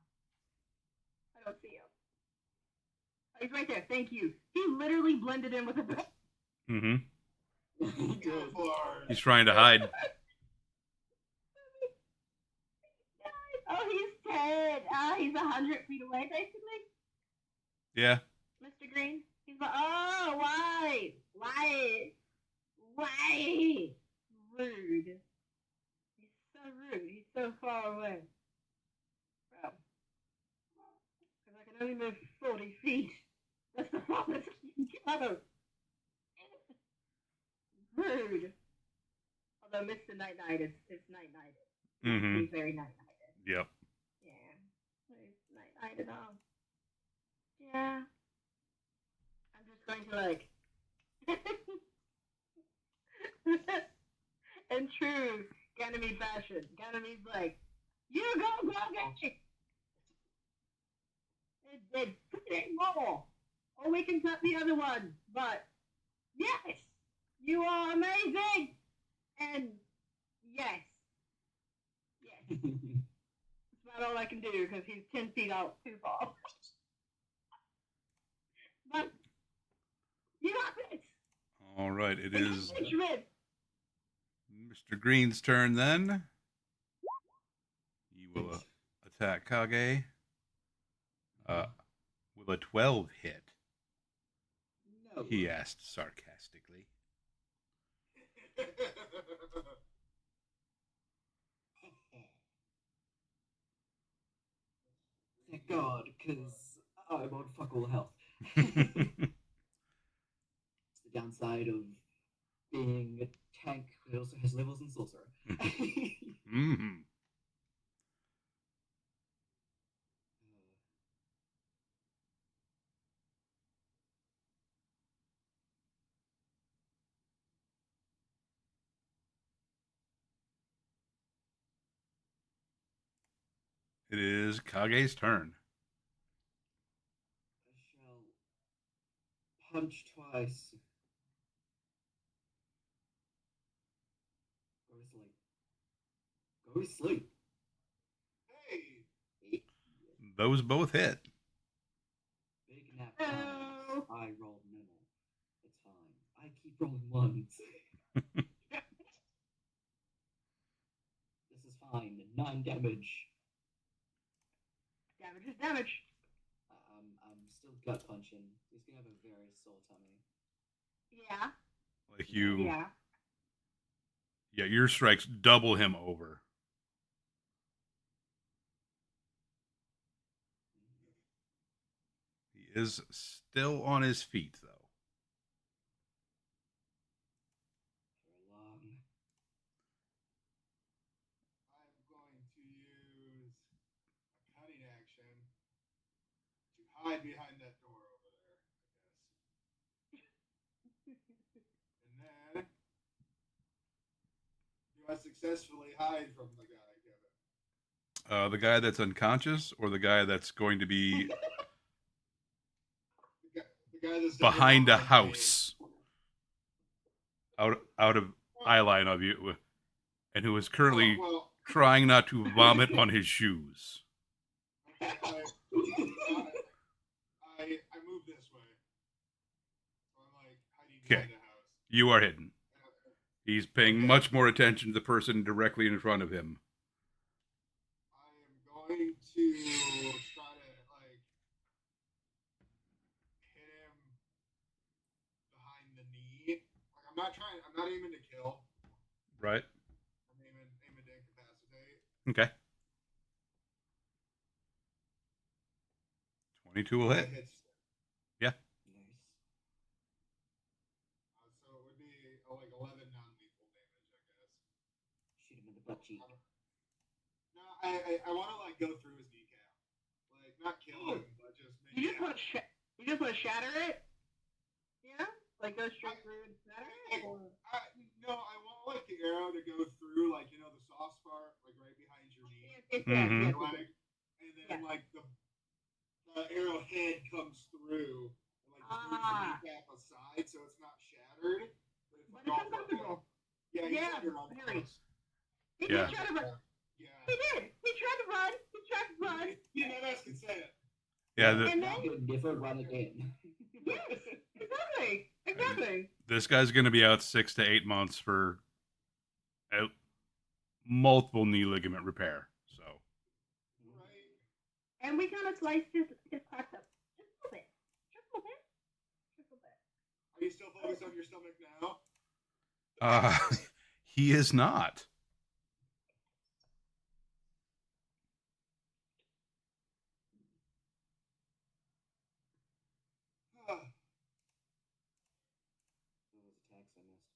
I don't see him. Oh, he's right there. Thank you. He literally blended in with the. Mm-hmm. He did. He's trying to hide. Oh, he's 10. He's 100 feet away, basically. Yeah. Mr. Green. He's like, oh, why? Why? Why? Rude. He's so rude. He's so far away. Bro. Because I can only move 40 feet. That's the farthest I can go. Rude. Although Mr. Night Night is Night Nighted. Mm-hmm. He's very Night Nighted. Yep. Yeah. He's Night Nighted all. Yeah. I'm just going to like. In true Ganymede fashion, Ganymede's like, you go get it! It ain't more! Or we can cut the other one, but yes! You are amazing! And yes. Yes. It's not all I can do because he's 10 feet out too far. But you got this! All right. It is Benjamin! Mr. Green's turn then. He will attack Kage. Will a 12 hit? No. He asked sarcastically. Thank God, because I'm on fuck all health. It's the downside of being a tank who also has levels in sorcerer. Mm-hmm. It is Kage's turn. I shall punch twice. Go to sleep. Go to sleep. Hey, Those both hit. Big nap times. I roll minimal. It's fine. I keep rolling ones. This is fine. 9 damage. Damage is damage. I'm still gut punching. He's gonna have a very sore tummy. Yeah. Like you. Yeah. Yeah, your strikes double him over. He is still on his feet, though. For a long. I'm going to use a cutting action to hide behind that door over there, I guess. And then, do I successfully hide from the guy, Kevin? The guy that's unconscious, or the guy that's going to be The guy that's behind a me. house, out of eye line of you, and who is currently Well, trying not to vomit on his shoes. I move this way. So I'm like hiding behind Okay. the house. You are hidden. He's paying much more attention to the person directly in front of him. I am going to try to like hit him behind the knee. Like I'm not aiming to kill. Right? I'm aiming to incapacitate. Okay. 22 will hit. That hits. Yeah. Nice. So it would be like 11 non-lethal damage, I guess. Shoot him in the butt cheek. No, I want to like go through his kneecap, like not kill him, but just make You just it. want to you just want to shatter it? Yeah? Like go straight through and shatter it? Or... No, I want like the arrow to go through, like the soft spot, like right behind your knee, Mhm. Yes. leg, and then like the arrowhead comes through, and like just moves the kneecap aside, so it's not shattered. But it's But like it's all fucked uncomfortable. up. Yeah, he's Yeah, under very. unclose. He Yeah. tried to run. Yeah. He did. He tried to run. He tried to run. Yeah, that's consent. Yeah, And Now then, he'll never run again. yes, exactly. Exactly. this guy's going to be out 6 to 8 months for a multiple knee ligament repair. So Right. And we kind of sliced his parts up just a little bit. Just a little bit. Just a little bit. Are you still focused on your stomach now? uh, he is not. Those attacks I missed.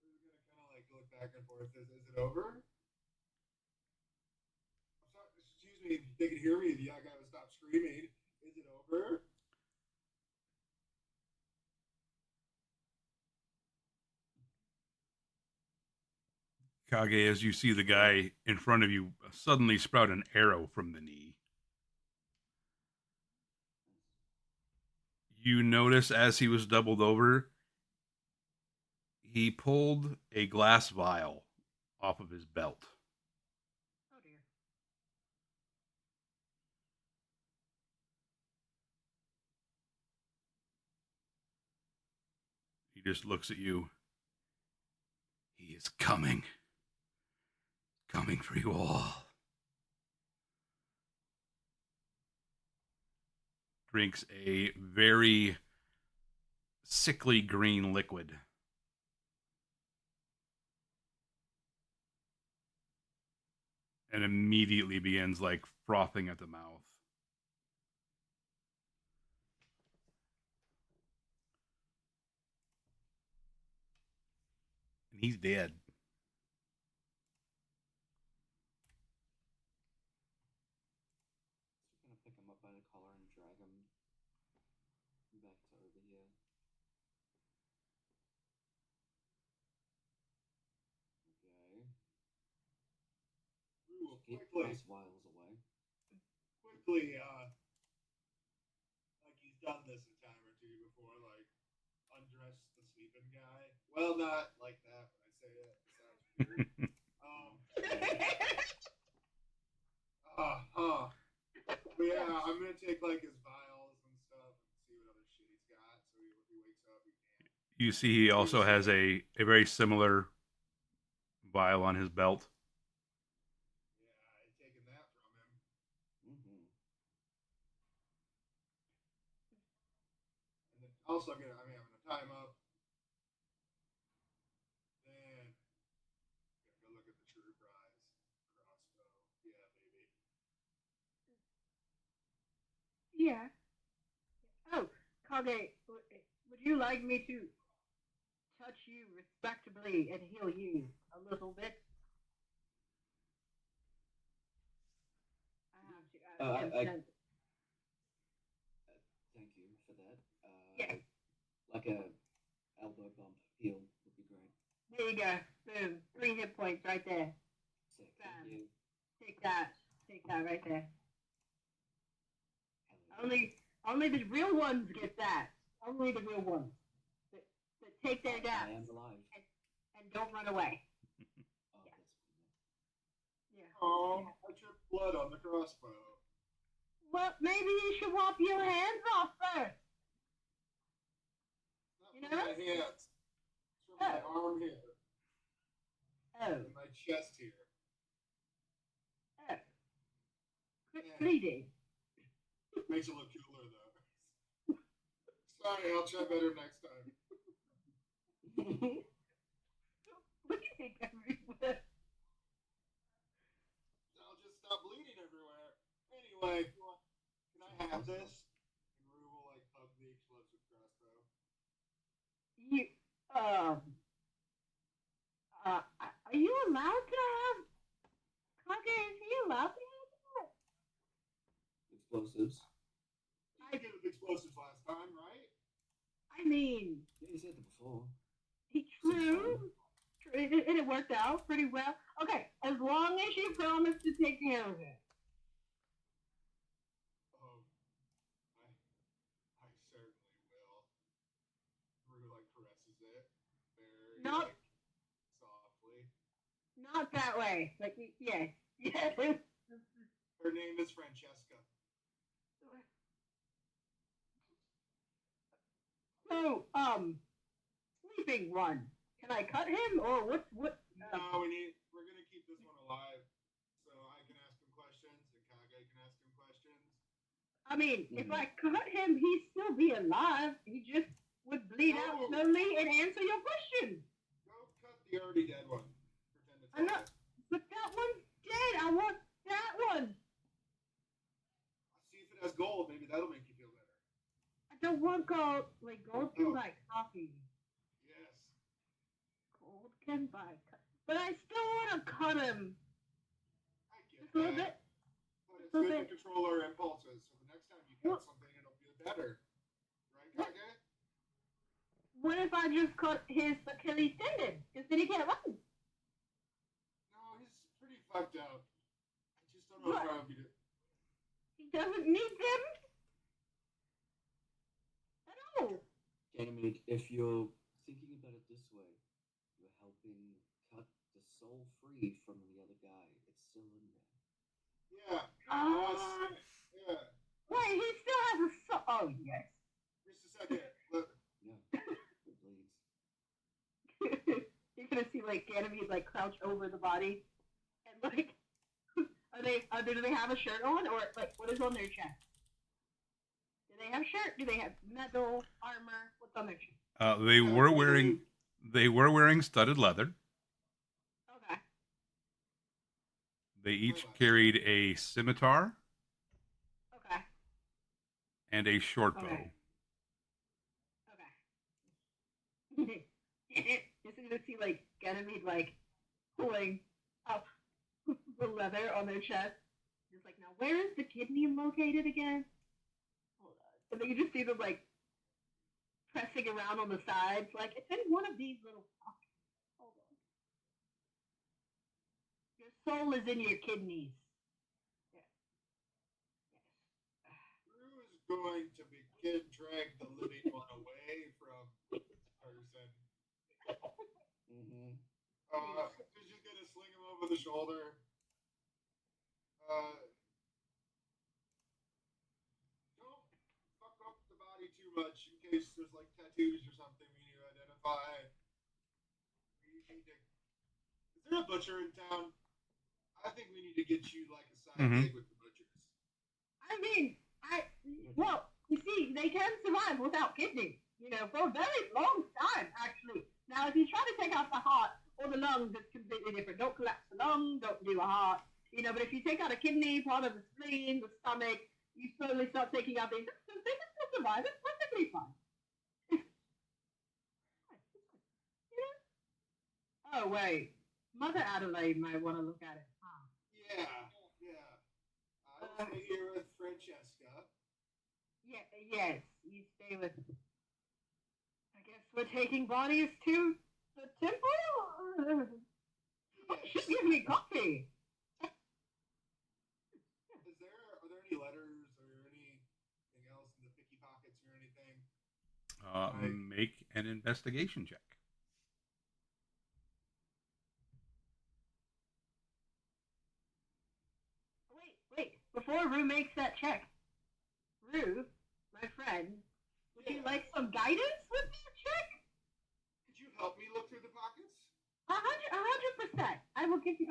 We're gonna kind of like look back and forth. Is it over? I'm sorry. Excuse me. If they can hear me, yeah, I gotta stop screaming. Is it over? Kage, as you see the guy in front of you suddenly sprout an arrow from the knee, you notice as he was doubled over, he pulled a glass vial off of his belt. Oh dear. He just looks at you. He is coming. Coming for you all. Drinks a very sickly green liquid. And immediately begins like frothing at the mouth. And he's dead. Just gonna pick him up by the collar and drag him back to over here. Okay. Ooh, Just keep quickly, glass vials away. quickly. Like he's done this a time or two before. Like undress the sleeping guy. Well, not like that when I say it. It sounds weird. Um. But yeah, I'm gonna take like his vials and stuff and see what other shit he's got. So if he wakes up, he can't. You see, he also has a very similar vial on his belt. Yeah, I'd taken that from him. Mm-hmm. And then also gonna, I mean, I'm gonna tie him up. Then gonna go look at the true prize crossbow. Yeah, baby. Yeah. Oh, Kage, would you like me to touch you respectably and heal you a little bit? I have to. Thank you for that. Yeah. Like a elbow bump heal would be great. There you go. Boom. 3 hit points right there. Sick. Bam. Thank you. Take that. Take that right there. Hell yeah. Only the real ones get that. Only the real ones that take their I gaps am alive. and don't run away. Oh, Yeah. that's cool. Yeah. Oh, I tripped blood on the crossbow. Well, maybe you should wipe your hands off first. Not You from know? my hands. It's from my arm here Oh. and my chest here. Oh. Quit bleeding. Makes it look cooler though. Sorry, I'll try better next time. Bleeding everywhere. I'll just stop bleeding everywhere. Anyway, can I have this? And Rue will like hug the explosive crossbow. You, um, are you allowed to have Kage here? allowed to have that? Explosives. I- You did with explosives last time, right? I mean, Yeah, you said that before. true. It worked out pretty well. Okay, as long as you promise to take care of it. Oh, I certainly will. Rue like caresses it very Not, like softly. not that way. Like, yes, yes. Her name is Francesca. So, sleeping one. Can I cut him or what? What? No, we're gonna keep this one alive, so I can ask him questions and Kage can ask him questions. I mean, if I cut him, he'd still be alive. He just would bleed out slowly and answer your questions. Go cut the already dead one. Pretend it's I'm not, alive. but that one's dead. I want that one. See if it has gold. Maybe that'll make you feel better. I don't want gold. Like gold can buy coffee. Yes. Gold can buy, but I still want to cut him I get just a little that. bit. But it's So good to that- control our impulses. So the next time you cut something, it'll feel better. Right, Kage? What if I just cut his Achilles tendon? Because then he can't run. No, he's pretty fucked up. I just don't know if I would be. He doesn't need them at all. Ganymede, if you're thinking about it this way, you're helping cut the soul free from the other guy. It's still in there. Yeah. Yeah. Wait, he still has a soul. Oh, yes. Just a second. Look. Yeah, it bleeds. You're gonna see like Ganymede like crouch over the body, and like, do they have a shirt on or like what is on their chest? Do they have shirt? Do they have metal armor? What's on their chest? They were wearing studded leather. Okay. They each carried a scimitar Okay. and a short bow. Okay. Okay. You're gonna see like Ganymede like pulling up the leather on their chest. Just like, now where is the kidney located again? Hold on. And then you just see them like pressing around on the sides, like it's in one of these little pockets. Hold on. Your soul is in your kidneys. Yes. Rue is going to begin drag the living one away from this person. Mm-hmm. She's just gonna sling him over the shoulder. Don't fuck up the body too much in case there's like tattoos or something we need to identify. We need to. Is there a butcher in town? I think we need to get you like a side gig with the butchers. I mean, well, you see, they can survive without kidneys, you know, for a very long time, actually. Now, if you try to take out the heart or the lungs, it's completely different. Don't collapse the lung, don't do a heart, you know, but if you take out a kidney, part of the spleen, the stomach, you slowly start taking out the intestines, they can still survive. It's perfectly fine. Oh, wait. Mother Adelaide might want to look at it. Huh? Yeah. I'll stay here with Francesca. Yeah, yes, you stay with. I guess we're taking bodies to the temple. Oh, she give me coffee. Are there any letters or anything else in the picky pockets or anything? Make an investigation check. Wait. Before Rue makes that check, Rue, my friend, would you like some guidance with that check? Could you help me look through the pockets? 100%. I will give you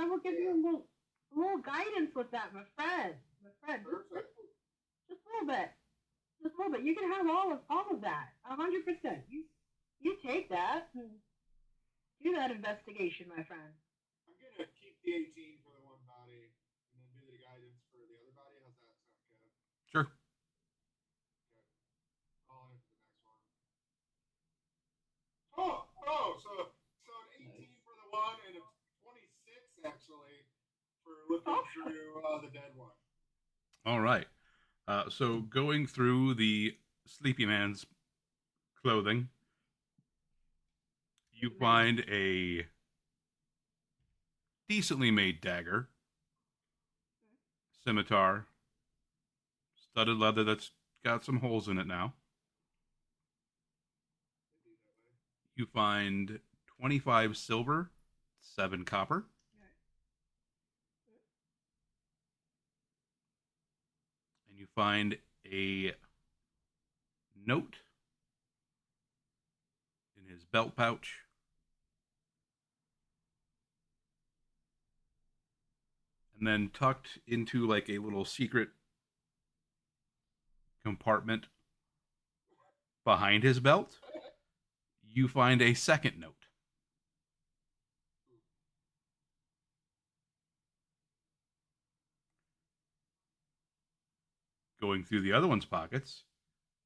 a little guidance with that, my friend. Perfect. Just a little bit. You can have all of that. 100%. You take that and do that investigation, my friend. I'm gonna keep the 18 for the one body and then do the guidance for the other body. How's that sound, Kev? Sure. Okay. All in for the next one. So an 18 for the one and a 26 actually for looking Oh. through the dead one. All right. So going through the sleepy man's clothing, you find a decently made dagger, scimitar, studded leather that's got some holes in it now. You find 25 silver, 7 copper. And you find a note in his belt pouch. And then tucked into like a little secret compartment behind his belt, you find a second note. Going through the other one's pockets,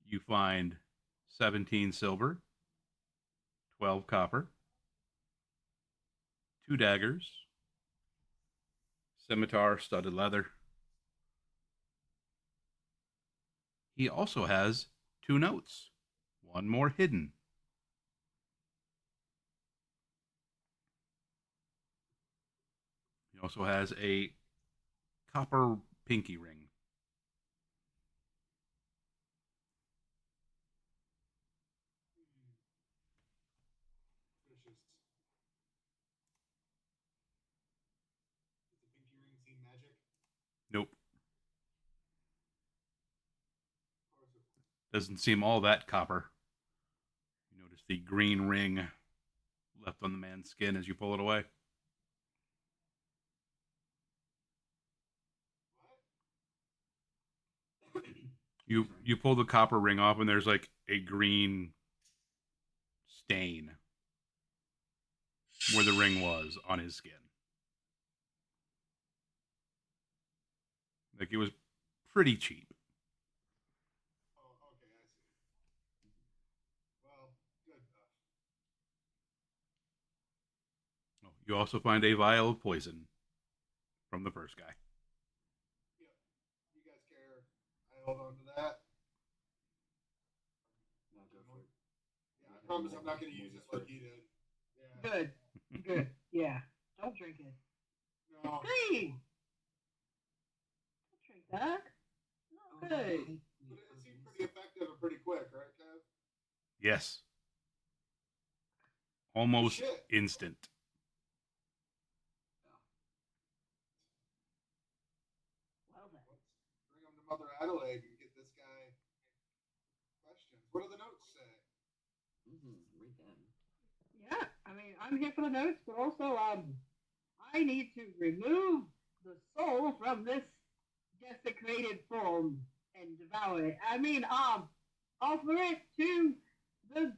you find 17 silver, 12 copper, 2 daggers, scimitar, studded leather. He also has 2 notes, one more hidden. He also has a copper pinky ring. Suspicious. Does the pinky ring seem magic? Nope. Of course it would. Doesn't seem all that copper. You notice the green ring left on the man's skin as you pull it away. What? You pull the copper ring off and there's like a green stain where the ring was on his skin. Like it was pretty cheap. Oh, okay, I see. Well, good enough. Oh, you also find a vial of poison from the first guy. Yep. You guys care? I hold on to that. No, go for it. Yeah, I promise I'm not going to use it like he did. Yeah. Good. Good. Yeah. Don't drink it. No. Green. Don't drink that. Oh, No no, good. But it seemed pretty effective and pretty quick, right, Kev? Yes. Almost Shit. instant. Well then. Let's bring him to Mother Adelaide and get this guy questions. What do the notes say? Read them. Yeah. I mean, I'm here for the notes, but also, I need to remove the soul from this desecrated form and devour it. I mean, offer it to the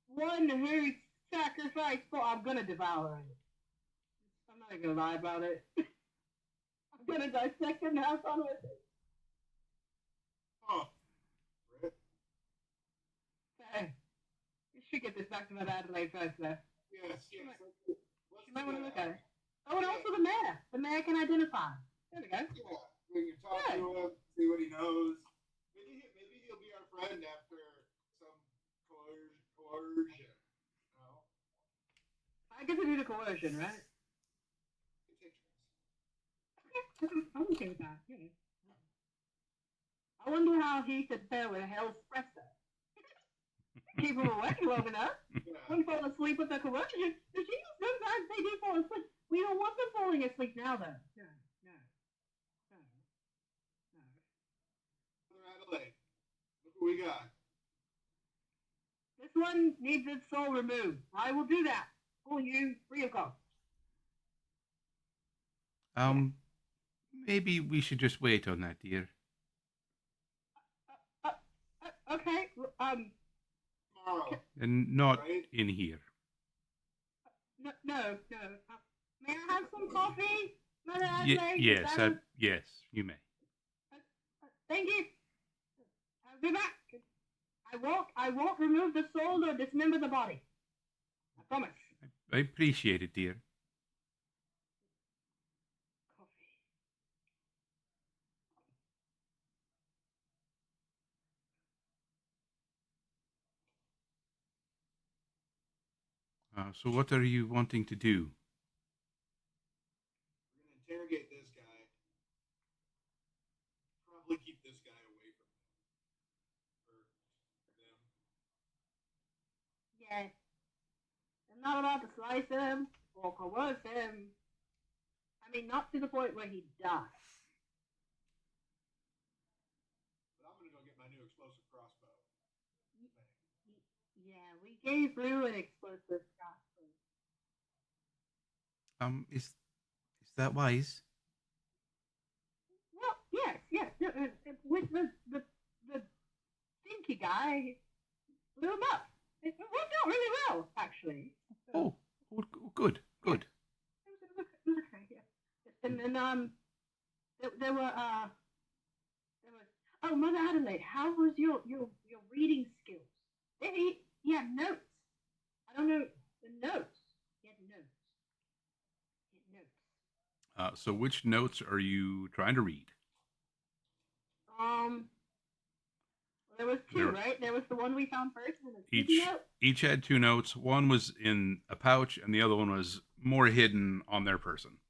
one who sacrificed for. I'm gonna devour it. I'm not gonna lie about it. I'm gonna dissect it and have fun with it. Huh. Bryn? Okay. We should get this back to Mother Adelaide first, though. Yes, She yes. might- Let's She might do want to that. look at it. Oh, and also the mayor. The mayor can identify. There we go. Yeah, we can talk Good. to him, see what he knows. Maybe he'll be our friend after some coercion. No, I guess I do the coercion, right? you take turns. Okay, I'm okay with that. Yeah. I wonder how he could pair with Hell's Presto. Keep him awake long enough. Yeah. Wouldn't fall asleep with the coercion. The Jesus, sometimes they do fall asleep. We don't want them falling asleep now, though. No, no, no, no. Mother Adelaide, look what we got. This one needs its soul removed. I will do that for you free of cost. Maybe we should just wait on that, dear. Okay. Tomorrow, And not right? in here. No, no. May I have some coffee, Mother Adelaide? Yes, you may. Thank you. I'll be back. I won't remove the soul or dismember the body. I promise. I appreciate it, dear. Coffee. So what are you wanting to do? We're gonna interrogate this guy. Probably keep this guy away from them. Or them. Yeah. I'm not allowed to slice him or coerce him. I mean, not to the point where he dies. But I'm gonna go get my new explosive crossbow. Yeah, we gave Brew an explosive crossbow. Is that wise? Well, yes. With the stinky guy blew him up. It worked out really well, actually. So, Good. it was okay, yeah. And then there was oh, Mother Adelaide, how was your reading skills? He had notes. I don't know the notes. He had notes. He had notes. So which notes are you trying to read? Well, there was two, There- right? There was the one we found first, and the sticky Each note. each had two notes. One was in a pouch, and the other one was more hidden on their person.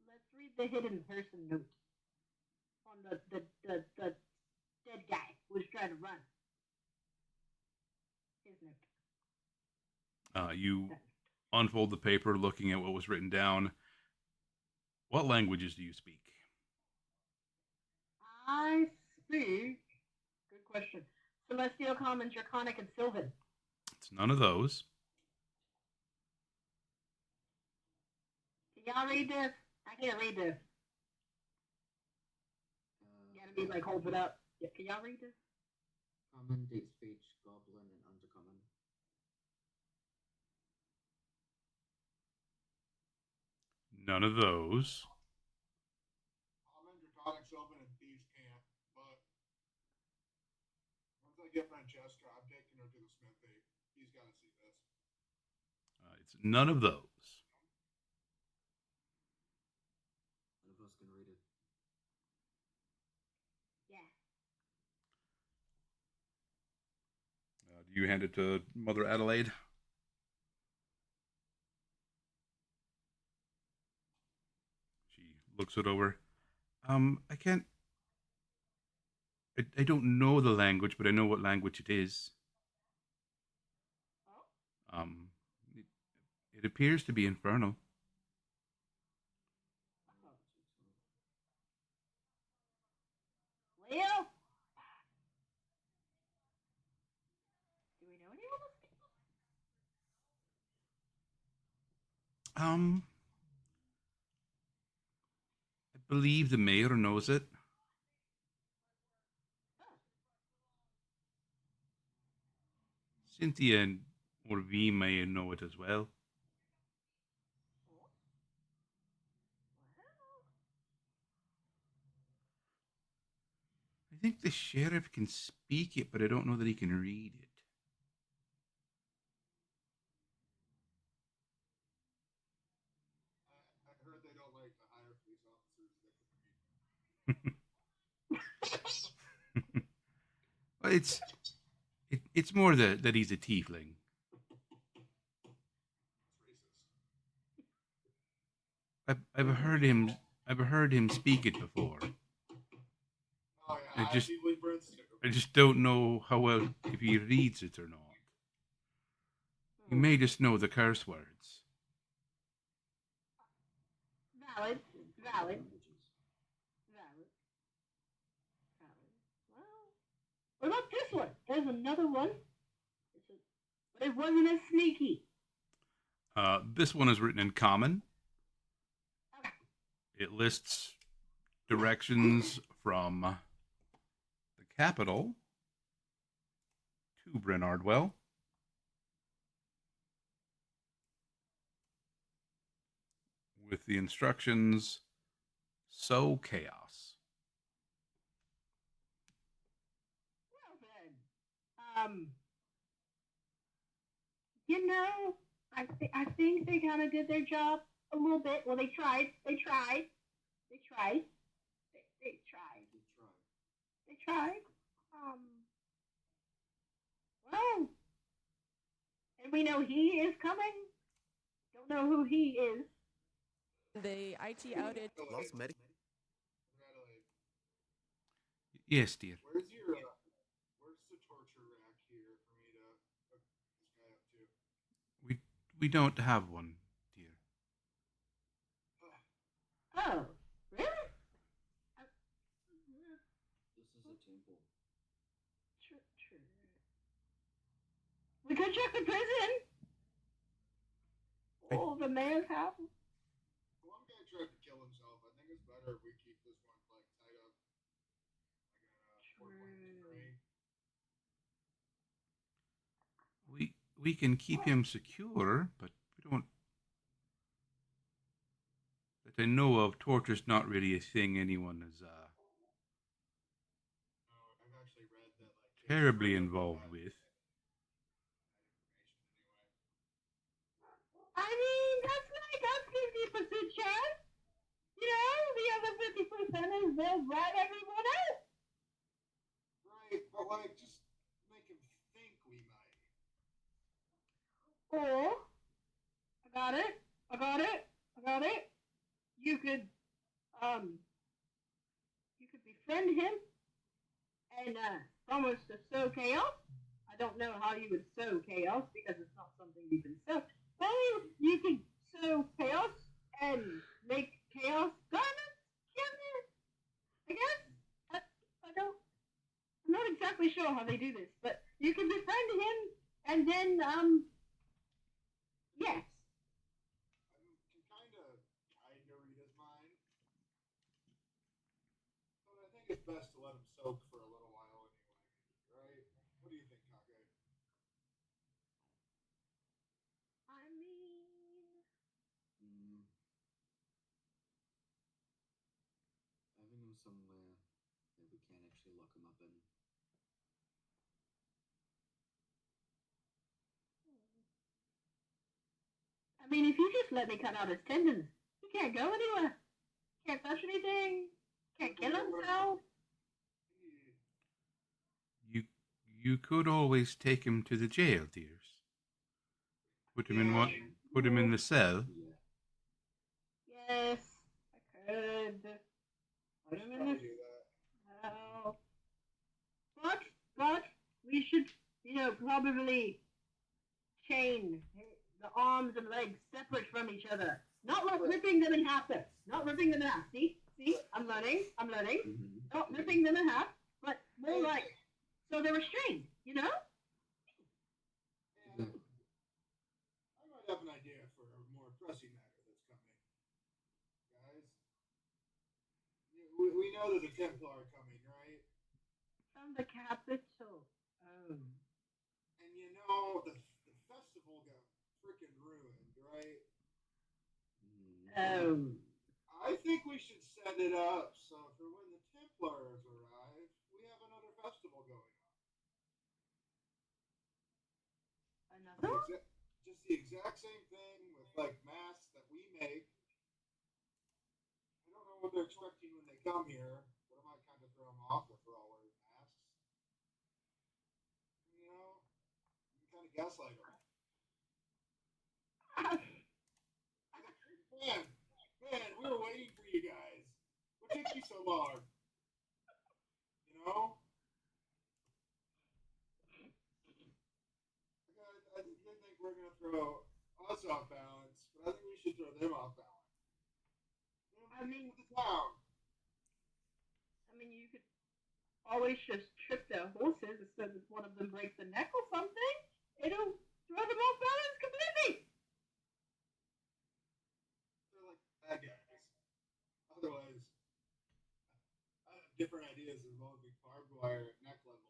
Let's read the hidden person note on the dead guy who was trying to run. His note. You unfold the paper, looking at what was written down. What languages do you speak? I speak. Good question. Celestial, Common, Draconic, and Sylvan. It's none of those. Can y'all read this? I can't read this. You gotta be like, hold it up. Yeah, can y'all read this? Common, deep speech, goblin, and undercommon. None of those. I'm in Draconic Sylvan and thieves can't. But once I get Francesca, I'm taking her to the smithy. He's got to see this. It's none of those. None of us can read it. Yeah. Do you hand it to Mother Adelaide? She looks it over. I can't. I don't know the language, but I know what language it is. Oh. Um, it, it appears to be infernal. Leo? Do we know anyone else? I believe the mayor knows it. Cynthia and or V may know it as well. I think the sheriff can speak it, but I don't know that he can read it. I heard they don't like to hire police officers that can read. Well, it's more that he's a tiefling. That's racist. I've heard him speak it before. Oh yeah, I just I believe Bryn's too. I just don't know how well if he reads it or not. He may just know the curse words. Valid. Valid. Languages. Valid. Well, what about this one? There's another one. But it wasn't as sneaky. This one is written in common. Okay. It lists directions from the capital to Bryn Ardwell. With the instructions, sow chaos. Well then, you know, I think they kind of did their job a little bit. Well, they tried. They tried. They tried. They tried. You try. They tried. Well, And we know he is coming. Don't know who he is. The IT outage. Lost medic. Adelaide, Yes, dear. where's your where's the torture rack here for me to hook this guy up to? We don't have one, dear. Oh, really? This is a temple. True. We could check the prison. Oh, the man's house. One guy tried to kill himself. I think it's better if we keep this one like tied up like in a porcelain tray. We can keep him secure, but we don't. That I know of, torture's not really a thing anyone is No, I've actually read that like terribly involved with. I mean, that's like a 50% chance. You know, the other 50% is they'll rat everyone out. Right, but like just make him think we might. Or, I got it. You could, um, you could befriend him and promise to sow chaos. I don't know how you would sow chaos because it's not something you can sow. But you can sow chaos and make chaos garments. I guess. I don't. I'm not exactly sure how they do this, but you can befriend him and then yes. I can kind of read his mind, but I think it's best to let him soak for a little while anyway, right? What do you think, Kage? I mean, Mm, having him somewhere that we can't actually lock him up in. if you just let me cut out his tendons, he can't go anywhere. Can't touch anything. Can't kill himself. You you could always take him to the jail, dears. Put him in one. Put him in the cell. Yeah. Yes, I could. Put him in Probably the do that. cell. But we should, probably chain the arms and legs separate from each other. Not like ripping them in half. Not ripping them in half. See, I'm learning. Mm-hmm. Not ripping them in half, but more like so they're restrained. Yeah, I might have an idea for a more pressing matter that's coming, guys. We know that the Templar are coming, right? From the capital. Oh. And you know the festival got freaking ruined, right? Oh. I think we should set it up so for when the Templars arrive, we have another festival going on. Another? Just the exact same thing with like masks that we make. I don't know what they're expecting when they come here, but it might kind of throw them off if we're all wearing masks. You know, you can kind of gaslight them. Man, we were waiting for you guys. What took you so long? You know? I think we're gonna throw us off balance, but I think we should throw them off balance. I mean, the town. you could always just trip their horses instead of one of them breaks a neck or something. It'll throw them off balance completely. They're like bad guys. Otherwise, I have different ideas involving barbed wire at neck level.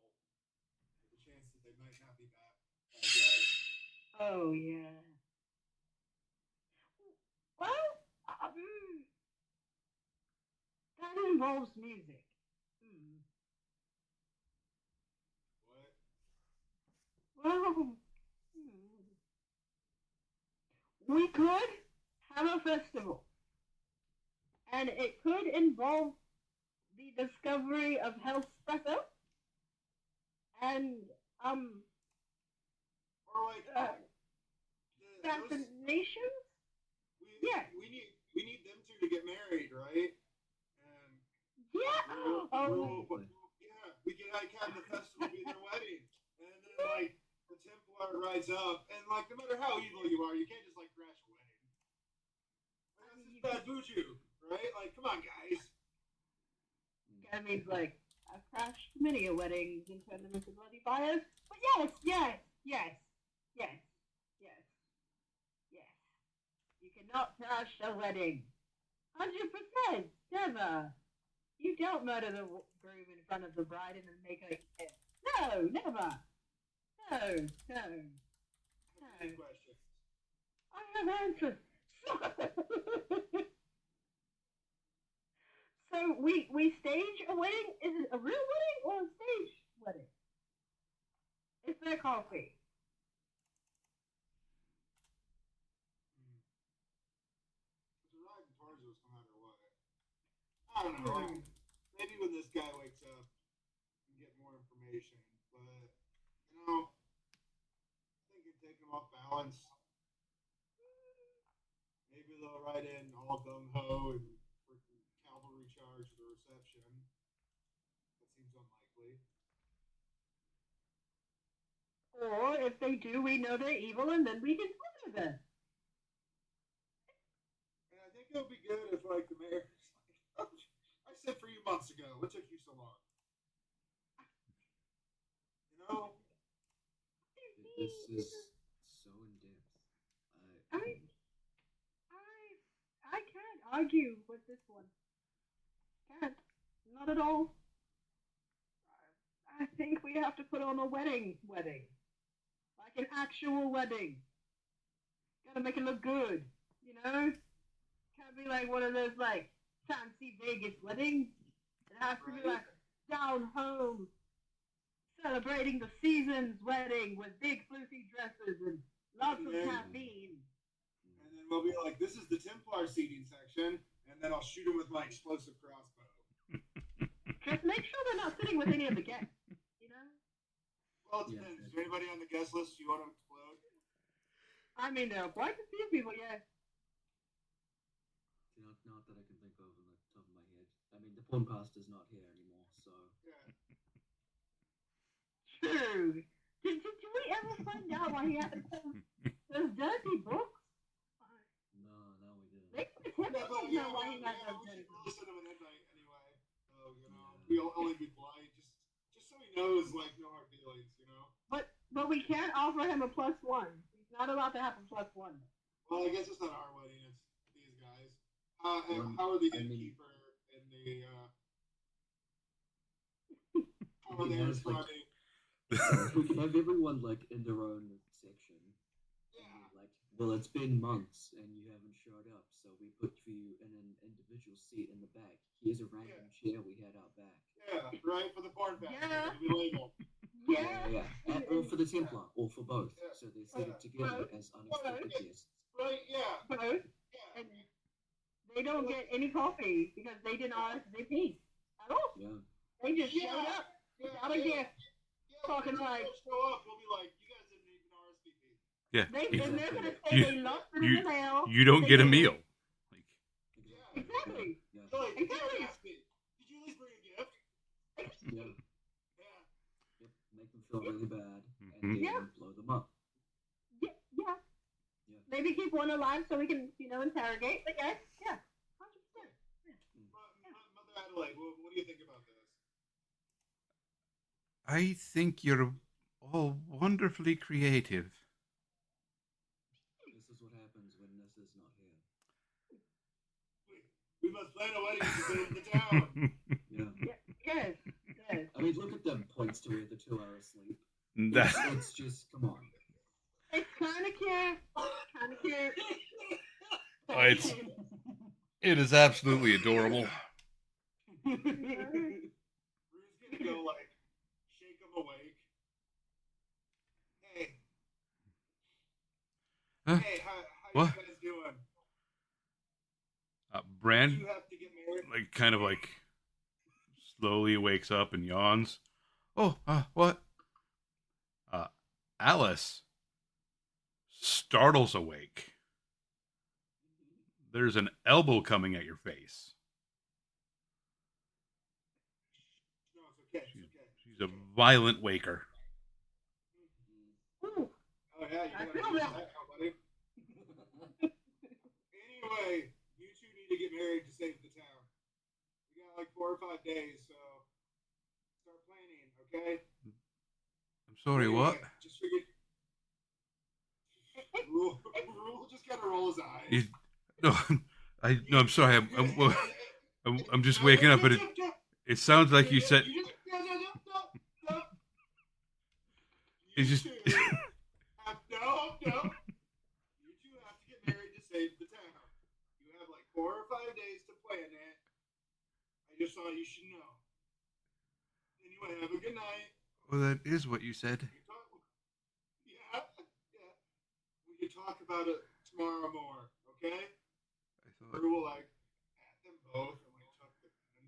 With the chance that they might not be bad guys. Oh yeah. Well, that involves music. Hmm. What? Well, we could have a festival, and it could involve the discovery of health espresso and Or like, uh, assassinations? Yeah. We need them two to get married, right? And Yeah. Exactly. yeah, we can like have the festival be their wedding, and then like the Templar rides up, and like no matter how evil you are, you can't just like crash a wedding. Like, that's just bad voodoo, right? Like, come on, guys. That means like I've crashed many a weddings and turned them into bloody fires. But yes, yes, yes, yes, yes, yes. You cannot crash a wedding. 100%. Never. You don't murder the groom in front of the bride and then make her kiss. No, never. No, no, Any no. questions? I have answers. So we stage a wedding? Is it a real wedding or a stage wedding? Is there coffee? It's riding towards us no matter what. I don't know. Like, maybe when this guy wakes up, we can get more information. But you know, I think it'd take him off balance. Maybe they'll ride in all gung ho and freaking cavalry charge the reception. That seems unlikely. Or if they do, we know they're evil and then we can slaughter them. And I think it would be good if like the mayor's like, oh, I said for you months ago. What took you so long? You know? This is so in depth. I I can't argue with this one. Can't. Not at all. I think we have to put on a wedding. Like an actual wedding. Gotta make it look good, you know? Can't be like one of those like fancy Vegas weddings. It has to be Right. like down home, celebrating the season's wedding with big floofy dresses and lots of Yeah. caffeine. And then we'll be like, this is the Templar seating section, and then I'll shoot him with my explosive crossbow. Just make sure they're not sitting with any of the guests, you know? Well, it Yeah, depends. Is that's- there anybody on the guest list you want to explode? I mean, there are quite a few people, yeah. Not that I can think of on the top of my head. I mean, the porn pastor's not here anymore, so Yeah. True. Did we ever find out why he had to post those dirty books? no, we didn't. Maybe the Templar know why he had yeah, those we dirty should books. listen to him an invite anyway. So, you know, Yeah. we'll only be polite, just so he knows, like, no hard feelings, you know? But we can't offer him a +1. He's not allowed to have a +1. Well, I guess it's not our wedding, it's these guys. Well, How are the I mean- innkeeper and the, how are He they has, like- responding? If we can have everyone like in their own section. Yeah. And be like, well, it's been months and you haven't showed up, so we put you in an individual seat in the back. Here's a random chair we had out back. Yeah, right, for the porn fest. Yeah. It'll be legal. Yeah. Or for the Templar, or for both. Yeah. So they're seated together Both. as unexpected Both. guests. Right, yeah. Both. Yeah. And they don't get any coffee because they didn't RSVP at all. Yeah. They just Yeah. showed up. Yeah, Got a gift. Yeah, Talking when like- people show up, we'll be like, you guys didn't even RSVP. Yeah. And they're gonna say You- they lost it in you- the mail. You don't They get a didn't. meal. Like, Exactly. Yeah. They're like, you Exactly. didn't ask me. Did you at least bring a gift? Yeah. Yeah. Yep. Make them feel really bad and Mhm. then Yeah. blow them up. Yeah. Yeah. Maybe keep one alive so we can, interrogate. But yes, yeah, 100%. Mother Adelaide, what do you think about this? I think you're all wonderfully creative. This is what happens when Ness is not here. We must plan a wedding to in the town. Yeah. Yes. I mean, look at them. Points to where the two are asleep. That, It's just, come on. It's kind of cute. Kind of cute. it's it is absolutely adorable. Rue's gonna go like shake him awake. Hey. Huh? Hey, how What? you guys doing? Brand You have to get married. like kind of like slowly wakes up and yawns. Oh, what? Alice, startles awake. There's an elbow coming at your face. No, it's okay. She's, It's okay. she's a violent waker. Ooh, Oh yeah, you I gotta feel use that. that now, buddy. Anyway, you two need to get married to save the town. We got like 4 or 5 days, so start planning, okay? I'm sorry, what? Anyway, just figured. Rule just kind of rolls his eyes. You, no, I'm sorry. I'm just waking up, but it sounds like you said. It's just. No. You two have to get married to save the town. You have like 4 or 5 days to plan it. I just thought you should know. Anyway, have a good night. Well, that is what you said. Yeah. We can talk about it tomorrow more, okay? I thought. Drew will like pat them both and like tuck the gun.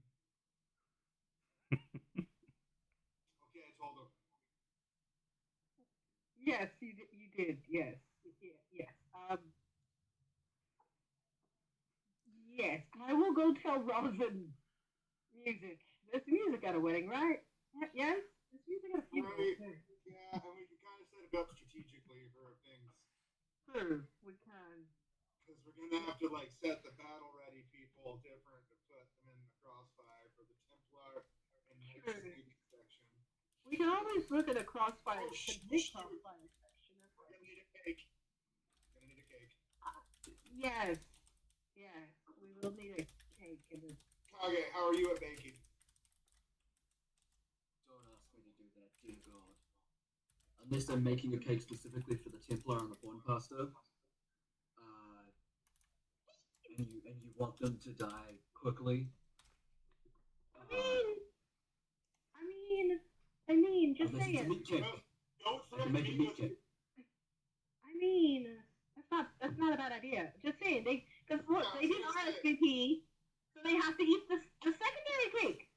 Okay, I told him. yes, you did. Yes, yes. Yes. I will go tell Rosin music. There's music at a wedding, right? Yes. There's music at a funeral. Right. Yeah, and we can kind of set it up strategically for things. True. We can. Because we're gonna have to like set the battle ready people different to put them in the crossfire for the Templar and like True. safety section. We can always look at a crossfire. Oh, Crossfire section. We're gonna need a cake. Gonna need a cake. Yes. Yes. We will need a cake and a. Kage, how are you at baking? Don't ask me to do that, dear God. Unless I'm making a cake specifically for the Templar and the Born Pastor, and you want them to die quickly. I mean, just unless say it's a it. meat cake. Don't I can make a meat cake. I mean, that's not a bad idea. Just saying, because look, Yeah, they did RSVP, so they have to eat the secondary cake.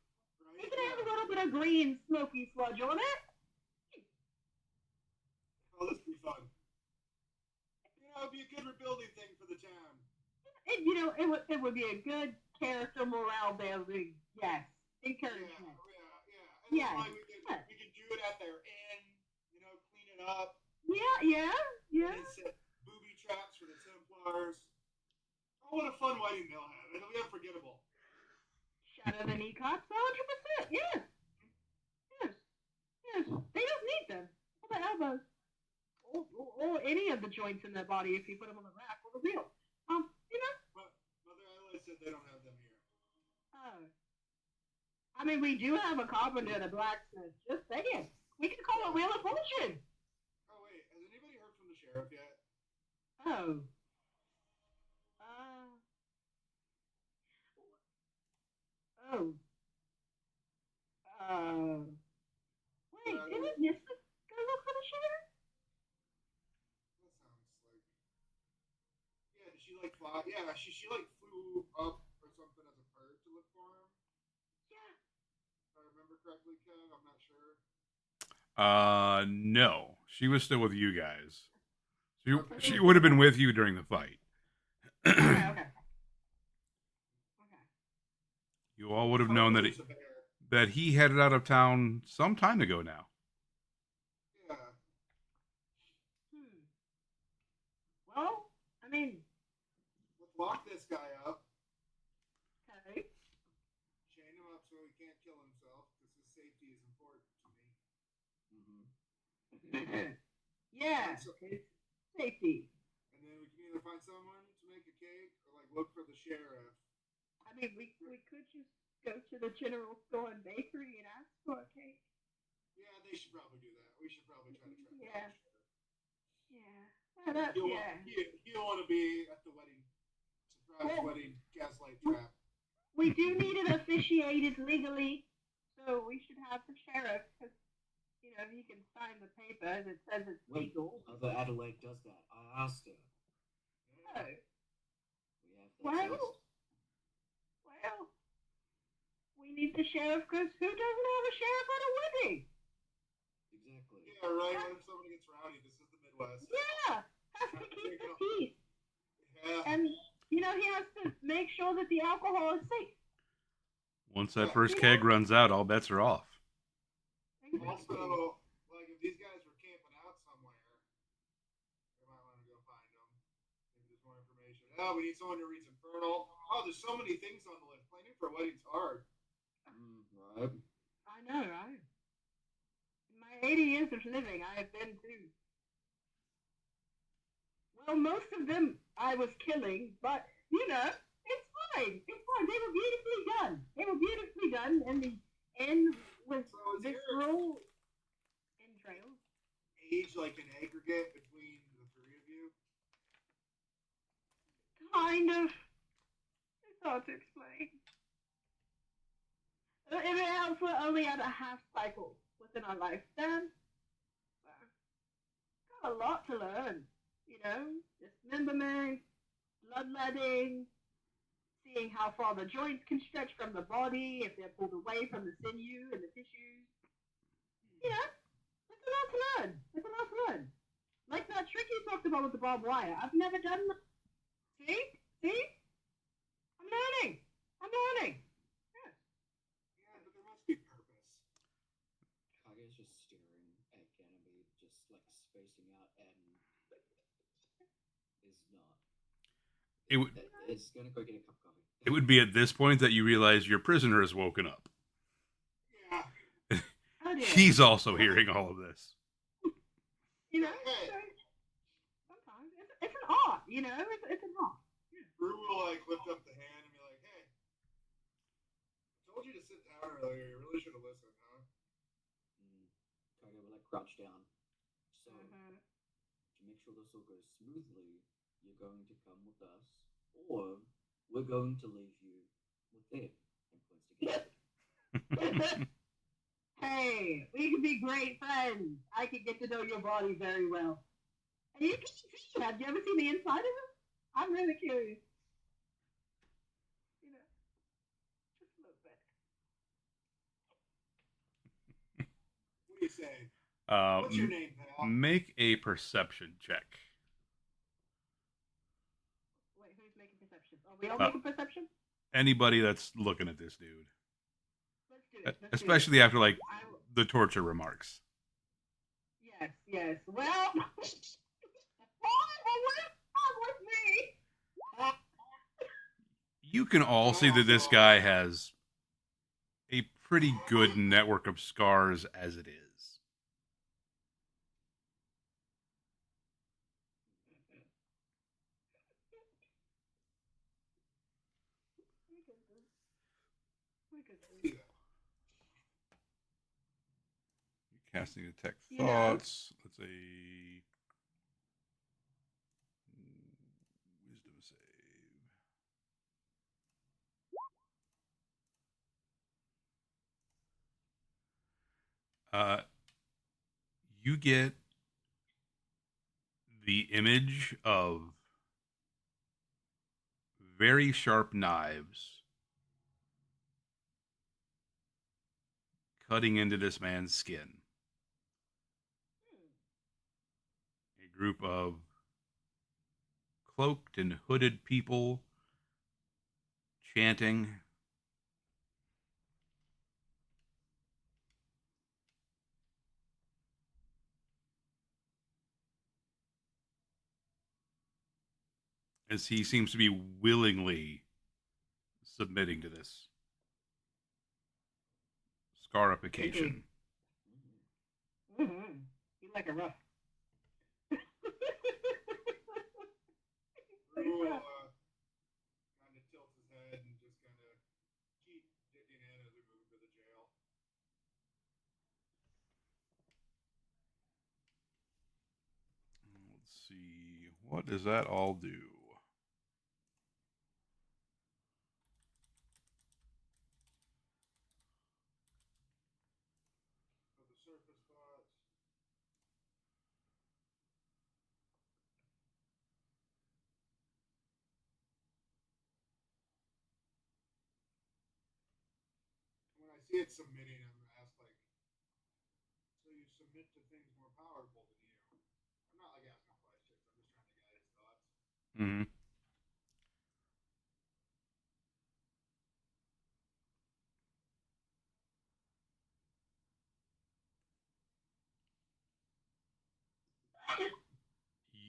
They can have a little bit of green smoky sludge on it. Oh, this will be fun. It'd be a good rebuilding thing for the town. It would be a good character morale building. Yes, encouragement. And Yeah. then, like, we could do it at their inn, clean it up. Yeah. And set booby traps for the Templars. Oh, what a fun wedding they'll have. It'll be unforgettable. Shadow the knee cops, 100%. Yes. They don't need them. Or the elbows. Or any of the joints in their body if you put them on the rack or the wheel. But Mother Adelaide said they don't have them here. Oh. I mean, we do have a carpenter and a blacksmith. Just saying. We can call it Wheel of Fortune. Oh, wait. Has anybody heard from the sheriff yet? Oh. Oh. Wait, didn't Nissa go look for the sheriff? That sounds like. Yeah, did she like fly? Yeah, she like flew up or something as a bird to look for him. Yeah. If I remember correctly, Kev, I'm not sure. No, she was still with you guys. She Okay. would have been with you during the fight. Okay. You all would have known that he headed out of town some time ago now. Yeah. Well, I mean, Let's lock this guy up. okay. Chain him up so he can't kill himself because his safety is important to me. Yeah. Safety. And then we can either find someone to make a cake or like look for the sheriff. I mean, we could just go to the general store and bakery and ask for a cake. Yeah, they should probably do that. We should probably try to track Yeah. down the Yeah. sheriff. He'll want to be at the wedding. Surprise wedding gaslight trap. We do need it officiated legally, so we should have the sheriff, because, he can sign the paper that says it's legal. Mother Adelaide does that. I asked her. Oh. We have that Well, list. we need the sheriff, because who doesn't have a sheriff at a wedding? Exactly. Yeah, right. What if somebody gets rowdy? This is the Midwest. Yeah, has to keep make sure that the alcohol is safe. Once that first keg runs out, all bets are off. Also, like if these guys were camping out somewhere, they might want to go find them. Maybe there's more information. Oh, we need someone who reads Infernal. Oh, there's so many things on the list. Planning for a wedding's hard. Right. I know, right? In my 80 years of living, I have been through. Well, most of them I was killing, but you know, it's fine. It's fine. They were beautifully done. They were beautifully done, and the end was So is visceral entrails. age like an aggregate between the three of you? Kind of. It's hard to explain. If it helps, we're only at a half cycle within our lifespan. Got a lot to learn. You know, dismemberment, bloodletting, seeing how far the joints can stretch from the body, if they're pulled away from the sinew and the tissues. You know, it's a lot to learn. It's a lot to learn. Like that trick you talked about with the barbed wire. I've never done that. See? See? I'm learning. I'm learning. Yes. Yeah, but there must be purpose. Kage's just staring at Ganymede, just like spacing out, and is not. It would It's gonna go get a cup of coffee. it would be at this point that you realize your prisoner has woken up. Yeah. Oh dear. He's also hearing all of this. You know, sometimes it's an art. You know, it's an art. Brew will like lift up the hand and be like, "Hey, I told you to sit down earlier. You really should have listened, huh?" Kage will like crouch down. So Mhm. to make sure this all goes smoothly, you're going to come with us, or we're going to leave you with them. And points together. Hey, we can be great friends. I can get to know your body very well. And you can see, have you ever seen the inside of it? I'm really curious. You know, just a little bit. What do you say? What's your name, pal? Make a perception check. Wait, who's making perception? Are we all Uh, making perception? Anybody that's looking at this dude, Let's do it. Let's do it. especially after like I will- the torture remarks. Yes, yes. Well, what's wrong with me? You can all see that this guy has a pretty good network of scars as it is. Yeah. Casting detect You know. thoughts. Let's say wisdom save. You get the image of very sharp knives cutting into this man's skin. A group of cloaked and hooded people chanting. As he seems to be willingly submitting to this scarification. Mm-hmm. You like a rough. Brew will kind of tilt his head and just kind of keep digging in as we move to the jail. Let's see. What does that all do? So the surface thoughts. When I see it submitting, I'm gonna ask like, so you submit to things more powerful than you? I'm not like asking questions. I'm just trying to guide his thoughts. Mm-hmm.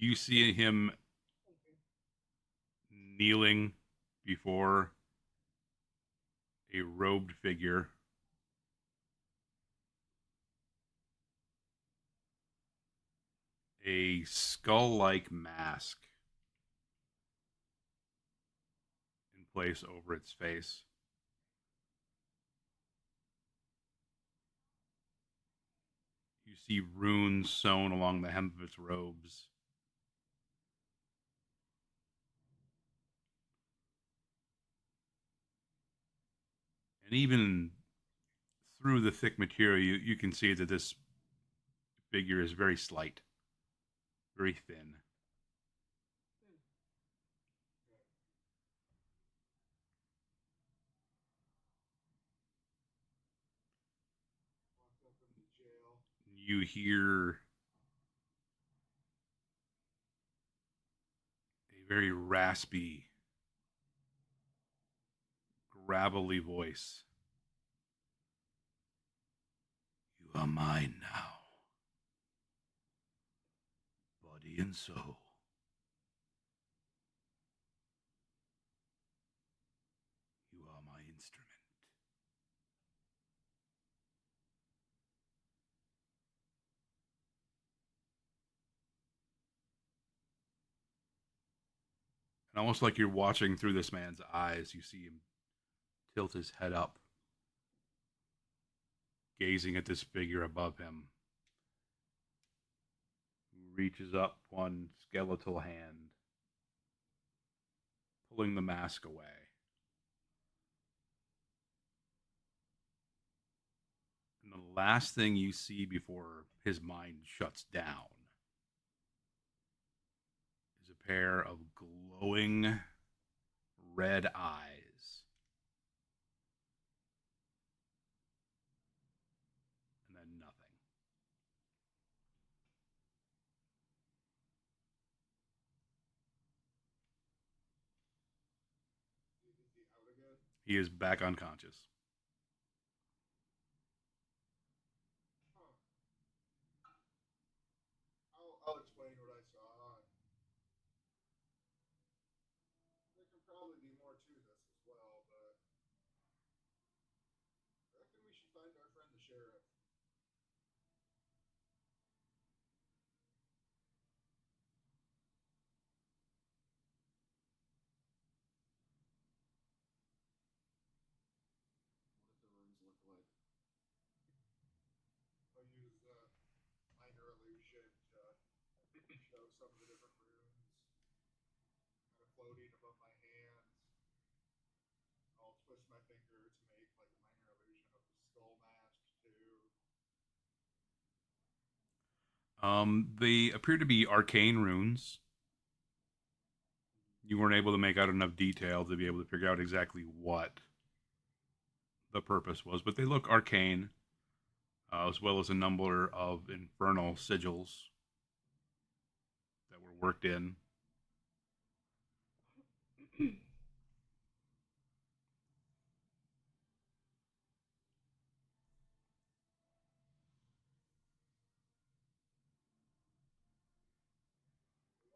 You see him kneeling before a robed figure. A skull like mask in place over its face. You see runes sewn along the hem of its robes. And even through the thick material, you can see that this figure is very slight, very thin. Locked up in the jail. You hear a very raspy, gravelly voice. You are mine now, body and soul. You are my instrument. And almost like you're watching through this man's eyes, you see him tilt his head up, gazing at this figure above him, who reaches up one skeletal hand, pulling the mask away. And the last thing you see before his mind shuts down is a pair of glowing red eyes. And then nothing. Is he out again? He is back unconscious. Huh. I'll explain what I saw. There can probably be more to this as well, but I reckon we should find our friend the sheriff. What do the runes look like? I'll use minor illusion to show some of the different runes kind of floating above my hands. I'll twist my finger to make like a minor illusion of the skull mask too. They appear to be arcane runes. You weren't able to make out enough detail to be able to figure out exactly what the purpose was, but they look arcane, as well as a number of infernal sigils that were worked in. I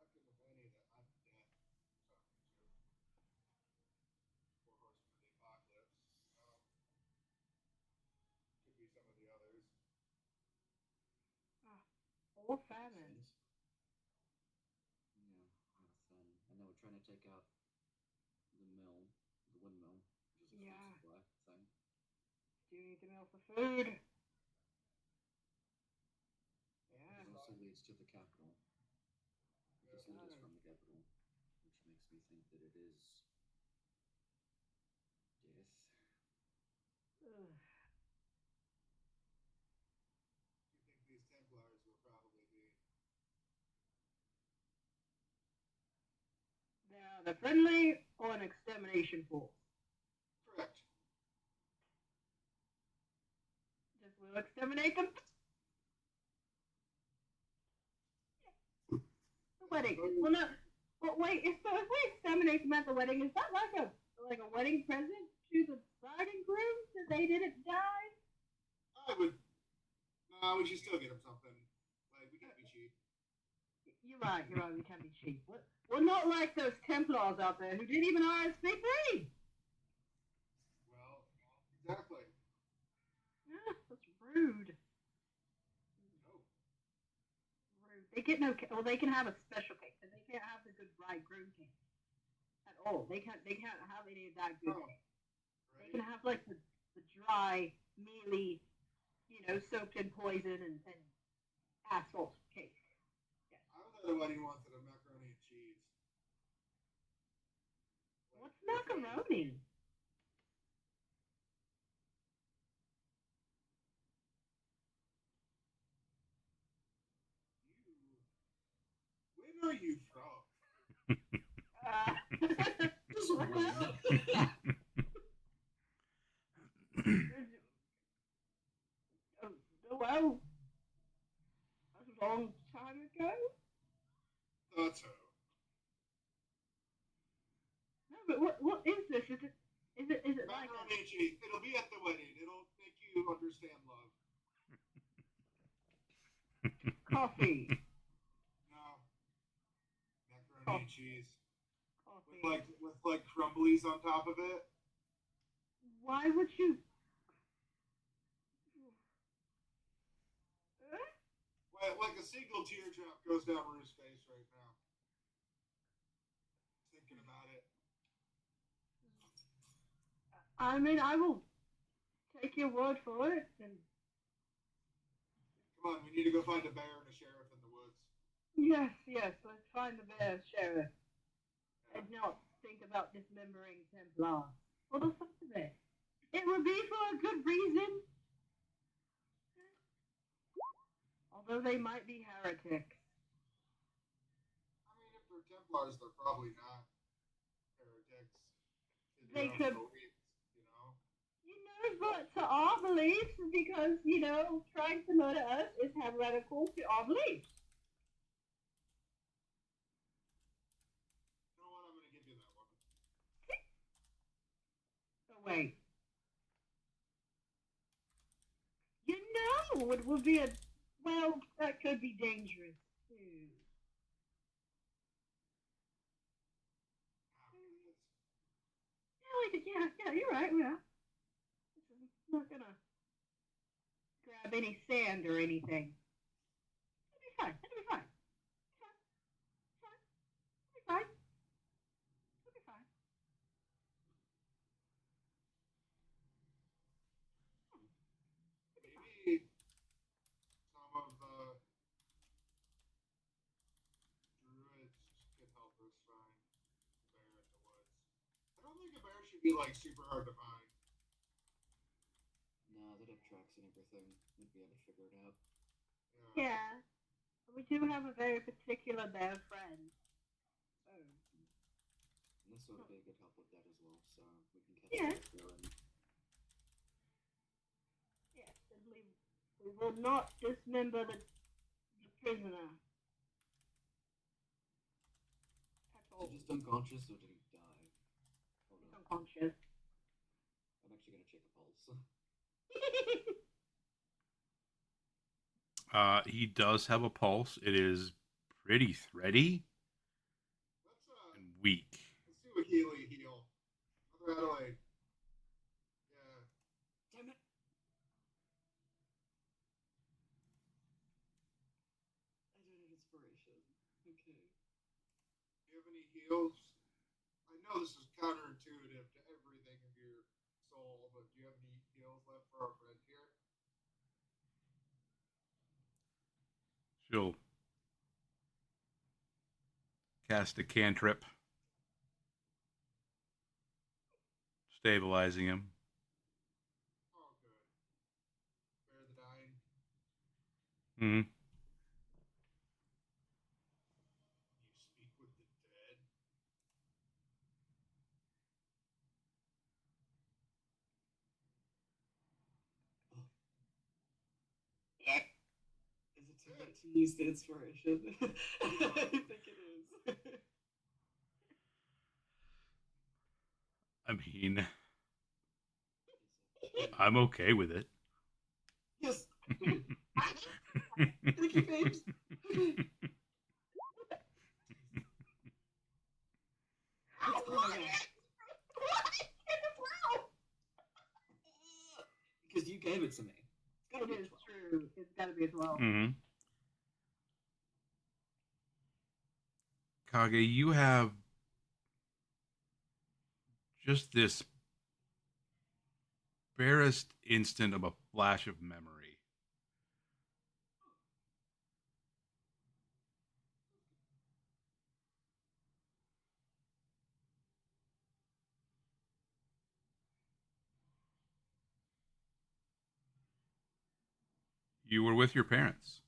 reckon with any that I'm death something too. Four horsemen of the apocalypse. Could be some of the others. Or famine. Yeah, I'm thin. And then we're trying to take out the mill, the windmill, which is a Yeah. food supply thing. Do you need the mill for food? Yeah. It also leads to the capital. It does lead us Got it. from the capital, which makes me think that it is death. Ugh. You think these Templars will probably be? Now, the friendly or an extermination force? Correct. Just we'll exterminate them. The wedding. Well, no. But wait, if we exterminate them at the wedding, is that like a wedding present to the bride and groom that they didn't die? I would. No, we should still get him something. Like we can't be cheap. You You're right. You're right. We can be cheap. We're not like those Templars out there who didn't even RSVP. Well, exactly. Yeah, that's rude. No. Rude. They get no. Well, they can have a special cake, but they can't have the good bridegroom cake at all. They can't. They can't have any of that good Oh, cake. They right? can have like the dry, mealy, soaked in poison and asphalt cake. Yes. I was at a wedding once at a macaroni and cheese. Like, What's with, like, macaroni? Where are you from? Just What win. the- oh, well, that's a long time ago. Thought so. No, but what is this? Is it like Macaroni and cheese. It'll be at the wedding. It'll make you understand love. a coffee? No. Macaroni and cheese. Coffee. With like crumblies on top of it. Why would you? Like a single teardrop goes down Rue's face right now. Thinking about it. I mean, I will take your word for it, and Come on, we need to go find a bear and a sheriff in the woods. yes, let's find the bear, sheriff, and not think about dismembering Templar. Well, the fuck of it. It would be for a good reason. Although they might be heretics. I mean, if they're Templars, they're probably not heretics. In They their own could. beliefs, you know? But to our beliefs, because, trying to murder us is heretical to our beliefs. You know what? I'm going to give you that one. Oh, wait. It would be well, that could be dangerous, too. Yeah, you're right, yeah. I'm not gonna grab any sand or anything. It'll be fine, it'll be fine. It'll be fine, it'll be fine. Maybe some of the druids could help us find the bear in the woods. I don't think a bear should be like super hard to find. Nah, they'd have tracks and everything. We'd be able to figure it out. Yeah, we do have a very particular bear friend. Oh. And this would be a good help with that as well, so we can catch Yeah. it going. Yes, and we will not dismember the prisoner. At Is all. he just unconscious or did he die? Hold He's on. unconscious. I'm actually gonna check a pulse. He does have a pulse. It is pretty thready Let's and weak. let's do a Healy heal. Mother Adelaide. Yeah. Damn it! I don't have inspiration. Okay. Do you have any heals? I know this is counterintuitive to everything of your soul, but do you have any heals left for our friend here? She'll cast a cantrip, stabilizing him. Oh, good. Spare the dying. Hmm. You speak with the dead. Is it too late to use the inspiration? I think it is. I mean, I'm okay with it. Yes! Thank you, babes! Okay. Okay. Because you gave it to me. It's gotta It be a is 12. true. It's got to be a 12. Mm-hmm. Kage, you have just this barest instant of a flash of memory. You were with your parents.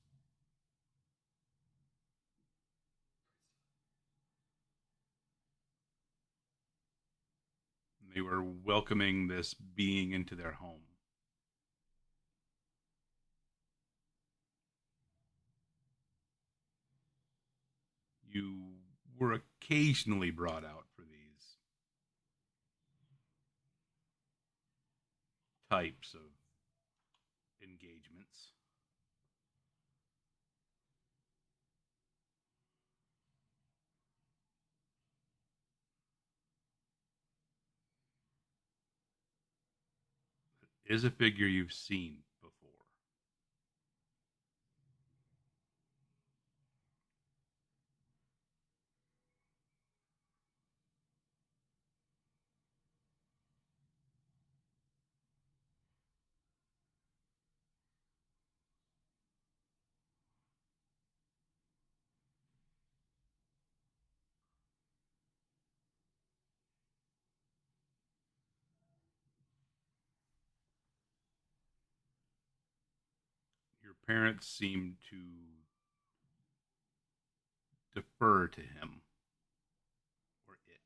They were welcoming this being into their home. You were occasionally brought out for these types of engagements. It is a figure you've seen before. Your parents seem to defer to him or it,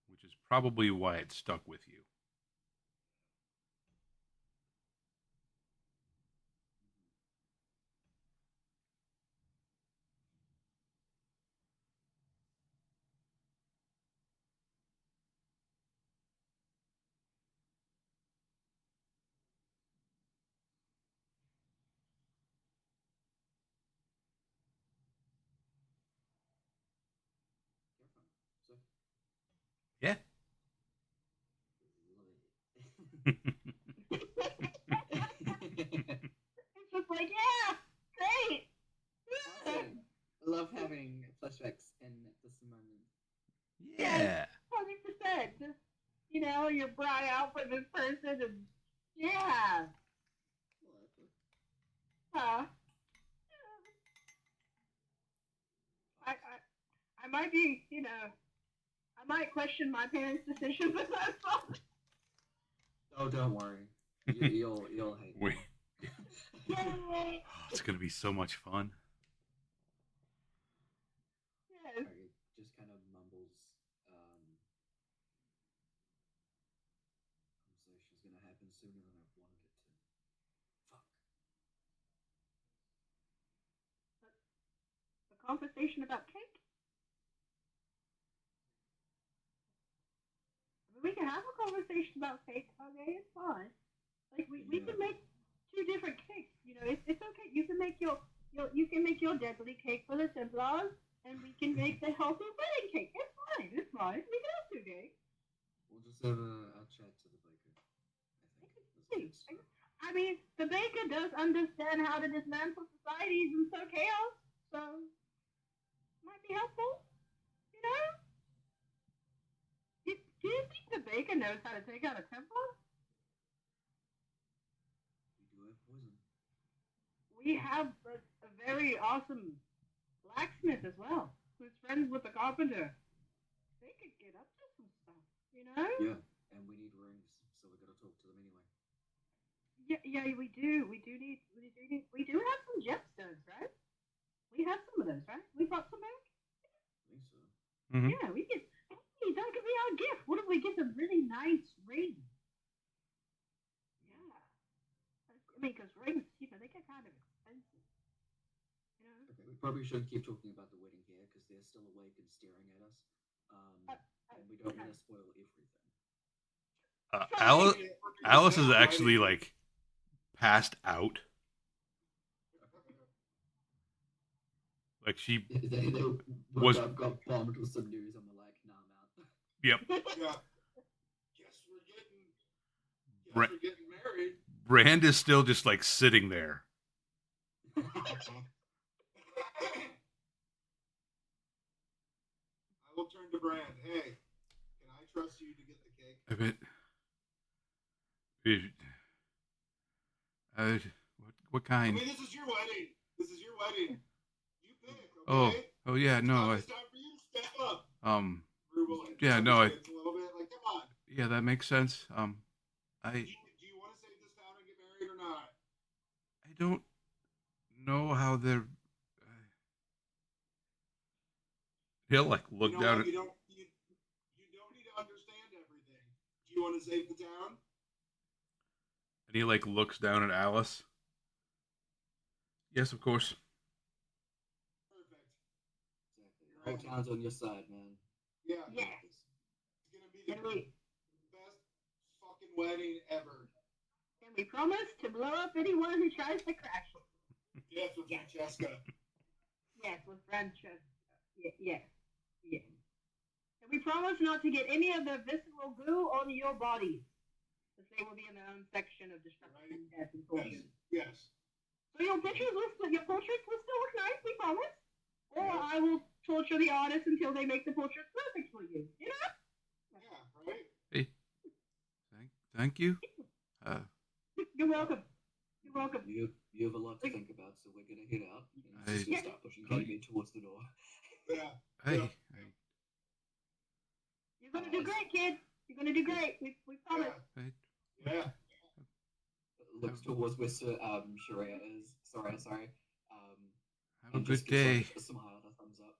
which is probably why it stuck with you. So, Yeah. love It's just like, yeah, great. Awesome. I love having flashbacks in this moment. Yeah. 100%. Just, you're brought out for this person, and yeah. Huh. I might be, I might question my parents' decisions with that song. Oh, don't worry. You'll hate We, me. Yay! it's going to be so much fun. Yes. Harry just kind of mumbles. Conversation's gonna happen sooner than I wanted it to. Fuck. A conversation about cake? I mean, we can have a conversation about cake, okay? It's fine. Like, we can Yeah. make two different cakes. It's okay. You can make your deadly cake for the Templars, and we can make the healthy wedding cake. It's fine. It's fine. We can have two cakes. We'll just have a chat to the baker. I think that's a good start. I mean, the baker does understand how to dismantle societies and sow chaos, so might be helpful. You know? Do you think the baker knows how to take out a Templar? We do have poison. We have a very awesome blacksmith as well, who's friends with the carpenter. They could get up to some stuff, you know? Yeah, and we need rings, so we gotta talk to them anyway. Yeah, we do. We do have some gemstones, right? We have some of those, right? We brought some back. I think so. Mm-hmm. Yeah, we get. Hey, that could be our gift. What if we get a really nice ring? Yeah. I mean, because rings, they get kind of expensive. You know? Okay, we probably shouldn't keep talking about the wedding here because they're still awake and staring at us. And we don't want to spoil everything. Alice, Sorry. Alice is actually like passed out. Like she They woke was. up, got bombed with some news, and were like, "Nah, I'm out." Yep. Yeah. Guess we're getting. Guess Bra- we're getting married. Brand is still just like sitting there. I will turn to Brand. Hey, can I trust you to get the cake? I bet. What I kind? mean, this is your wedding. This is your wedding. You pick, Oh, okay? oh yeah, no, It's time for you to step up. um, Like, yeah, no, a little bit. Like, come on. yeah, that makes sense. I, Do you want to save this town and get married or not? I don't know how they're. He'll like look You know down what? at, You don't need to understand everything. Do you want to save the town? and he like looks down at Alice. Yes, of course. Perfect. Exactly. The whole town's on your side, man. Yeah. You Yeah. got this. It's gonna be the Can we best fucking wedding ever. can we promise to blow up anyone who tries to crash it? Yes, with Yeah. Francesca. Yes, with Francesca. Yes. Yes. And we promise not to get any of the visceral goo on your bodies, because they will be in their own section of destruction, death, and torture. Yes. So your portraits will still look nice, we promise. Or Yeah. I will torture the artists until they make the portraits perfect for you. You know? Yeah. Right. Hey, thank you. You're welcome. You're welcome. You have a lot to think about, so we're gonna head out and just I- gonna start pushing Kate towards the door. Yeah. Hey, You're gonna do great, kid. You're gonna do great. We promise. hey, Yeah. Looks towards where Sharia is. Sorry. have a And good just gives, day. like, a smile, a thumbs up.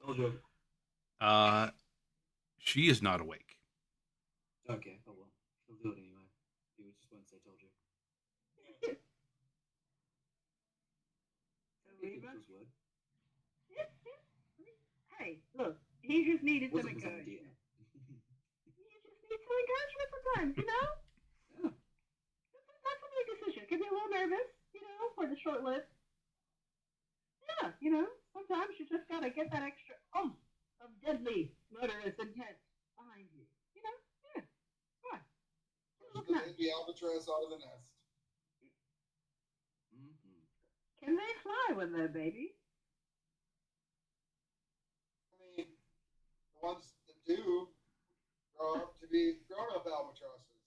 Told you. She is not awake. Okay, oh well. He'll do it anyway. He was just won't say told you. So He we keeps must. his word. Hey, look, he just needed some Wasn't his idea. encouragement. He just needs some encouragement sometimes, you know? Yeah. That's a big decision. Can be a little nervous, you know, for the short list. Yeah, you know, sometimes you just gotta get that extra oomph of deadly, murderous intent behind you. You know? Yeah. Come on. Look nice. The albatross out of the nest. Mm-hmm. Can they fly when they're babies? I mean, the ones that do grow up to be grown-up albatrosses.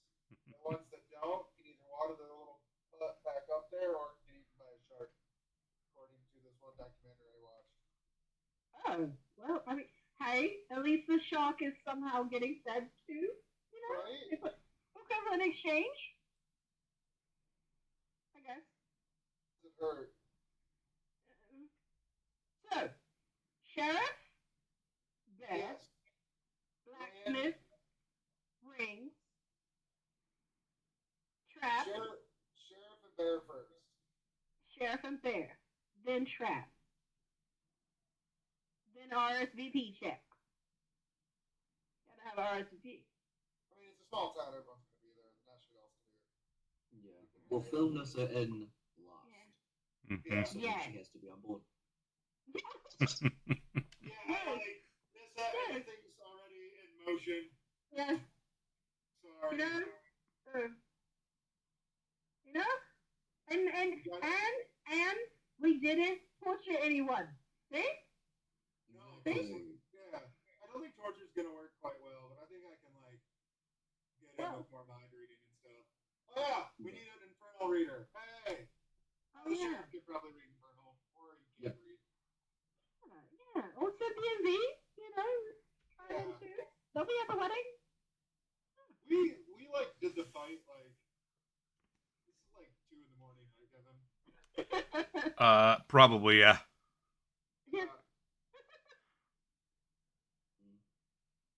The ones that don't can either water their little butt back up there or get eaten by a shark, according to this one documentary I watched. Oh, well, I mean, hey, at least the shark is somehow getting fed too. You know? Right? It's an exchange. I guess. Does it hurt? So, sheriff, bed, Yes. blacksmith, rings, trap, Sheriff and Bear first. sheriff and bear, then trap, then RSVP check. Gotta have RSVP. I mean, it's a small town. Everyone's going to be there. Not shit else to do. Yeah. We'll film Nissa in last. Mhm. Yeah. So Yeah. she has to be on board. Yeah, like, Nissa, everything's already in motion. Yes, Sorry. you know, you know, and we didn't torture anyone. See? No, Exactly. yeah. I don't think torture's gonna work quite well, but I think I can like get in with more mind reading and stuff. Oh yeah, we need an infernal reader. Hey, Oh the yeah. sheriff could probably read infernal, or he can't read. Yeah. Or Cynthia Z, you know, try them too. They'll be at the wedding. We like did the fight like this is like 2 in the morning, right, Kevin? Probably, yeah. Yeah.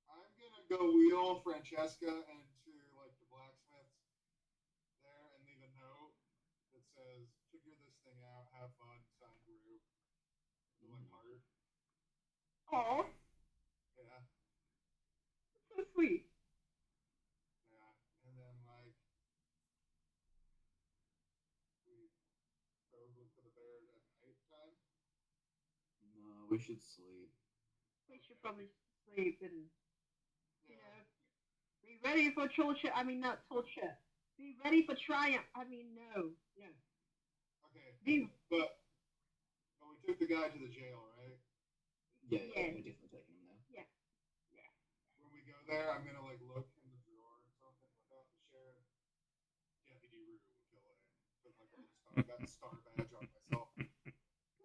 I'm gonna go wheel Francesca into like the blacksmith's there and leave a note that says, "Figure this thing out, have fun, signed Rue." Like heart. Aw, Yeah, so sweet. yeah. And then like we go look for the bear at night time. we should sleep. We should probably sleep and be ready for torture. I mean, not torture. Be ready for triumph. I mean, no. Okay, Be but we took the guy to the jail, right? Yeah, Yeah. we're definitely taking him there. When we go there, I'm gonna like look in the drawer or something without the sheriff. Deputy Rue will fill it in. Put like a little star badge on myself.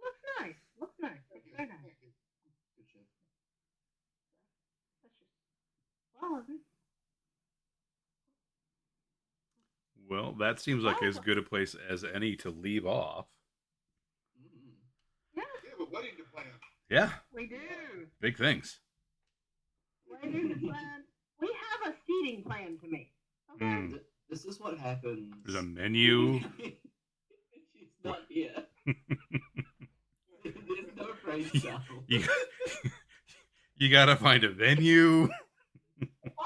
looks nice. Looks nice. Thank Looks you. very nice. Thank you. Good shit. That's just well. Well, that seems like as Oh. good a place as any to leave off. Mm-hmm. Yeah, We have a wedding to plan. Yeah, we do. big things. Wedding to plan. We have a seating plan to make. Okay. Mm. This is what happens. There's a menu. She's not here. There's no brain cell. You gotta find a venue.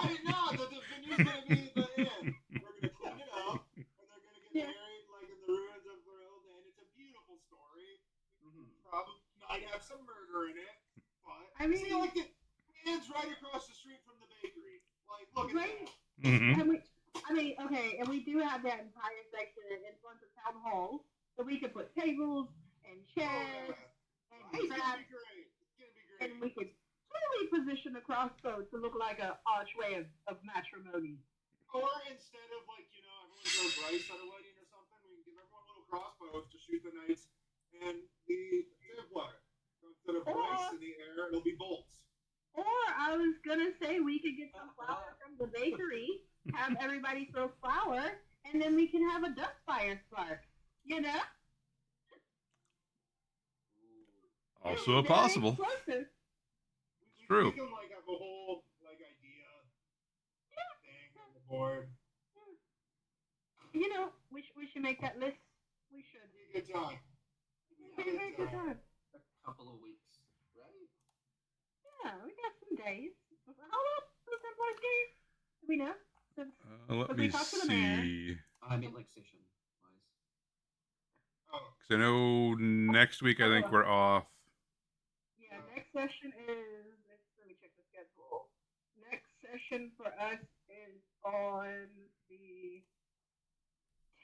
I didn't know that the venue's gonna be the inn. We're gonna clean it up, and they're gonna get married like in the ruins of their old inn. It's a beautiful story. Probably might have some murder in it, but I mean- see, like the inn's right across the street from the bakery. Like, look at Right. that. Mm-hmm. And we do have that entire section in front of town hall, so we could put tables and Oh, chairs yeah. and It's gonna traps, be great. It's gonna be great. and we could totally position the crossbow to look like an archway of matrimony. Or instead of like, everyone goes rice at a wedding or something, we can give everyone little crossbows to shoot the knights and the Templar. So instead of rice in the air, it'll be bolts. Or I was gonna say we could get some flour from the bakery, have everybody throw flour, and then we can have a dust fire spark. You know? Also a Very possible. explosive. True. We can like have a whole like idea thing on the board. You know, we should make that list. We should. It'd be a good time. Very, very good time. A couple of weeks, right? Yeah, we got some days. How long was that board game? Do we know? Let But me we talked to the mayor. see. I mean, like session wise. Oh, Because I know next week I think we're off. Yeah, next session is. Let me check the schedule. Next session for us is on the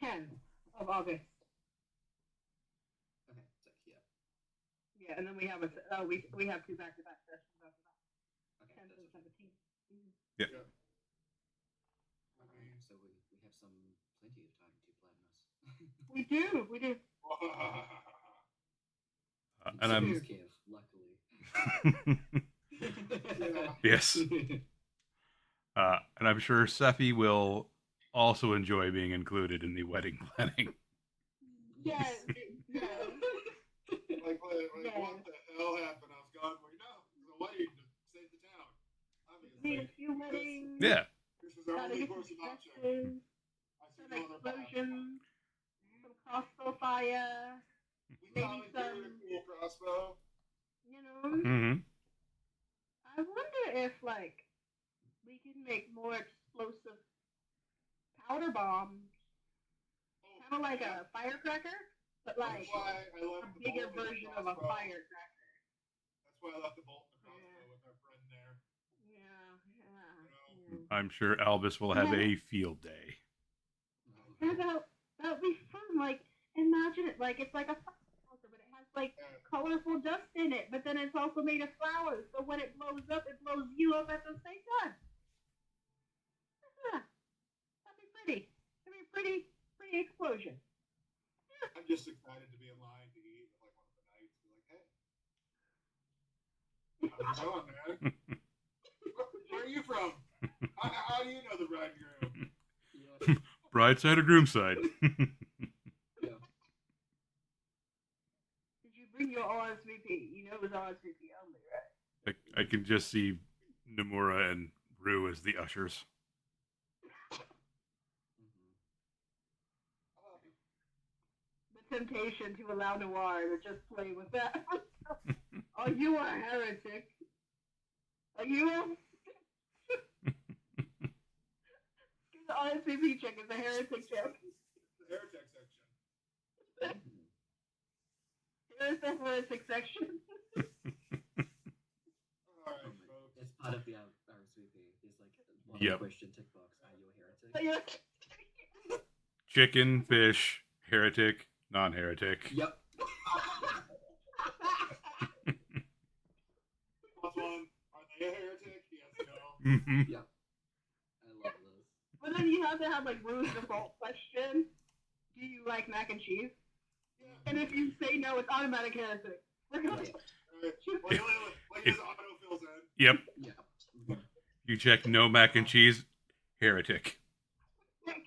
10th of August. Okay, so yeah. Yeah, and then we have we have two back-to-back sessions after that. Okay, 10th and that's 17th. Yeah. Alright, so we have plenty of time to plan this. We do. We do. And I'm Kiev, luckily. yes. And I'm sure Sephi will also enjoy being included in the wedding planning. Yes. Yes. like what the hell happened? I was gone. Well, it was a wedding to save the town. Need a Obviously, few weddings. Yeah. this is our Gotta only get course some of action. stresses, I see some no other path. explosions, some crossbow fire. We maybe commandeered a some- cool crossbow. You know. Mm-hmm. I wonder if we can make more explosive powder bombs, kind of like a firecracker, but like That's why I a left the bigger bolt in the version of a crossbow. firecracker. That's why I left the bolt in the crossbow with our friend there. Yeah. I'm sure Albus will have a field day. Yeah, that would be fun. Like, imagine it. Like, it's like a firecracker, but it has like colorful dust in it. But then it's also made of flowers. So when it blows up, it blows you up at the same time. Yeah, that'd be pretty. That'd be a pretty explosion. I'm just excited to be in line to eat with like one of the knights. Be like, hey, how's it going, man? Where are you from? How do you know the bride and groom? Yeah. Bride side or groom side? Yeah. Did you bring your RSVP? You know it was RSVP only, right? I can just see Nomura and Rue as the ushers. The temptation to allow Noir to just play with that. Are you a heretic? Are you a... The RSVP check is a heretic check. The heretic section. Here's the heretic section. part of the RSVP. There's like one Yep. question tick box. Are you a heretic? So you're like, Chicken, fish, heretic, non-heretic. Yep. Plus one. Are they a heretic? Yes, no. Mhm. Yep. I love this. but then you have to have like Rue's default question. Do you like mac and cheese? Yeah. And if you say no, it's automatic heretic. We're gonna Right. Like his auto fills in. Yep. Yep. Mhm. You check no mac and cheese, heretic. Like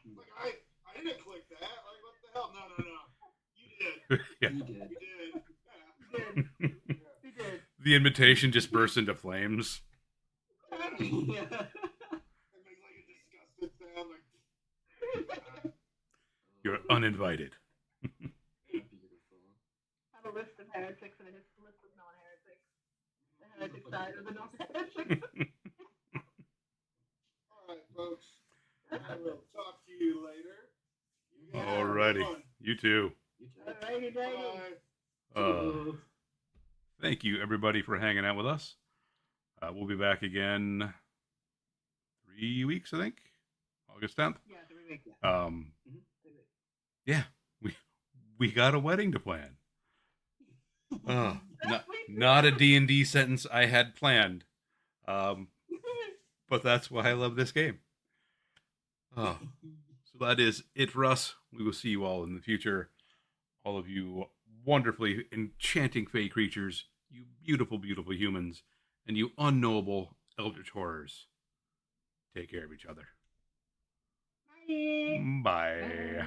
I didn't click that. Like what the hell? No. You did. Yeah. You did. You did. You did. You did. The invitation just bursts into flames. Yeah. It makes like a disgusted sound. Like. You're uninvited. Beautiful. I have a list of heretics and a list of non-heretics. The heretic side of the non-heretics. All right, folks. I will talk to you later. You guys have Alrighty. fun. You too. You too. Alrighty, Daniel. Bye. Thank you, everybody, for hanging out with us. We'll be back again 3 weeks, I think. August 10th. Yeah, 3 weeks. Yeah, we got a wedding to plan. Not a D&D sentence I had planned. But that's why I love this game. So that is it for us. We will see you all in the future. All of you wonderfully enchanting fey creatures, you beautiful, beautiful humans, and you unknowable eldritch horrors. Take care of each other. Bye. Bye. Bye.